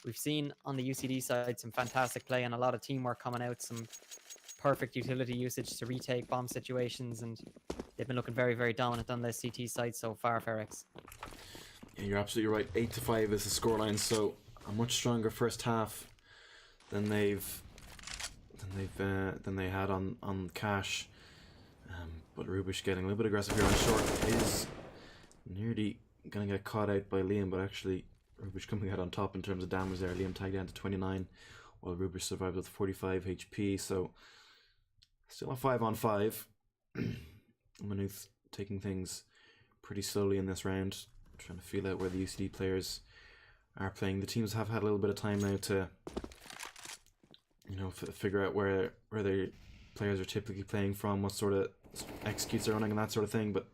we've seen on the UCD side some fantastic play and a lot of teamwork coming out, some perfect utility usage to retake bomb situations, and they've been looking very, very dominant on the CT side so far, Ferex. Yeah, you're absolutely right. 8-5 is the scoreline, so a much stronger first half than they had on Cash. But Rubish getting a little bit aggressive here on short is nearly gonna get caught out by Liam, but actually Rubish coming out on top in terms of damage there. Liam tagged down to 29 while Rubish survived with 45 HP, so still a 5-on-5. Maynooth taking things pretty slowly in this round, trying to feel out where the UCD players are playing. The teams have had a little bit of time now to, figure out where their players are typically playing from, what sort of executes they're running, and that sort of thing. But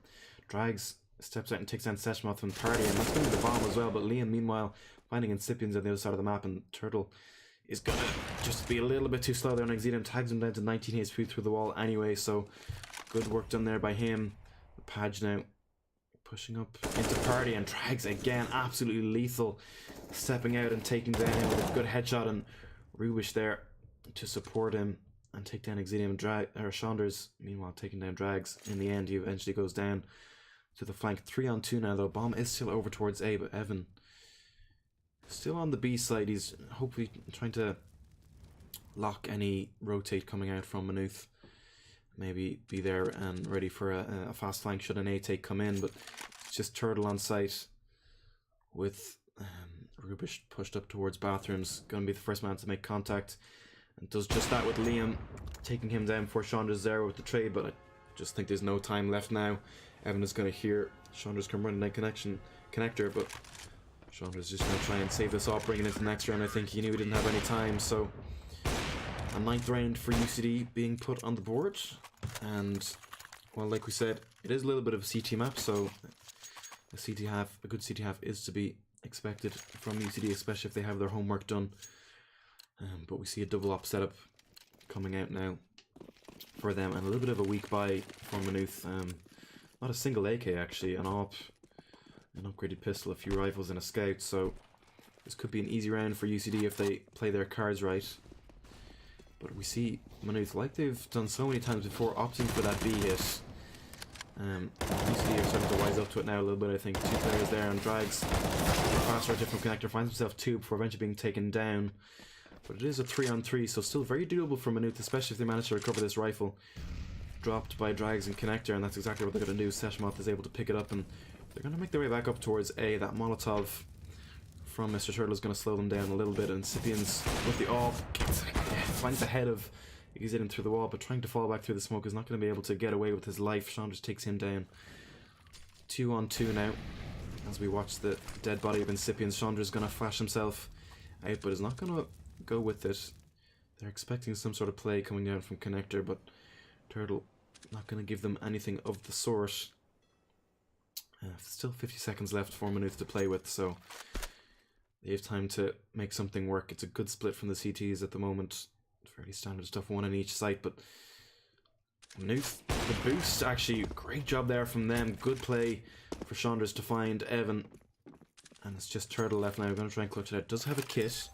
Drags steps out and takes down Seshmoth and Party, and that's going to be the bomb as well. But Liam, meanwhile, finding Incipiens on the other side of the map, and Turtle is going to just be a little bit too slow there on Exilium, tags him down to 19 HP through the wall anyway, so good work done there by him. Page now pushing up into Party, and Drags again, absolutely lethal, stepping out and taking down him with a good headshot, and Rubish there to support him and take down Exilium. Saunders, meanwhile, taking down Drags. In the end, he eventually goes down to the flank. 3-on-2 now, though. Bomb is still over towards A, but Evan still on the B side. He's hopefully trying to lock any rotate coming out from Maynooth. Maybe be there and ready for a fast flank should an A take come in, but it's just Turtle on site with Rubish pushed up towards bathrooms. Going to be the first man to make contact, and does just that with Liam, taking him down before Chandra's there with the trade, but I just think there's no time left now. Evan is going to hear Chandra's come running that connector, but Chandra's just going to try and save this off, bring it into the next round. I think he knew he didn't have any time, so a 9th round for UCD being put on the board. And, well, like we said, it is a little bit of a CT map, so a good CT half is to be expected from UCD, especially if they have their homework done. But we see a double op setup coming out now for them, and a little bit of a weak buy for Maynooth. Not a single AK actually, an op, an upgraded pistol, a few rifles, and a scout. So this could be an easy round for UCD if they play their cards right. But we see Maynooth, like they've done so many times before, opting for that B hit. UCD are starting to wise up to it now a little bit. I think 2 players there, and Drags faster at different connector, finds himself 2 before eventually being taken down. But it is a 3-on-3, so still very doable for Maynooth, especially if they manage to recover this rifle. Dropped by Drags and connector, and that's exactly what they're going to do. Seshmoth is able to pick it up, and they're going to make their way back up towards A. That Molotov from Mr. Turtle is going to slow them down a little bit, and Incipiens with the AWP finds the head of Exilium through the wall, but trying to fall back through the smoke is not going to be able to get away with his life. Saunders takes him down. 2-on-2 now, as we watch the dead body of Incipiens. Saunders is going to flash himself out, but is not going to go with it. They're expecting some sort of play coming down from connector, but Turtle not going to give them anything of the sort. Still 50 seconds left for Maynooth to play with, so they have time to make something work. It's a good split from the CTs at the moment. Fairly standard stuff, 1 on each site, but Maynooth, the boost, actually, great job there from them. Good play for Saunders to find Evan, and it's just Turtle left now. We're going to try and clutch it out. Does have a kit,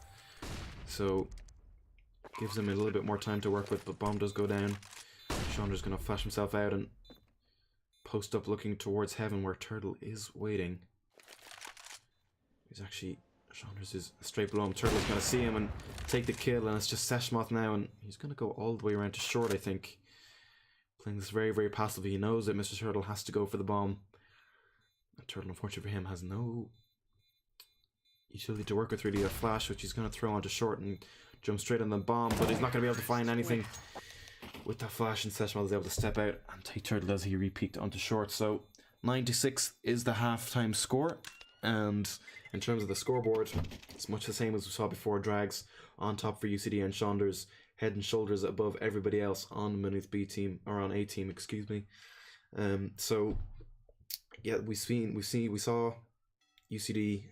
so gives him a little bit more time to work with, but bomb does go down. Saunders going to flash himself out and post up looking towards heaven where Turtle is waiting. He's actually, Saunders is straight below him. Turtle's going to see him and take the kill, and it's just Seshmoth now, and he's going to go all the way around to short, I think. Playing this very, very passively. He knows that Mr. Turtle has to go for the bomb. And Turtle, unfortunately for him, has no utility to work with really. A flash, which he's going to throw onto short and jump straight on the bomb, but he's not going to be able to find anything with that flash, and Seshmoth is able to step out and take Turtle as he repeaked onto short. So 9-6 is the halftime score, and in terms of the scoreboard, it's much the same as we saw before. Drags on top for UCD, and Saunders head and shoulders above everybody else on Maynooth B team, or on A team, excuse me. So yeah, we saw UCD.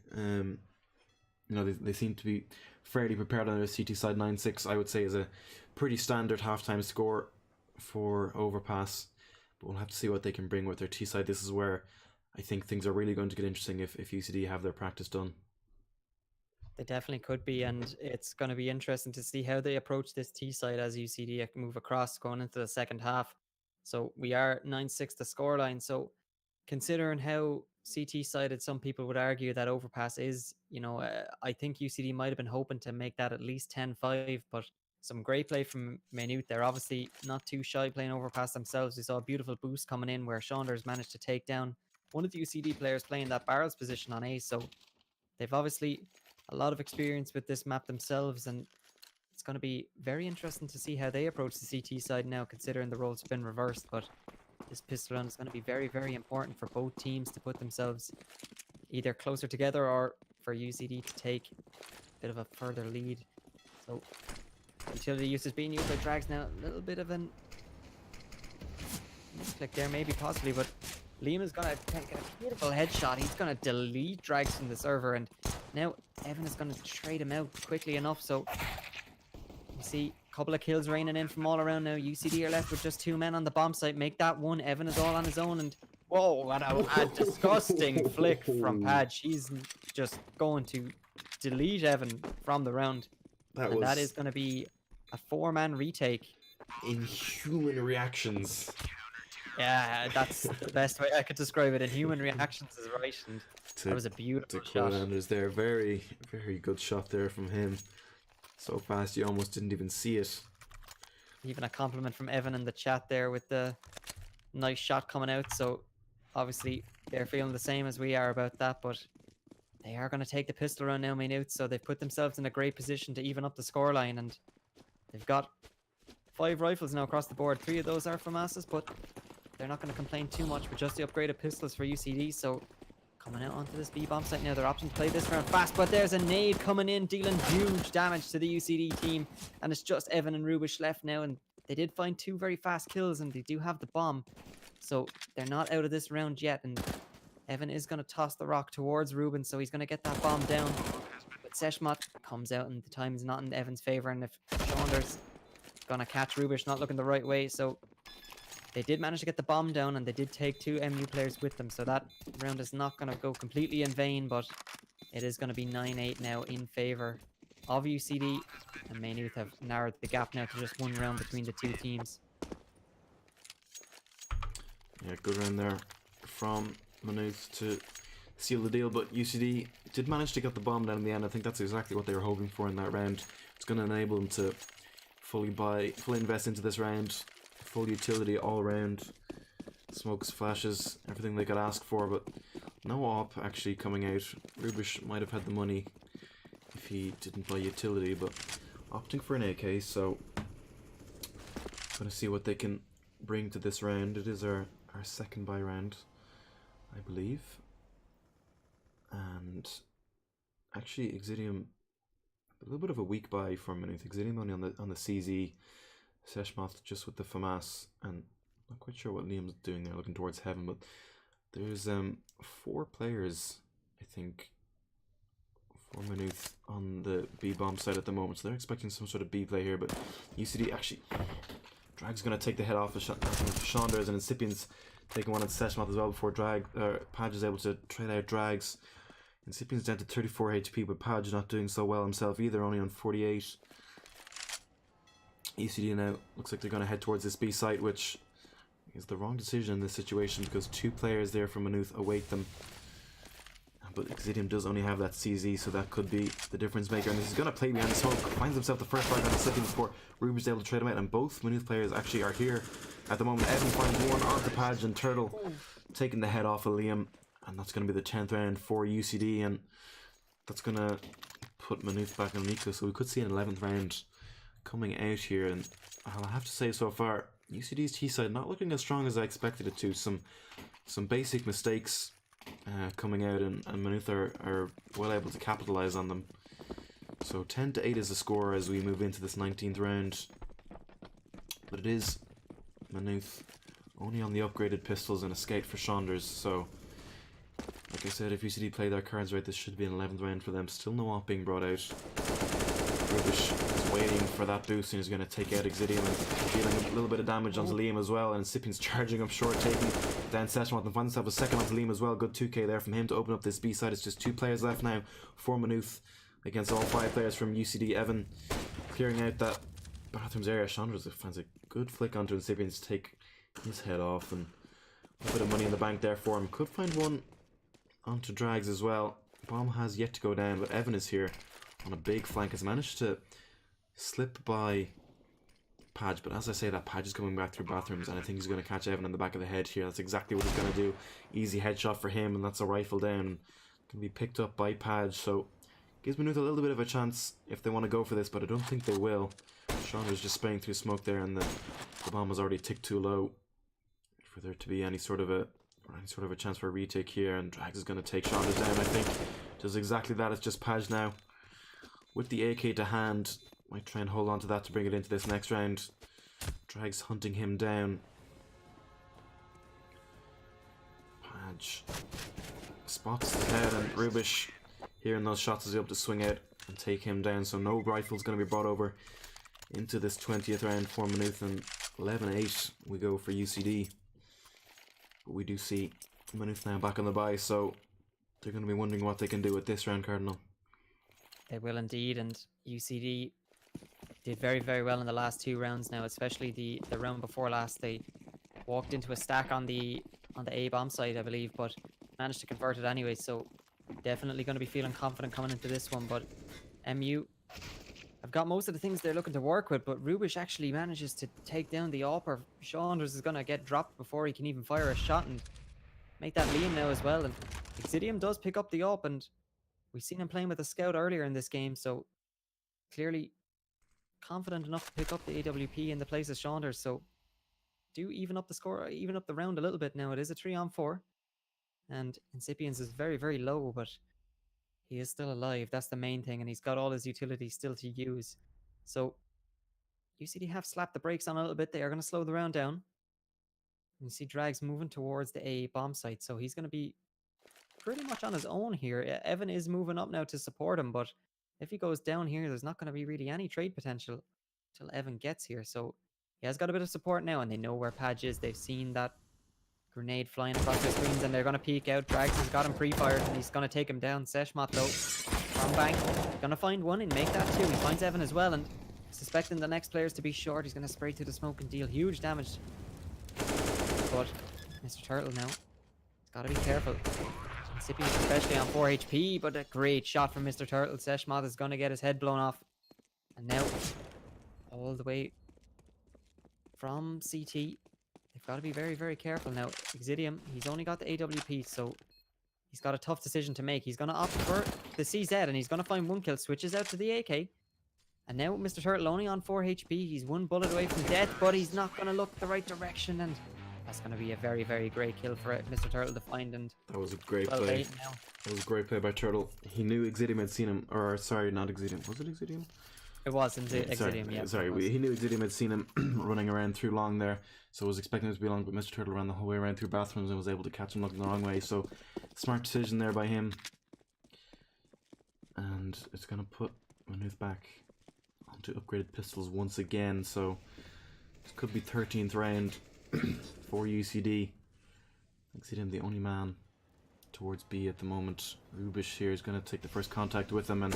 They seem to be fairly prepared on their CT side. 9-6, I would say, is a pretty standard halftime score for Overpass, but we'll have to see what they can bring with their T side. This is where I think things are really going to get interesting if UCD have their practice done. They definitely could be, and it's going to be interesting to see how they approach this T side as UCD move across going into the second half. So we are 9-6 the scoreline. So considering how CT sided, some people would argue that Overpass is, I think UCD might have been hoping to make that at least 10-5, but some great play from Maynooth. They're obviously not too shy playing Overpass themselves. We saw a beautiful boost coming in where Saunders managed to take down one of the UCD players playing that barrels position on A. So they've obviously a lot of experience with this map themselves, and it's going to be very interesting to see how they approach the CT side now, considering the roles have been reversed. But This pistol round is going to be very, very important for both teams to put themselves either closer together or for UCD to take a bit of a further lead. So utility use is being used by Drags now. A little bit of an misclick there, maybe, possibly, but Liam is going to take a beautiful headshot. He's going to delete Drags from the server, and now Evan is going to trade him out quickly enough. So you see a couple of kills raining in from all around now. UCD are left with just 2 men on the bomb site. Make that one. Evan is all on his own, and whoa, what a disgusting flick from Padge. He's just going to delete Evan from the round. That is going to be a 4-man retake. Inhuman reactions. Yeah, that's the best way I could describe it. Inhuman reactions is right, and that was a beautiful shot. Anders there, very, very good shot there from him. So fast you almost didn't even see it. Even a compliment from Evan in the chat there with the nice shot coming out. So obviously they're feeling the same as we are about that, but they are going to take the pistol round now, Maynooth. So they've put themselves in a great position to even up the scoreline, and they've got 5 rifles now across the board. 3 of those are FAMAS's, but they're not going to complain too much with just the upgraded pistols for UCD. So coming out onto this B-bomb site now, they're opting to play this round fast, but there's a nade coming in, dealing huge damage to the UCD team, and it's just Evan and Rubish left now, and they did find 2 very fast kills, and they do have the bomb, so they're not out of this round yet, and Evan is going to toss the rock towards Ruben, so he's going to get that bomb down, but Seshmat comes out, and the time is not in Evan's favour, and if Saunders going to catch Rubish not looking the right way, so they did manage to get the bomb down, and they did take 2 MU players with them, so that round is not going to go completely in vain, but it is going to be 9-8 now in favour of UCD, and Maynooth have narrowed the gap now to just 1 round between the 2 teams. Yeah, good round there from Maynooth to seal the deal, but UCD did manage to get the bomb down in the end. I think that's exactly what they were hoping for in that round. It's going to enable them to fully invest into this round. Full utility all around, smokes, flashes, everything they could ask for, but no op actually coming out. Rubish might have had the money if he didn't buy utility, but opting for an AK, so gonna see what they can bring to this round. It is our second buy round, I believe, and actually Exidium, a little bit of a weak buy from Maynooth. Exidium only on the CZ. Seshmoth just with the FAMAS, and not quite sure what Liam's doing there, looking towards heaven, but there's 4 players, I think, for Maynooth on the B-bomb side at the moment, so they're expecting some sort of B play here, but UCD actually, Drag's going to take the head off of Saunders, and Incipient's taking one at Seshmoth as well before Padge is able to trade out Drags. Incipient's down to 34 HP, but Padge not doing so well himself either, only on 48. UCD now looks like they're going to head towards this B site, which is the wrong decision in this situation because 2 players there from Maynooth await them. But Exidium does only have that CZ, so that could be the difference maker. And this is going to play behind the smoke, finds himself the first target on the second before Ruby's able to trade him out. And both Maynooth players actually are here at the moment. Evan finds one onto Padge, and Turtle taking the head off of Liam. And that's going to be the 10th round for UCD, and that's going to put Maynooth back on Nico. So we could see an 11th round coming out here, and I'll have to say so far UCD's T side not looking as strong as I expected it to. Some basic mistakes coming out, and Maynooth are well able to capitalize on them. So 10-8 is the score as we move into this 19th round, but it is Maynooth only on the upgraded pistols and a skate for Saunders. So like I said, if UCD play their cards right, this should be an 11th round for them. Still no op being brought out. Rubish is waiting for that boost, and he's going to take out Exidium and dealing a little bit of damage onto Liam as well. And Incipient's charging up short, taking down Seshmoth, and finds himself a second onto Liam as well. Good 2k there from him to open up this B side. It's just 2 players left now for Maynooth against all 5 players from UCD. Evan clearing out that bathrooms area. Chandra finds a good flick onto Incipient to take his head off, and a bit of money in the bank there for him. Could find one onto Drags as well. Bomb has yet to go down, but Evan is here on a big flank, has managed to slip by Padge, but as I say that, Padge is coming back through bathrooms, and I think he's going to catch Evan in the back of the head here. That's exactly what he's going to do. Easy headshot for him, and that's a rifle down. Can be picked up by Padge, so gives Maynooth a little bit of a chance if they want to go for this, but I don't think they will. Sean was just spraying through smoke there, and the bomb was already ticked too low for there to be any sort of a chance for a retake here, and Drags is going to take Saunders down, I think. Does exactly that. It's just Paj now with the AK to hand. Might try and hold on to that to bring it into this next round. Drags hunting him down. Paj spots the head, and Rubish hearing those shots is able to swing out and take him down. So no rifle's going to be brought over into this 20th round for Maynooth, and 11-8 we go for UCD. But we do see Maynooth now back on the bye, so they're going to be wondering what they can do with this round, Cardinal. They will indeed, and UCD did very, very well in the last 2 rounds now, especially the round before last. They walked into a stack on the A bomb site, I believe, but managed to convert it anyway, so definitely going to be feeling confident coming into this one. But MU have got most of the things they're looking to work with, but Rubish actually manages to take down the AWP. Saunders is going to get dropped before he can even fire a shot and make that Liam now as well. And Exidium does pick up the AWP, and we've seen him playing with a scout earlier in this game, so clearly confident enough to pick up the AWP in the place of Saunders. So do even up the score, even up the round a little bit now. It is a 3-on-4, and Incipiens is very, very low, but he is still alive. That's the main thing, and he's got all his utilities still to use. So UCD have slapped the brakes on a little bit. They are going to slow the round down. You see Drags moving towards the A bomb site, so he's going to be pretty much on his own here. Evan is moving up now to support him, but if he goes down here, there's not going to be really any trade potential till Evan gets here. So he has got a bit of support now, and they know where Paj is. They've seen that grenade flying across their screens, and they're going to peek out. Drags has got him pre-fired, and he's going to take him down. Seshmot, though, from bank. Going to find one and make that 2. He finds Evan as well, and suspecting the next players to be short, he's going to spray through the smoke and deal huge damage. But Mr. Turtle now, he's got to be careful. Incipient especially on 4 HP, but a great shot from Mr. Turtle. Seshmot is going to get his head blown off. And now, all the way from CT, they've got to be very, very careful now. Exidium, he's only got the AWP, so he's got a tough decision to make. He's going to opt for the CZ, and he's going to find 1 kill, switches out to the AK. And now Mr. Turtle only on 4 HP. He's 1 bullet away from death, but he's not going to look the right direction, and that's going to be a very, very great kill for Mr. Turtle to find. And that was a great play. That was a great play by Turtle. He knew Exidium had seen him, or sorry, not Exidium. Was it Exidium? It was Exidium, yeah. Sorry, he knew Exidium had seen him running around through long there, so was expecting him to be long, but Mr. Turtle ran the whole way around through bathrooms and was able to catch him looking the wrong way, so smart decision there by him. And it's going to put Maynooth back onto upgraded pistols once again, so this could be 13th round for UCD. Exidium the only man towards B at the moment. Rubish here is going to take the first contact with him and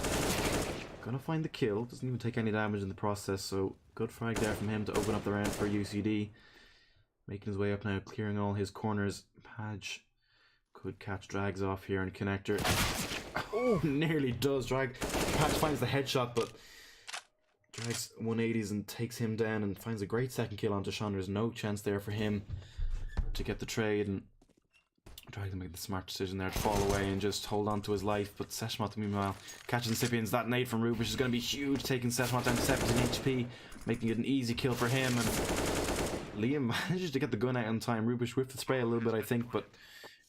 gonna find the kill. Doesn't even take any damage in the process, so good frag there from him to open up the round for UCD. Making his way up now, clearing all his corners. Paj could catch Drags off here and connector. Oh, nearly does. Paj finds the headshot, but Drags 180s and takes him down and finds a great second kill onto Saunders. No chance there for him to get the trade, and Drags make the smart decision there to fall away and just hold on to his life. But Seshmot, meanwhile, catching Incipiens. That nade from Rubish is going to be huge, taking Seshmot down to 17 HP, making it an easy kill for him. And Liam manages to get the gun out in time. Rubish whiffed the spray a little bit, I think, but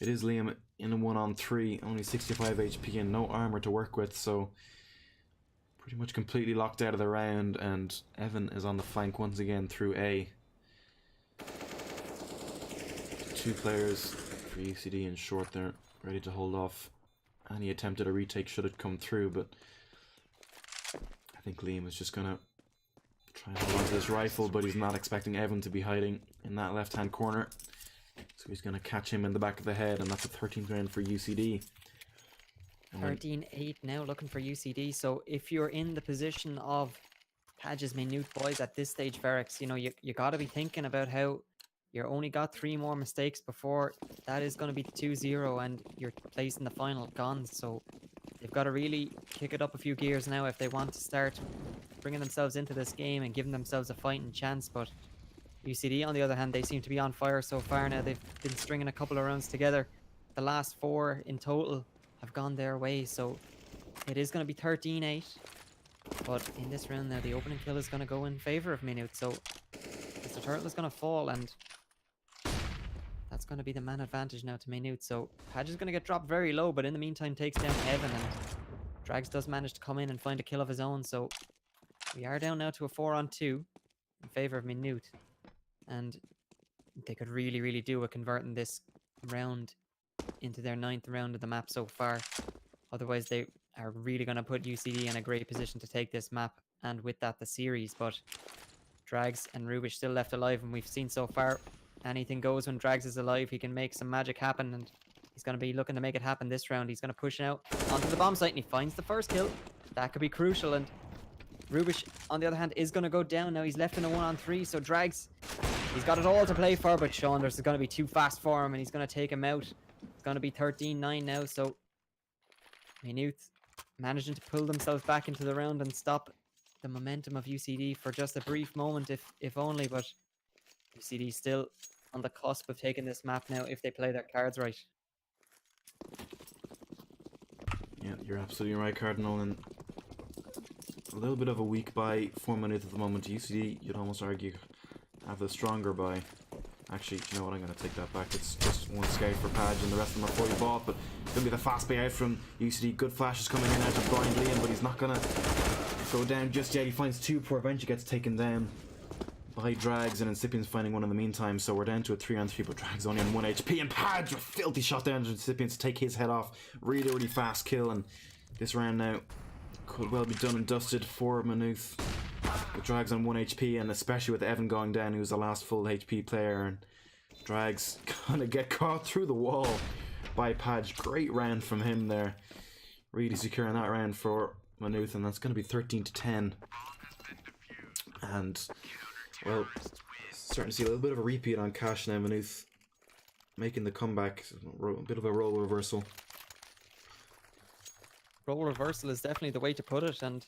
it is Liam in a 1-on-3, only 65 HP and no armor to work with, so pretty much completely locked out of the round. And Evan is on the flank once again through A. 2 players for UCD in short there, ready to hold off any attempt at a retake should it come through, but I think Liam is just gonna try and hold on to this rifle, but he's not expecting Evan to be hiding in that left hand corner, so he's gonna catch him in the back of the head, and that's a 13th round for UCD. 13-8 now, looking for UCD. So if you're in the position of Paj's Maynooth boys at this stage, Ferex, you know, you got to be thinking about how you only got 3 more mistakes before that is going to be 2-0 and your place in the final gone. So they've got to really kick it up a few gears now if they want to start bringing themselves into this game and giving themselves a fighting chance. But UCD, on the other hand, they seem to be on fire so far now. They've been stringing a couple of rounds together. The last 4 in total have gone their way, so it is going to be 13-8. But in this round now, the opening kill is going to go in favor of Maynooth. So Mr. Turtle is going to fall, and going to be the man advantage now to Maynooth. So Padge is going to get dropped very low, but in the meantime takes down Evan, and Drags does manage to come in and find a kill of his own. So we are down now to a 4-on-2 in favor of Maynooth, and they could really, really do with converting this round into their 9th round of the map so far. Otherwise, they are really going to put UCD in a great position to take this map, and with that, the series. But Drags and Rubish still left alive, and we've seen so far anything goes when Drags is alive. He can make some magic happen, and he's going to be looking to make it happen this round. He's going to push out onto the bomb site, and he finds the first kill. That could be crucial, and Rubish, on the other hand, is going to go down now. He's left in a 1-on-3, so Drags, he's got it all to play for, but Saunders is going to be too fast for him, and he's going to take him out. It's going to be 13-9 now, so Maynooth managing to pull themselves back into the round and stop the momentum of UCD for just a brief moment, if only, but UCD still on the cusp of taking this map now if they play their cards right. Yeah, you're absolutely right, Cardinal, and a little bit of a weak buy for Maynooth at the moment. UCD, you'd almost argue, have the stronger buy. Actually, you know what, I'm going to take that back. It's just one scout for Padge and the rest of them are fully bought, but it's going to be the fast buy out from UCD. Good flashes coming in out of Brian Liam, but he's not going to go down just yet. He finds two before eventually gets taken down by Drags, and Incipient's finding one in the meantime, so we're down to a 3-on-3, but Drags only on 1 HP, and Padge, a filthy shot down to Incipient to take his head off. Really, really fast kill, and this round now could well be done and dusted for Maynooth. With Drags on 1 HP, and especially with Evan going down, who was the last full HP player, and Drags gonna get caught through the wall by Padge. Great round from him there. Really securing that round for Maynooth, and that's gonna be 13-10. And, well, starting to see a little bit of a repeat on Cash now. Maynooth making the comeback. A bit of a role reversal. Role reversal is definitely the way to put it, and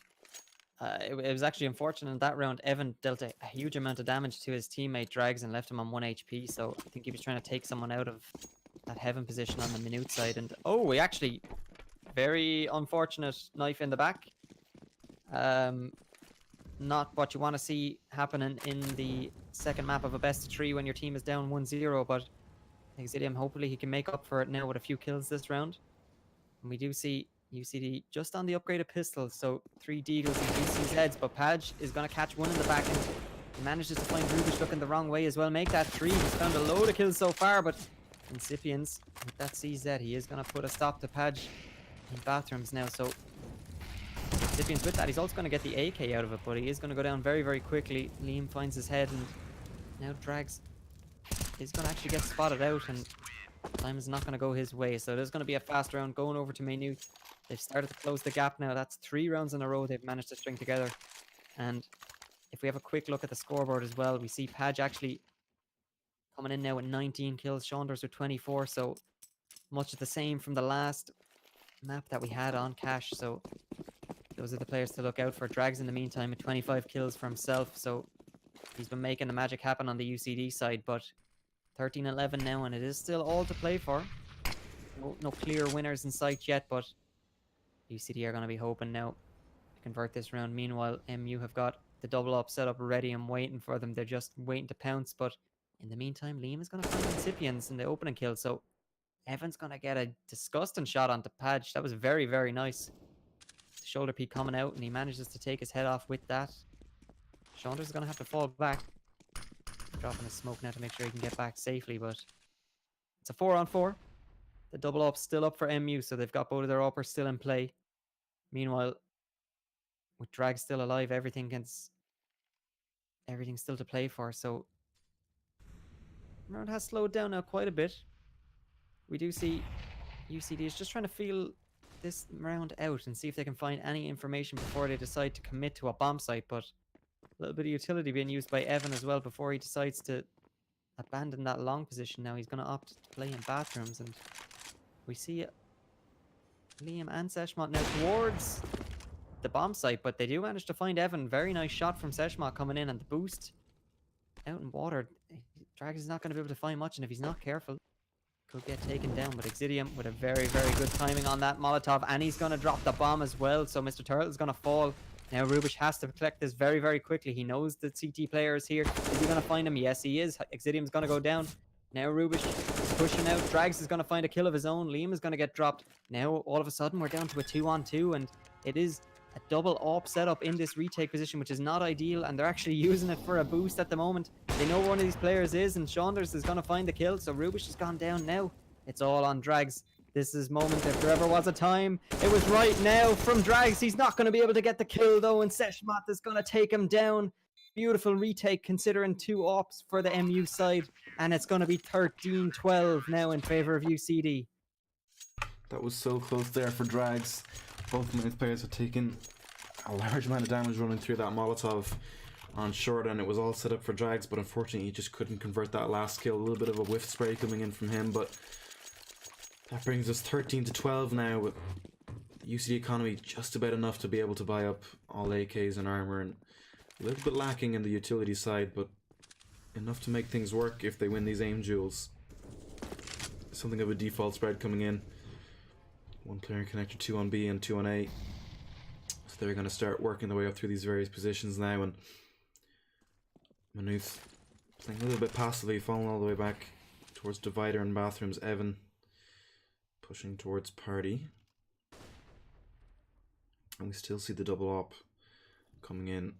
it was actually unfortunate in that round. Evan dealt a huge amount of damage to his teammate Drags and left him on 1 HP, so I think he was trying to take someone out of that heaven position on the Maynooth side, and oh, we actually, very unfortunate knife in the back. Not what you want to see happening in the second map of a best of 3 when your team is down 1-0, but Exidium, hopefully he can make up for it now with a few kills this round. And we do see UCD just on the upgraded pistol, so 3 Deagles and 2 CZs, but Padge is going to catch one in the back, and he manages to find Rubish looking the wrong way as well. Make that 3. He's found a load of kills so far, but Incipients with that CZ, he is going to put a stop to Padge in bathrooms now, so Incipients with that, he's also going to get the AK out of it, but he is going to go down very, very quickly. Liam finds his head, and now Drags is going to actually get spotted out, and time is not going to go his way, so there's going to be a fast round going over to Maynooth. They've started to close the gap now. That's 3 rounds in a row they've managed to string together. And if we have a quick look at the scoreboard as well, we see Padge actually coming in now with 19 kills, Saunders with 24, so much of the same from the last map that we had on Cash, so those are the players to look out for. Drags in the meantime with 25 kills for himself, so he's been making the magic happen on the UCD side, but 13-11 now, and it is still all to play for. No clear winners in sight yet, but UCD are going to be hoping now to convert this round. Meanwhile, MU have got the double up set up ready and waiting for them. They're just waiting to pounce, but in the meantime, Liam is going to find Incipients in the opening kill, so Evan's going to get a disgusting shot onto Padge. That was very, very nice. The shoulder peak coming out, and he manages to take his head off with that. Saunders is going to have to fall back. Dropping his smoke now to make sure he can get back safely, but it's a 4-on-4. The double up's still up for MU, so they've got both of their uppers still in play. Meanwhile, with Drag still alive, everything's still to play for, so the round has slowed down now quite a bit. We do see UCD is just trying to feel this round out and see if they can find any information before they decide to commit to a bomb site, but a little bit of utility being used by Evan as well before he decides to abandon that long position. Now he's going to opt to play in bathrooms, and we see Liam and Seshmont now towards the bomb site, but they do manage to find Evan. Very nice shot from Seshmont coming in, and the boost out in water. Drag is not going to be able to find much, and if he's not careful, could get taken down. But Exidium with a very, very good timing on that Molotov, and he's going to drop the bomb as well, so Mr. Turtle is going to fall. Now Rubish has to collect this very, very quickly. He knows the CT player is here. Is he going to find him? Yes, he is. Exidium's going to go down. Now Rubish pushing out. Drags is going to find a kill of his own. Liam is going to get dropped. Now, all of a sudden, we're down to a 2-on-2, and it is a double AWP setup in this retake position, which is not ideal, and they're actually using it for a boost at the moment. They know where one of these players is, and Saunders is going to find the kill, so Rubish has gone down now. It's all on Drags. This is moment, if there ever was a time, it was right now from Drags. He's not going to be able to get the kill, though, and Seshmat is going to take him down. Beautiful retake, considering 2 AWPs for the MU side, and it's going to be 13-12 now in favor of UCD. That was so close there for Drags. Both Maynooth players have taken a large amount of damage running through that Molotov on short, and it was all set up for Drags, but unfortunately he just couldn't convert that last kill. A little bit of a whiff spray coming in from him, but that brings us 13-12 now, with UCD economy just about enough to be able to buy up all AKs and armor, and a little bit lacking in the utility side, but enough to make things work if they win these aim duels. Something of a default spread coming in. 1 player connector, 2 on B and 2 on A. So they're going to start working their way up through these various positions now, and Maynooth playing a little bit passively, falling all the way back towards Divider and Bathrooms. Evan pushing towards Party. And we still see the double op coming in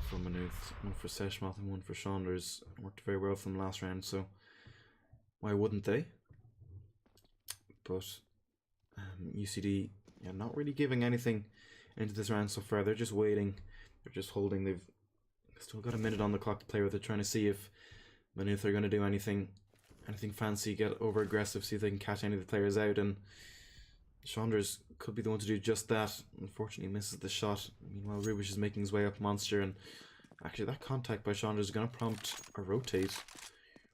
from Maynooth. One for Seshmat and one for Saunders. Worked very well from last round, so why wouldn't they? But UCD, yeah, not really giving anything into this round so far. They're just waiting. They're just holding. They've still got a minute on the clock to play with it, trying to see if Maynooth are going to do anything fancy, get over aggressive, see if they can catch any of the players out. And Saunders could be the one to do just that. Unfortunately, misses the shot. Meanwhile, Rubish is making his way up Monster, and actually that contact by Saunders is going to prompt a rotate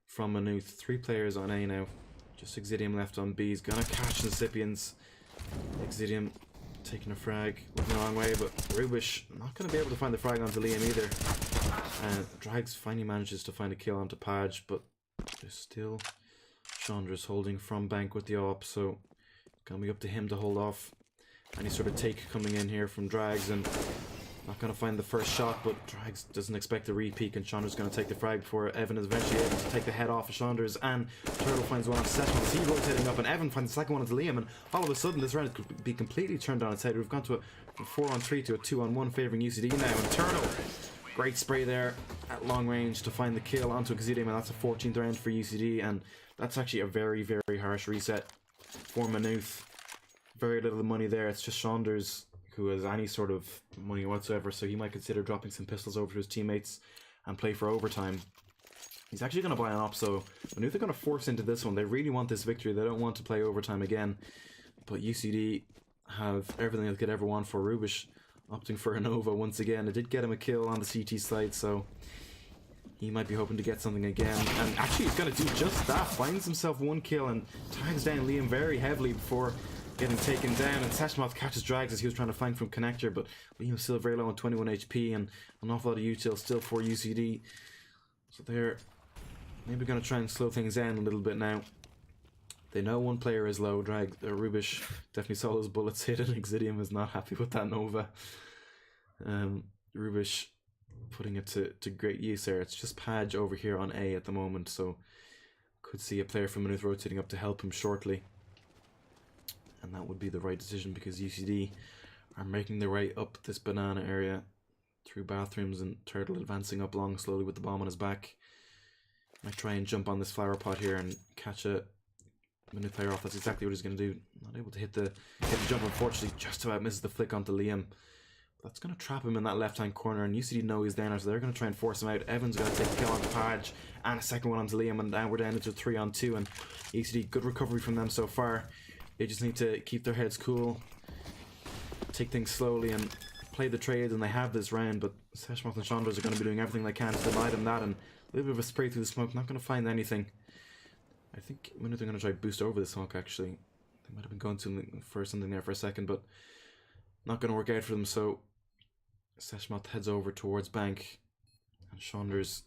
from Maynooth. 3 players on A now. Just Exidium left on B. He's going to catch Incipients. Exidium taking a frag, looking the wrong way, but Rubish not going to be able to find the frag onto Liam either. Drags finally manages to find a kill onto Page, but there's still Saunders holding from bank with the AWP, so going to be up to him to hold off any sort of take coming in here from Drags, and not going to find the first shot, but Drags doesn't expect a repeat, and Saunders going to take the frag before Evan is eventually able to take the head off of Saunders, and Turtle finds one on Session as he rotating up, and Evan finds the second one into Liam, and all of a sudden this round could be completely turned on its head. We've gone to a 4-on-3 to a 2-on-1 favouring UCD now, and Turtle, great spray there at long range to find the kill onto Exidium, and that's a 14th round for UCD, and that's actually a very, very harsh reset for Maynooth. Very little money there. It's just Saunders who has any sort of money whatsoever, so he might consider dropping some pistols over to his teammates and play for overtime. He's actually going to buy an op, so Maynooth are going to force into this one. They really want this victory. They don't want to play overtime again, but UCD have everything they could ever want for Rubish, opting for a Nova once again. It did get him a kill on the CT side, so he might be hoping to get something again, and actually he's going to do just that. Finds himself 1 kill and tags down Liam very heavily before getting taken down, and Seshmoth catches Drags as he was trying to flank from Connector, but Liam's still very low on 21 HP and an awful lot of util still for UCD, so they're maybe going to try and slow things down a little bit now. They know 1 player is low. Rubish definitely saw those bullets hit, and Exidium is not happy with that Nova. Rubish putting it to great use there. It's just Page over here on A at the moment, so could see a player from Maynooth rotating up to help him shortly. And that would be the right decision, because UCD are making their way up this banana area through Bathrooms, and Turtle advancing up long slowly with the bomb on his back. Might try and jump on this flower pot here and catch a Maynooth player off. That's exactly what he's going to do. Not able to hit the jump, unfortunately. Just about misses the flick onto Liam. That's going to trap him in that left-hand corner, and UCD know he's there now, so they're going to try and force him out. Evan's going to take a kill onto Page, and a second one onto Liam, and now we're down into 3-on-2, and UCD, good recovery from them so far. They just need to keep their heads cool, take things slowly, and play the trades, and they have this round, but Seshmoth and Saunders are going to be doing everything they can to deny them that, and a little bit of a spray through the smoke, not going to find anything. I think Maynooth are going to try boost over the smoke, actually. They might have been going for something there for a second, but not going to work out for them, so Seshmoth heads over towards bank, and Saunders,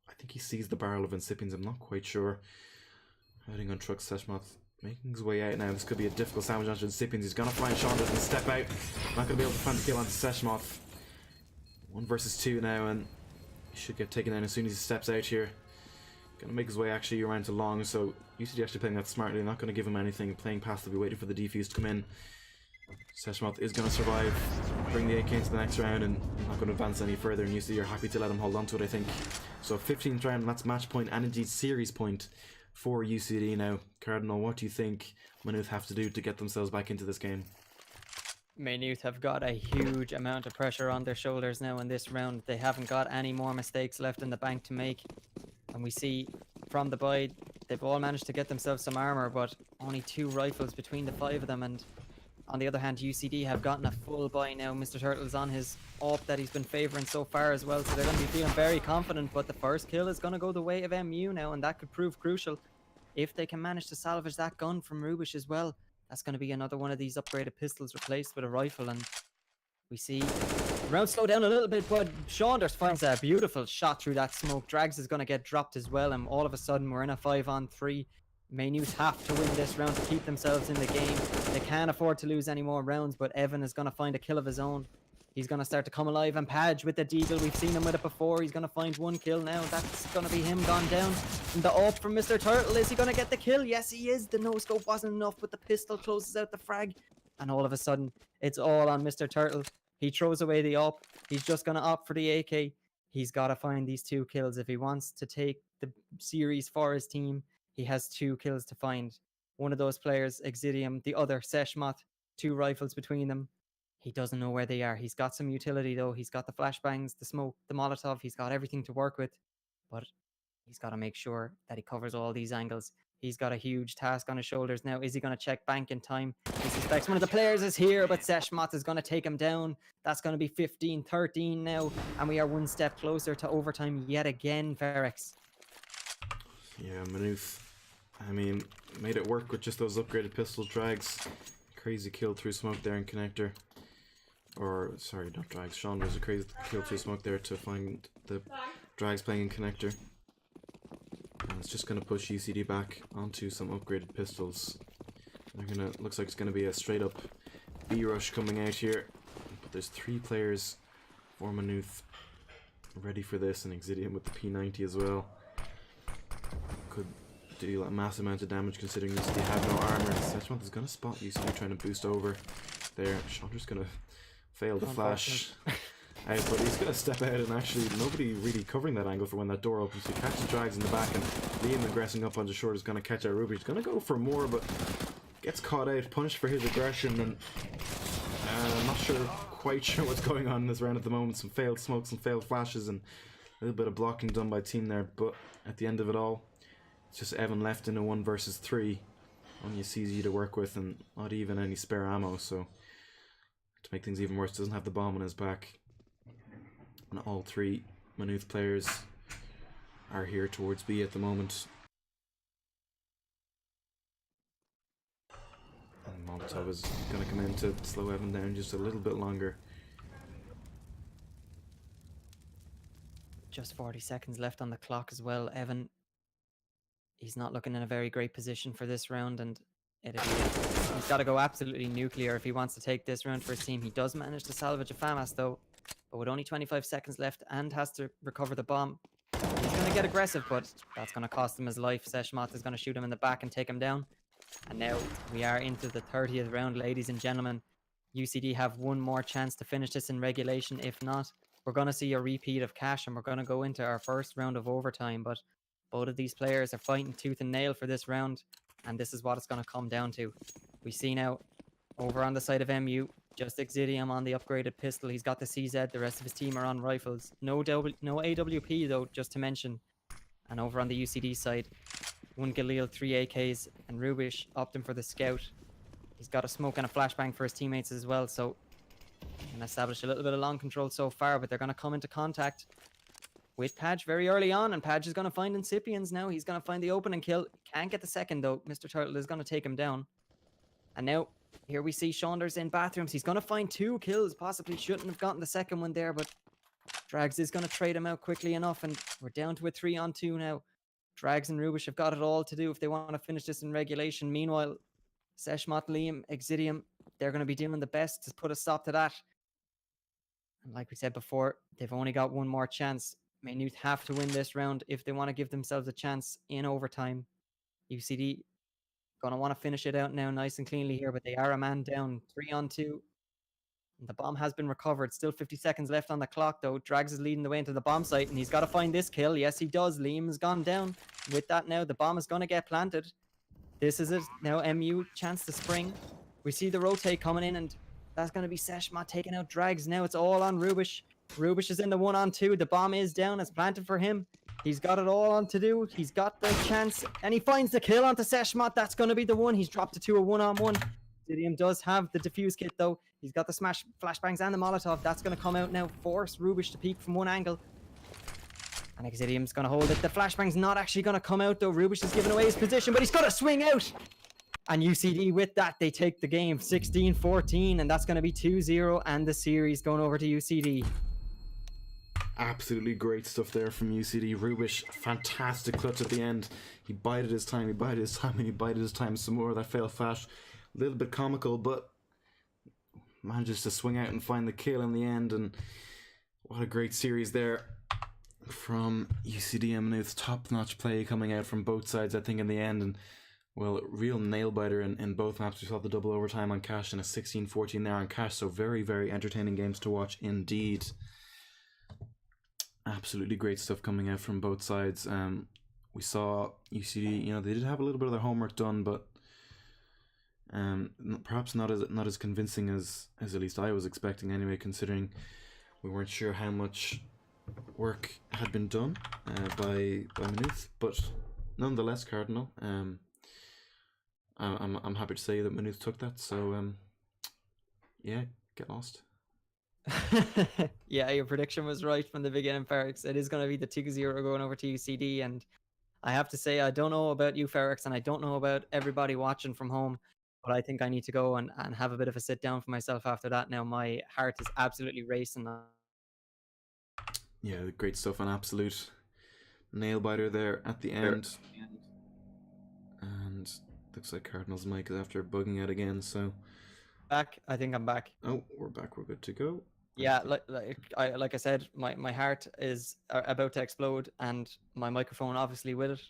I think he sees the barrel of Incipients, I'm not quite sure. Heading on truck, Seshmoth making his way out now. This could be a difficult sandwich onto Incipients. He's going to find Saunders and step out. Not going to be able to find the kill onto Seshmoth. 1 versus 2 now, and he should get taken down as soon as he steps out here. Gonna make his way actually around to long, so UCD actually playing that smartly. Not gonna give him anything, playing passively, waiting for the defuse to come in. Seshmoth is gonna survive, bring the AK into the next round, and not gonna advance any further. And UCD are happy to let him hold on to it, I think. So 15th round, and that's match point and indeed series point for UCD now. Cardinal, what do you think Maynooth have to do to get themselves back into this game? Maynooth have got a huge amount of pressure on their shoulders now in this round. They haven't got any more mistakes left in the bank to make. And we see from the bye, they've all managed to get themselves some armor, but only 2 rifles between the 5 of them. And on the other hand, UCD have gotten a full buy now. Mr. Turtle's on his AWP that he's been favouring so far as well, so they're going to be feeling very confident. But the first kill is going to go the way of MU now, and that could prove crucial if they can manage to salvage that gun from Rubish as well. That's going to be another one of these upgraded pistols replaced with a rifle. And we see the round slow down a little bit, but Saunders finds a beautiful shot through that smoke. Drags is going to get dropped as well, and all of a sudden we're in a 5-on-3. Maynooth have to win this round to keep themselves in the game. They can't afford to lose any more rounds, but Evan is going to find a kill of his own. He's going to start to come alive, and Padge with the deagle. We've seen him with it before. He's going to find 1 kill now. That's going to be him gone down. And the AWP from Mr. Turtle. Is he going to get the kill? Yes, he is. The no-scope wasn't enough, but the pistol closes out the frag. And all of a sudden, it's all on Mr. Turtle. He throws away the AWP. He's just going to opt for the AK. He's got to find these 2 kills. If he wants to take the series for his team, he has 2 kills to find. One of those players, Exidium, the other, Seshmoth, 2 rifles between them. He doesn't know where they are. He's got some utility, though. He's got the flashbangs, the smoke, the Molotov. He's got everything to work with. But he's got to make sure that he covers all these angles. He's got a huge task on his shoulders now. Is he going to check bank in time? He suspects one of the players is here, but Seshmoth is going to take him down. That's going to be 15-13 now. And we are 1 step closer to overtime yet again, Ferex. Yeah, Maynooth, I mean, made it work with just those upgraded pistol. Drags, crazy kill through smoke there in connector. Or, sorry, not Drags. Sean was a crazy kill through smoke there to find the Drags playing in connector. And it's just going to push UCD back onto some upgraded pistols. They're gonna, looks like it's going to be a straight up B rush coming out here. But there's 3 players for Maynooth ready for this, and Exidium with the P90 as well. Could deal a massive amount of damage considering UCD have no armor. Seshmoth is going to spot UCD trying to boost over there. Chandra's going to fail the flash out, but he's going to step out, and actually nobody really covering that angle for when that door opens. He catches Drags in the back, and Liam aggressing up onto short is going to catch out Ruby. He's going to go for more, but gets caught out, punished for his aggression, and I'm not quite sure what's going on in this round at the moment. Some failed smokes, some failed flashes, and a little bit of blocking done by team there, but at the end of it all, it's just Evan left in a 1 versus 3. Only a CZ to work with, and not even any spare ammo, so to make things even worse, doesn't have the bomb on his back. And all 3 Maynooth players are here towards B at the moment. And Molotov is going to come in to slow Evan down just a little bit longer. Just 40 seconds left on the clock as well. Evan, he's not looking in a very great position for this round, and he's got to go absolutely nuclear if he wants to take this round for his team. He does manage to salvage a FAMAS though, but with only 25 seconds left and has to recover the bomb. He's going to get aggressive, but that's going to cost him his life. Seshmoth is going to shoot him in the back and take him down. And now we are into the 30th round, ladies and gentlemen. UCD have 1 more chance to finish this in regulation. If not, we're going to see a repeat of Cash, and we're going to go into our first round of overtime. But both of these players are fighting tooth and nail for this round, and this is what it's going to come down to. We see now, over on the side of MU, just Exidium on the upgraded pistol. He's got the CZ, the rest of his team are on rifles. No AWP though, just to mention. And over on the UCD side, 1 Galil, 3 AKs, and Rubish opting for the scout. He's got a smoke and a flashbang for his teammates as well, so can establish a little bit of long control so far, but they're going to come into contact with Padge very early on, and Padge is going to find Incipiens now. He's going to find the opening kill. Can't get the second though. Mr. Turtle is going to take him down. And now, here we see Saunders in bathrooms. He's going to find 2 kills. Possibly shouldn't have gotten the second one there, but Drags is going to trade him out quickly enough, and we're down to a 3-on-2 now. Drags and Rubish have got it all to do if they want to finish this in regulation. Meanwhile, Seshmoth, Liam, Exidium, they're going to be doing the best to put a stop to that. And like we said before, they've only got 1 more chance. Maynooth have to win this round if they want to give themselves a chance in overtime. UCD gonna want to finish it out now nice and cleanly here, but they are a man down, 3-on-2. The bomb has been recovered. Still 50 seconds left on the clock, though. Drags is leading the way into the bomb site, and he's got to find this kill. Yes, he does. Liam has gone down. With that now, the bomb is going to get planted. This is it. Now, MU, chance to spring. We see the rotate coming in, and that's going to be Seshma taking out Drags. Now it's all on Rubish. Rubish is in the 1-on-2. The bomb is down. It's planted for him. He's got it all on to do. He's got the chance, and he finds the kill onto Seshma. That's going to be the one. He's dropped it to a 1-on-1. Exidium does have the defuse kit, though. He's got the smash flashbangs and the Molotov. That's going to come out now. Force Rubish to peek from one angle. And Exidium's going to hold it. The flashbang's not actually going to come out, though. Rubish is giving away his position, but he's got to swing out. And UCD, with that, they take the game 16-14, and that's going to be 2-0, and the series going over to UCD. Absolutely great stuff there from UCD. Rubish, fantastic clutch at the end. He bided his time, and he bided his time some more. That fail flash, a little bit comical, but manages to swing out and find the kill in the end. And what a great series there from UCD and Maynooth. Top-notch play coming out from both sides, I think, in the end. And, well, real nail-biter in both maps. We saw the double overtime on Cash and a 16-14 there on Cash. So very, very entertaining games to watch indeed. Absolutely great stuff coming out from both sides. We saw UCD, they did have a little bit of their homework done, but perhaps not as convincing as at least I was expecting anyway, considering we weren't sure how much work had been done by Maynooth. But nonetheless, Cardinal, I'm happy to say that Maynooth took that. So yeah, get lost. Yeah, your prediction was right from the beginning, Ferrex. It is going to be the 2-0 going over to UCD, and I have to say, I don't know about you, Ferrex, and I don't know about everybody watching from home, but I think I need to go and have a bit of a sit down for myself after that. Now my heart is absolutely racing. Yeah, great stuff. An absolute nail biter there at the end. And looks like Cardinal's mic is after bugging out again. So back. I think I'm back. Oh, we're back. We're good to go. Yeah, like I said, my heart is about to explode, and my microphone obviously with it.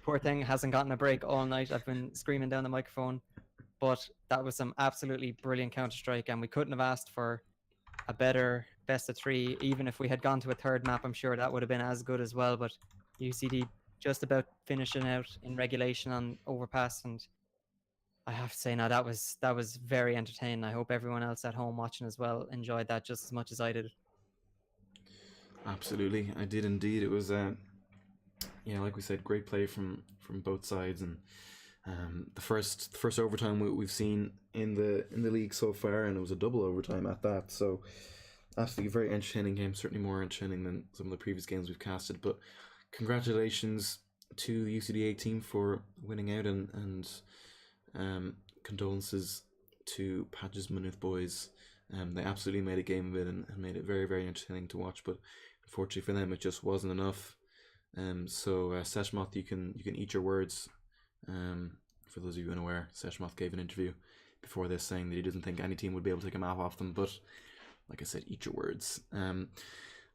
Poor thing hasn't gotten a break all night. I've been screaming down the microphone, but that was some absolutely brilliant Counter-Strike, and we couldn't have asked for a better best of three. Even if we had gone to a third map, I'm sure that would have been as good as well. But UCD just about finishing out in regulation on Overpass, and I have to say now that was very entertaining. I hope everyone else at home watching as well enjoyed that just as much as I did. Absolutely, I did indeed. It was yeah, like we said, great play from both sides, and the first overtime we've seen in the league so far, and it was a double overtime at that. So absolutely very entertaining game, certainly more entertaining than some of the previous games we've casted. But congratulations to the UCD A team for winning out, and condolences to Padge's Maynooth boys. They absolutely made a game of it and made it very, very entertaining to watch, but unfortunately for them it just wasn't enough. So Seshmoth, you can eat your words. For those of you unaware, Seshmoth gave an interview before this saying that he doesn't think any team would be able to take a map off them, but like I said, eat your words.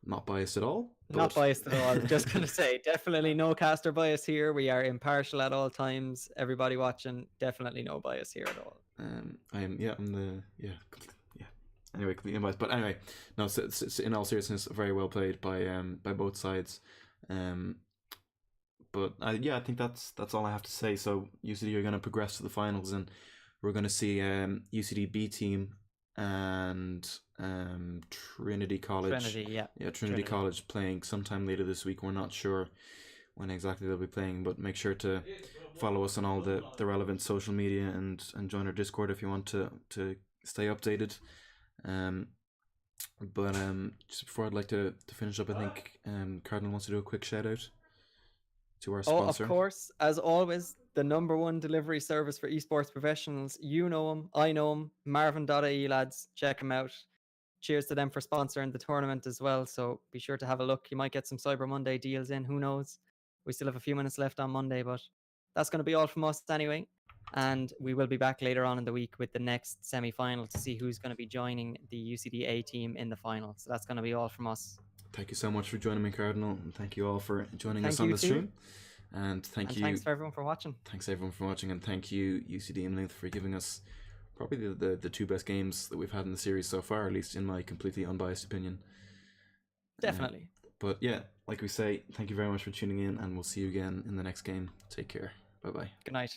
Not biased at all. Not biased at all. I was just going to say, definitely no caster bias here. We are impartial at all times. Everybody watching, definitely no bias here at all. Anyway, completely unbiased. But anyway, no. So, in all seriousness, very well played by both sides. But I think that's all I have to say. So UCD are going to progress to the finals, and we're going to see UCD B team and Trinity College. Trinity College playing sometime later this week. We're not sure when exactly they'll be playing, but make sure to follow us on all the relevant social media and join our Discord if you want to stay updated. But just before I'd like to finish up, I think Cardinal wants to do a quick shout out to our sponsor. Of course, as always, the #1 delivery service for esports professionals. You know him, I know him, Marvin.ie lads, check him out. Cheers to them for sponsoring the tournament as well, so be sure to have a look. You might get some Cyber Monday deals in, who knows. We still have a few minutes left on Monday, but that's going to be all from us anyway. And we will be back later on in the week with the next semi-final to see who's going to be joining the UCD A team in the final. So that's going to be all from us. thank you so much for joining me, Cardinal, and thank you all for joining us Thank on you the too. stream. And thanks for everyone for watching. Thanks everyone for watching, and thank you UCD and Maynooth for giving us probably the two best games that we've had in the series so far, at least in my completely unbiased opinion. Definitely. But yeah, like we say, thank you very much for tuning in, and we'll see you again in the next game. Take care. Bye bye. Good night.